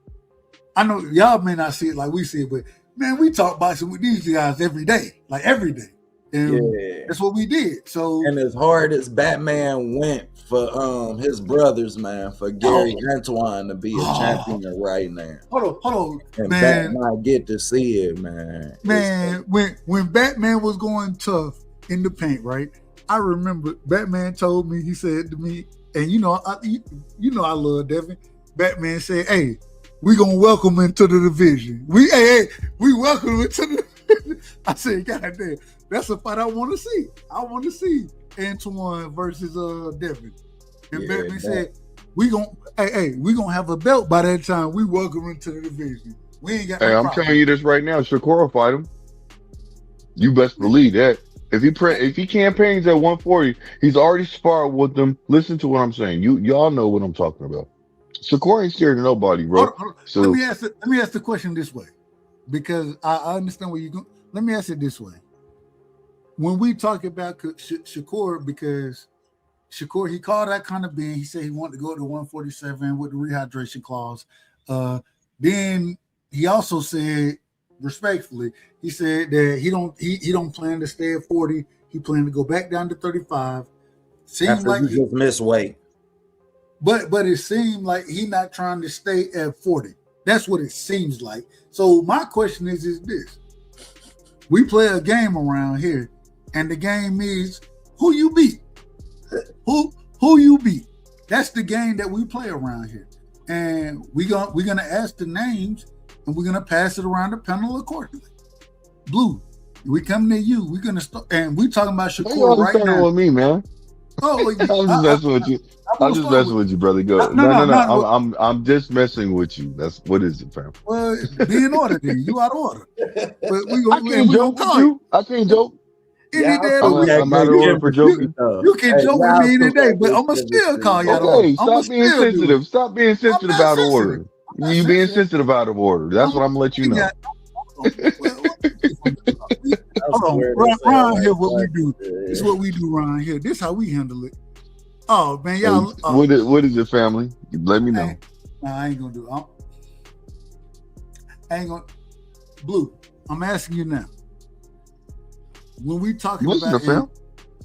I know y'all may not see it like we see it, but man, we talk boxing with these guys every day, like every day. And that's what we did. So, and as hard as Batman went for his brothers, man, for Gary Antoine to be a champion right now. Hold on, and man. Batman get to see it, man. Man, when Batman was going tough in the paint, right? I remember Batman told me, he said to me, and I love Devin. Batman said, "Hey, we gonna welcome him to the division. We welcome him to the." I said, "God damn, that's a fight I want to see. I want to see Antoine versus Devin." And Batman said, "We gonna have a belt by that time. We welcome him to the division. We ain't got." Hey, I'm telling you this right now. Shakur will fight him. You best believe that. If he campaigns at 140, he's already sparred with them. Listen to what I'm saying. Y'all know what I'm talking about. Shakur ain't scared of nobody, bro. Hold on. So let me ask the question this way, because I understand where you're going. Let me ask it this way. When we talk about Shakur, because Shakur, he called that kind of being. He said he wanted to go to 147 with the rehydration clause. Then he also said, respectfully, he said that he don't plan to stay at 40. He planned to go back down to 35. Seems After like he just missed weight. But it seemed like he not trying to stay at 40. That's what it seems like. So my question is this: we play a game around here, and the game is who you beat. Who you beat. That's the game that we play around here, and we're gonna ask the names, and we're gonna pass it around the panel accordingly. Blue, we come to you. We're gonna start, and we talking about Shakur right now. with me, man. Oh, I'm just messing with you. I'm just messing with you, brother. Go. No. I'm just messing with you. That's what is it, fam? Well, be in order then. You out of order. But I can't joke with you. I can't joke. Any day I'm out of order for joking. You can joke with me any day, but I'm gonna still call you out of order. Okay, stop being sensitive. Stop being sensitive out of order. You being sensitive out of order. That's what I'm gonna let you know. Hold on, Ron here. What we do? This is what we do, Ron here. This is how we handle it. Oh man, y'all. What is it, family? Let me know. I ain't gonna do it. I ain't gonna. Blue, I'm asking you now. When we talking about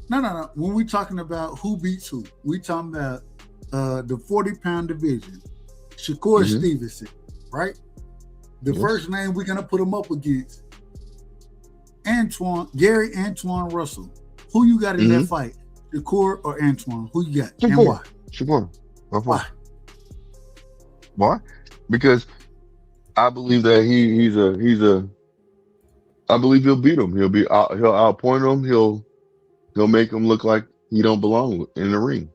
no. When we talking about who beats who, we talking about the 40-pound division. Shakur Stevenson, right? The first name we're gonna put him up against Gary Antoine Russell. Who you got in that fight? Shakur or Antoine? Who you got? Shakur. And why? Shakur. Why? Because I believe that he's a. I believe he'll beat him. He'll outpoint him. He'll make him look like he don't belong in the ring.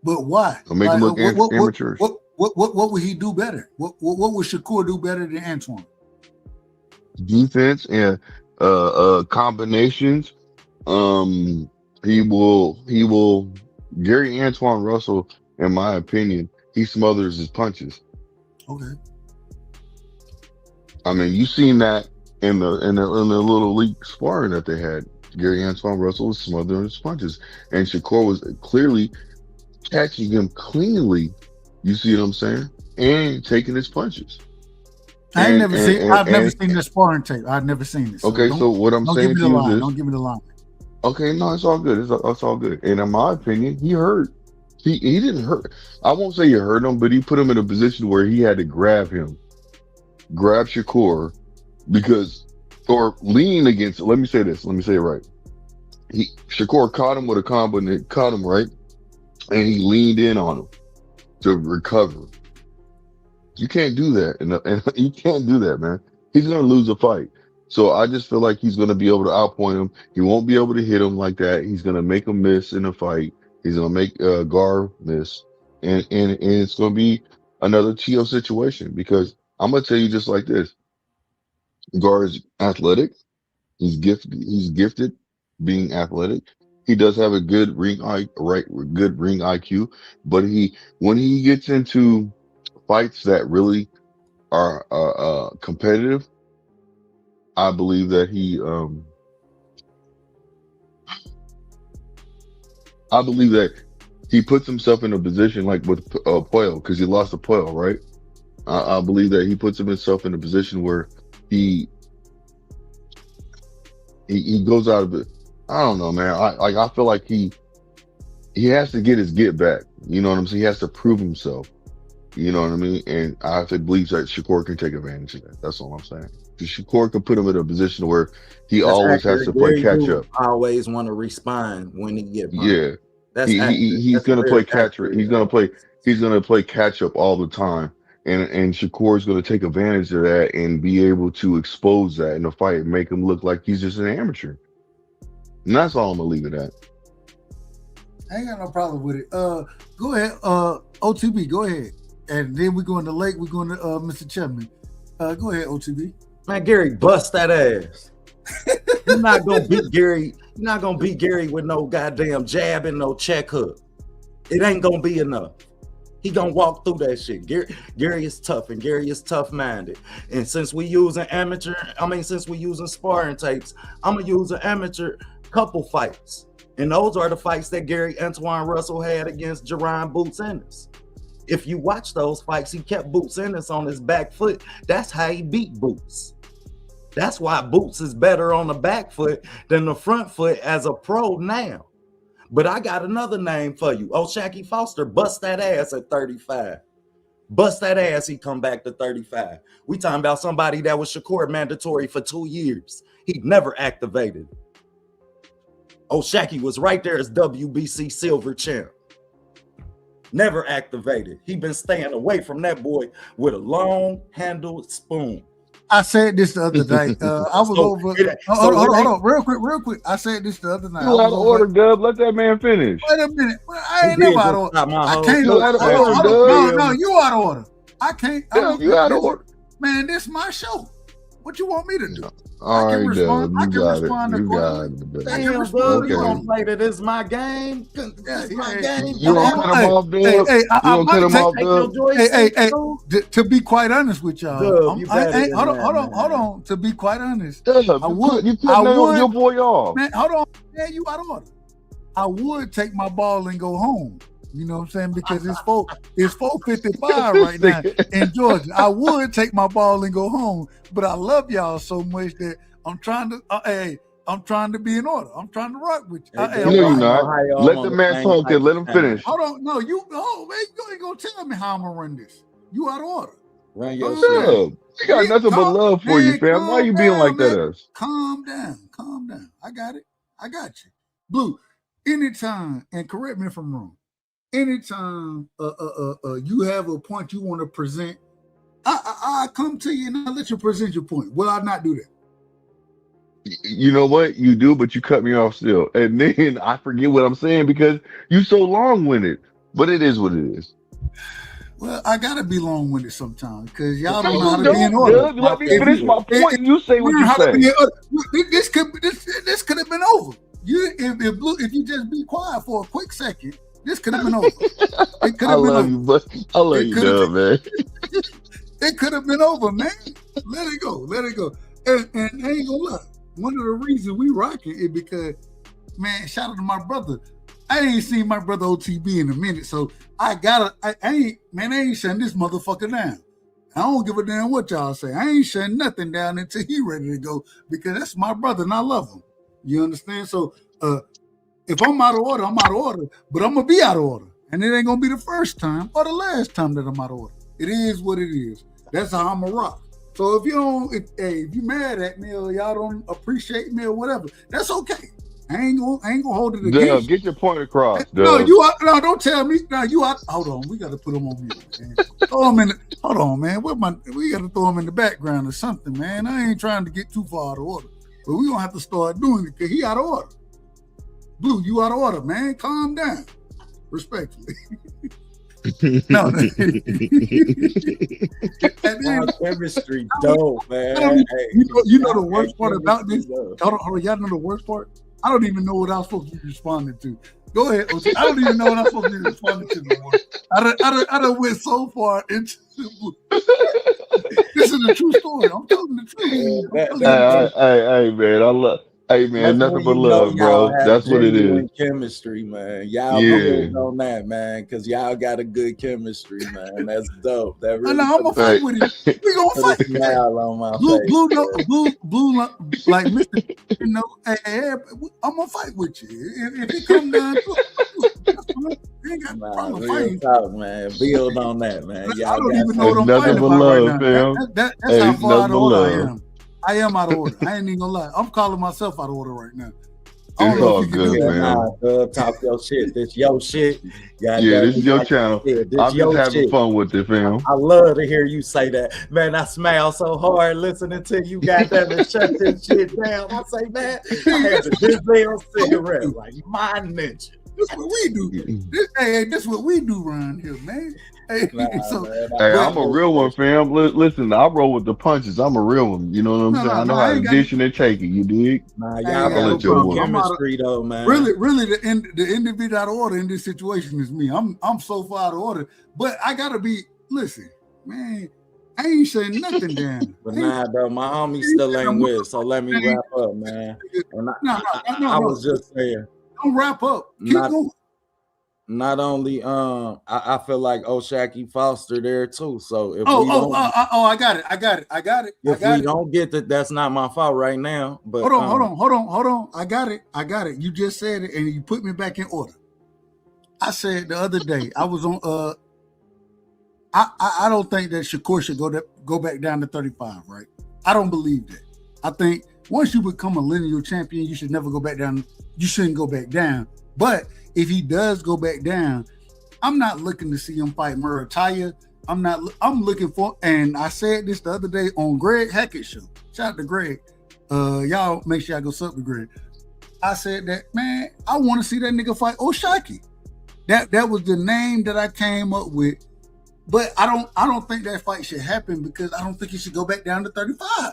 But why? He'll make him look amateurish. What would he do better? What would Shakur do better than Antoine? Defense and combinations. He will Gary Antoine Russell, in my opinion, he smothers his punches. Okay. I mean, you seen that in the little league sparring that they had. Gary Antoine Russell was smothering his punches, and Shakur was clearly catching him cleanly. You see what I'm saying? And taking his punches. I've never seen the sparring tape. I've never seen it. Okay, so what I'm saying to you is, don't give me the line. Okay, no, it's all good. It's all good. And in my opinion, he hurt. He didn't hurt. I won't say he hurt him, but he put him in a position where he had to grab Shakur, or lean against. Let me say this. Let me say it right. Shakur caught him with a combo and it caught him right, and he leaned in on him to recover. You can't do that, and you can't do that, man. He's gonna lose a fight. So I just feel like he's gonna be able to outpoint him. He won't be able to hit him like that. He's gonna make him miss in a fight. He's gonna make Gar miss, and it's gonna be another Tio situation, because I'm gonna tell you just like this: Gar is athletic. He's gifted being athletic. He does have a good ring IQ, but when he gets into fights that really are competitive, I believe that he puts himself in a position like with Puel, because he lost to Puel, right? I believe that he puts himself in a position where he goes out of it. I don't know, man. I feel like he has to get his get back. You know what I'm saying? He has to prove himself. You know what I mean? And I believe that Shakur can take advantage of that. That's all I'm saying. Shakur can put him in a position where he That's always has accurate. to play Gary catch do up. always want to respond when he get punched. Yeah, That's accurate. he's That's gonna very play catch. accurate. He's gonna play catch up all the time, and Shakur is gonna take advantage of that and be able to expose that in the fight and make him look like he's just an amateur. And that's all I'm gonna leave it at. I ain't got no problem with it. Go ahead, OTB, go ahead. And then we going to Lake, we going to Mr. Chapman. Go ahead, OTB. Man, Gary, bust that ass. You're not gonna beat Gary. You're not gonna beat Gary with no goddamn jab and no check hook. It ain't gonna be enough. He gonna walk through that shit. Gary is tough, and Gary is tough-minded. And since we using sparring tapes, I'm gonna use an amateur couple fights. And those are the fights that Gary Antoine Russell had against Jerron Boots Ennis. If you watch those fights, he kept Boots Ennis on his back foot. That's how he beat Boots. That's why Boots is better on the back foot than the front foot as a pro now. But I got another name for you. Shacky Foster, bust that ass at 35. Bust that ass, he come back to 35. We talking about somebody that was Shakur mandatory for 2 years. He never activated. Shacky was right there as WBC silver champ. Never activated. He been staying away from that boy with a long-handled spoon. I said this the other night. I was over. Hold on, real quick. I said this the other night. You out of order, Dub. Let that man finish. Wait a minute. I ain't never out of order. I can't. You out of order, Dub. No, you out of order. I can't. You out of order. Man, this is my show. What you want me to do? All right, Dub. I can respond to questions. Damn, bro, you don't play that. It's my game. It's my game. You don't cut him off, Dub. You don't cut him off, Dub. Hey. To be quite honest with y'all, hold on. To be quite honest, Dub, you cut your boy off. Man, hold on. Man, you out of order. I would take my ball and go home. You know what I'm saying? Because it's 4:55 right now in Georgia. I would take my ball and go home, but I love y'all so much that I'm trying to be in order. I'm trying to rock with you. No, you're not. Let the man talk and let him finish. Hold on. No, man, you ain't gonna tell me how I'm gonna run this. You out of order. Run your shit. We got nothing but love for you, fam. Why you being like that? Calm down. I got it. I got you. Blue, anytime, and correct me if I'm wrong, anytime you have a point you want to present, I come to you and I let you present your point. Will I not do that? You know what? You do, but you cut me off still. And then I forget what I'm saying because you so long-winded. But it is what it is. Well, I gotta be long-winded sometimes because y'all don't know how to be in order. Let me finish my point and you say what you say. This could have been over. If you just be quiet for a quick second, this could have been over. It could have been over. You, but I love you, Dub, man. It could have been over, man. Let it go. And I ain't gonna lie. One of the reasons we rocking is because, man, shout out to my brother. I ain't seen my brother OTB in a minute, so I ain't shutting this motherfucker down. I don't give a damn what y'all say. I ain't shutting nothing down until he ready to go because that's my brother and I love him. You understand? So if I'm out of order, I'm out of order, but I'm gonna be out of order. And it ain't gonna be the first time or the last time that I'm out of order. It is what it is. That's how I'm a rock. So if you mad at me or y'all don't appreciate me or whatever, that's okay. I ain't gonna hold it against you. Get your point across. No, don't tell me. No, you out. Hold on, we gotta put him on mute, man. Hold on, man. We gotta throw him in the background or something, man. I ain't trying to get too far out of order. But we gonna have to start doing it because he out of order. Blue, you out of order, man. Calm down. Respectfully. No. Chemistry dope, man. You know the worst part about this? Hold on. Y'all know the worst part? I don't even know what I was supposed to be responding to. Go ahead, OT. I don't even know what I'm supposed to be responding to no more. I done went so far into this is a true story. I'm telling the truth. Hey, man. Hey, man, nothing but love, bro. That's what it is. Chemistry, man. Y'all build on that, man, because y'all got a good chemistry, man. That's dope. That really I'm gonna fight with it. We gonna fight. Smile on my face. Blue, like Mr. You know, hey, I'm gonna fight with you. If it come down to it, you ain't got no problem fighting. Talk, man. Build on that, man. I don't even know what I'm fighting about right now. That's how far out of order I am. I am out of order. I ain't even gonna lie. I'm calling myself out of order right now. It's all good, man. Talk your shit. This your shit. Yeah, this is your channel. I'm just having fun with it, fam. I love to hear you say that. Man, I smile so hard listening to you goddamn and shut this shit down. I say, man, I had this damn cigarette like my ninja. This is what we do. This is what we do around here, man. Hey, I'm a real one, fam. Listen, I roll with the punches. I'm a real one. You know what I'm saying? I know how to dish and take it. You dig? Nah, y'all got no chemistry though, man. Really, the individual out of order in this situation is me. I'm so far out of order, but I gotta be. Listen, man, I ain't saying nothing down. But nah, bro, my homie still ain't with. So let me wrap up, man. I was just saying. Don't wrap up. Keep going. Not only I feel like O'Shaquie Foster there too. So if I got it. If we don't get that, that's not my fault right now. But hold on. I got it. You just said it and you put me back in order. I said the other day, I was on I don't think that Shakur should go back down to 35, right? I don't believe that. I think once you become a lineal champion, you should never go back down. You shouldn't go back down. But if he does go back down, I'm not looking to see him fight Murataya. I'm looking for, and I said this the other day on Greg Hackett's show. Shout out to Greg. Y'all make sure I go sub to Greg. I said that, man, I want to see that nigga fight O'Shaquie. That was the name that I came up with. But I don't think that fight should happen because I don't think he should go back down to 35.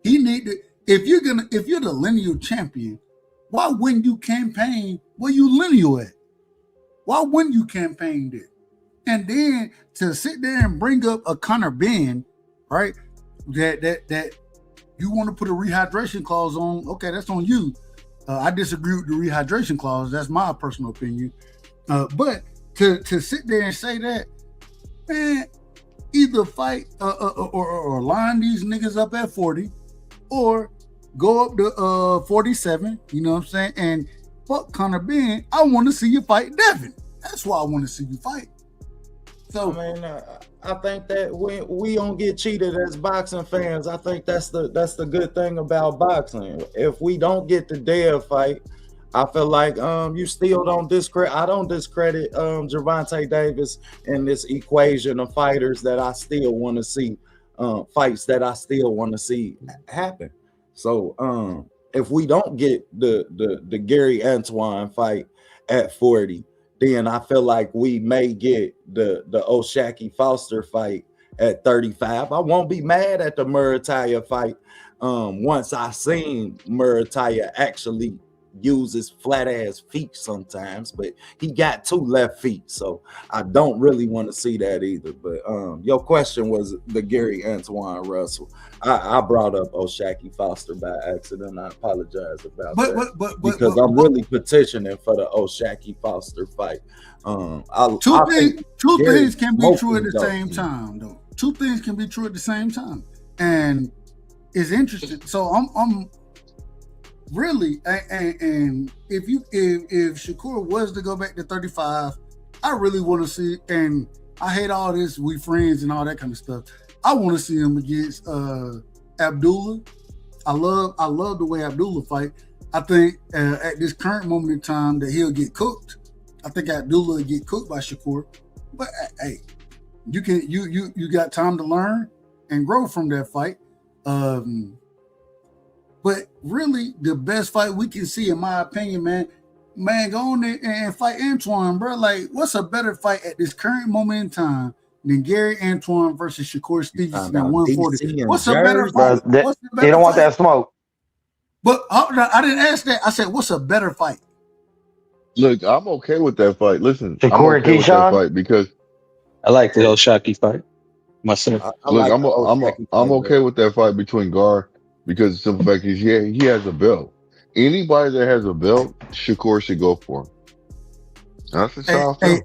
He need to, if you're the lineal champion, why wouldn't you campaign where you lineal at? Why wouldn't you campaign there? And then to sit there and bring up a Conor Ben, right? That you want to put a rehydration clause on, okay, that's on you. I disagree with the rehydration clause. That's my personal opinion. But to sit there and say that, man, either fight or line these niggas up at 40 or go up to 47, you know what I'm saying? And fuck Conor Ben, I want to see you fight Devin. That's why I want to see you fight. So, man, I think that we don't get cheated as boxing fans. I think that's the good thing about boxing. If we don't get the Dev fight, I feel like you still don't discredit. I don't discredit Gervonta Davis in this equation of fighters that I still want to see, fights that I still want to see happen. So if we don't get the Gary Antoine fight at 40, then I feel like we may get the O'Shaquie Foster fight at 35. I won't be mad at the Murataya fight once I seen Murataya actually use his flat ass feet sometimes, but he got 2 left feet, so I don't really want to see that either. But your question was the Gary Antoine Russell. I brought up O'Shaquie Foster by accident. I apologize about that because I'm really petitioning for the O'Shaquie Foster fight. Two things can be true at the same time, though. Two things can be true at the same time, and it's interesting. So I'm really, and if Shakur was to go back to 35, I really want to see. And I hate all this, we friends and all that kind of stuff. I want to see him against Abdullah. I love the way Abdullah fight. I think at this current moment in time that he'll get cooked. I think Abdullah will get cooked by Shakur. But hey, you got time to learn and grow from that fight. But really, the best fight we can see, in my opinion, man, go on there and fight Antoine, bro. Like, what's a better fight at this current moment in time than Gary Antoine versus Shakur Stevenson at 140? What's a better fight? They don't want that smoke. But I didn't ask that. I said, what's a better fight? Look, I'm okay with that fight. Listen, Shakur I'm okay with that fight because I like the O'Shaquie fight myself. I'm okay with that fight between Gar. Because the simple fact is, he has a belt. Anybody that has a belt, Shakur should go for him. That's the how I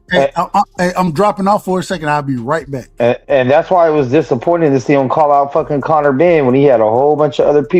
feel. I'm dropping off for a second. I'll be right back. And that's why it was disappointing to see him call out fucking Conor Ben when he had a whole bunch of other people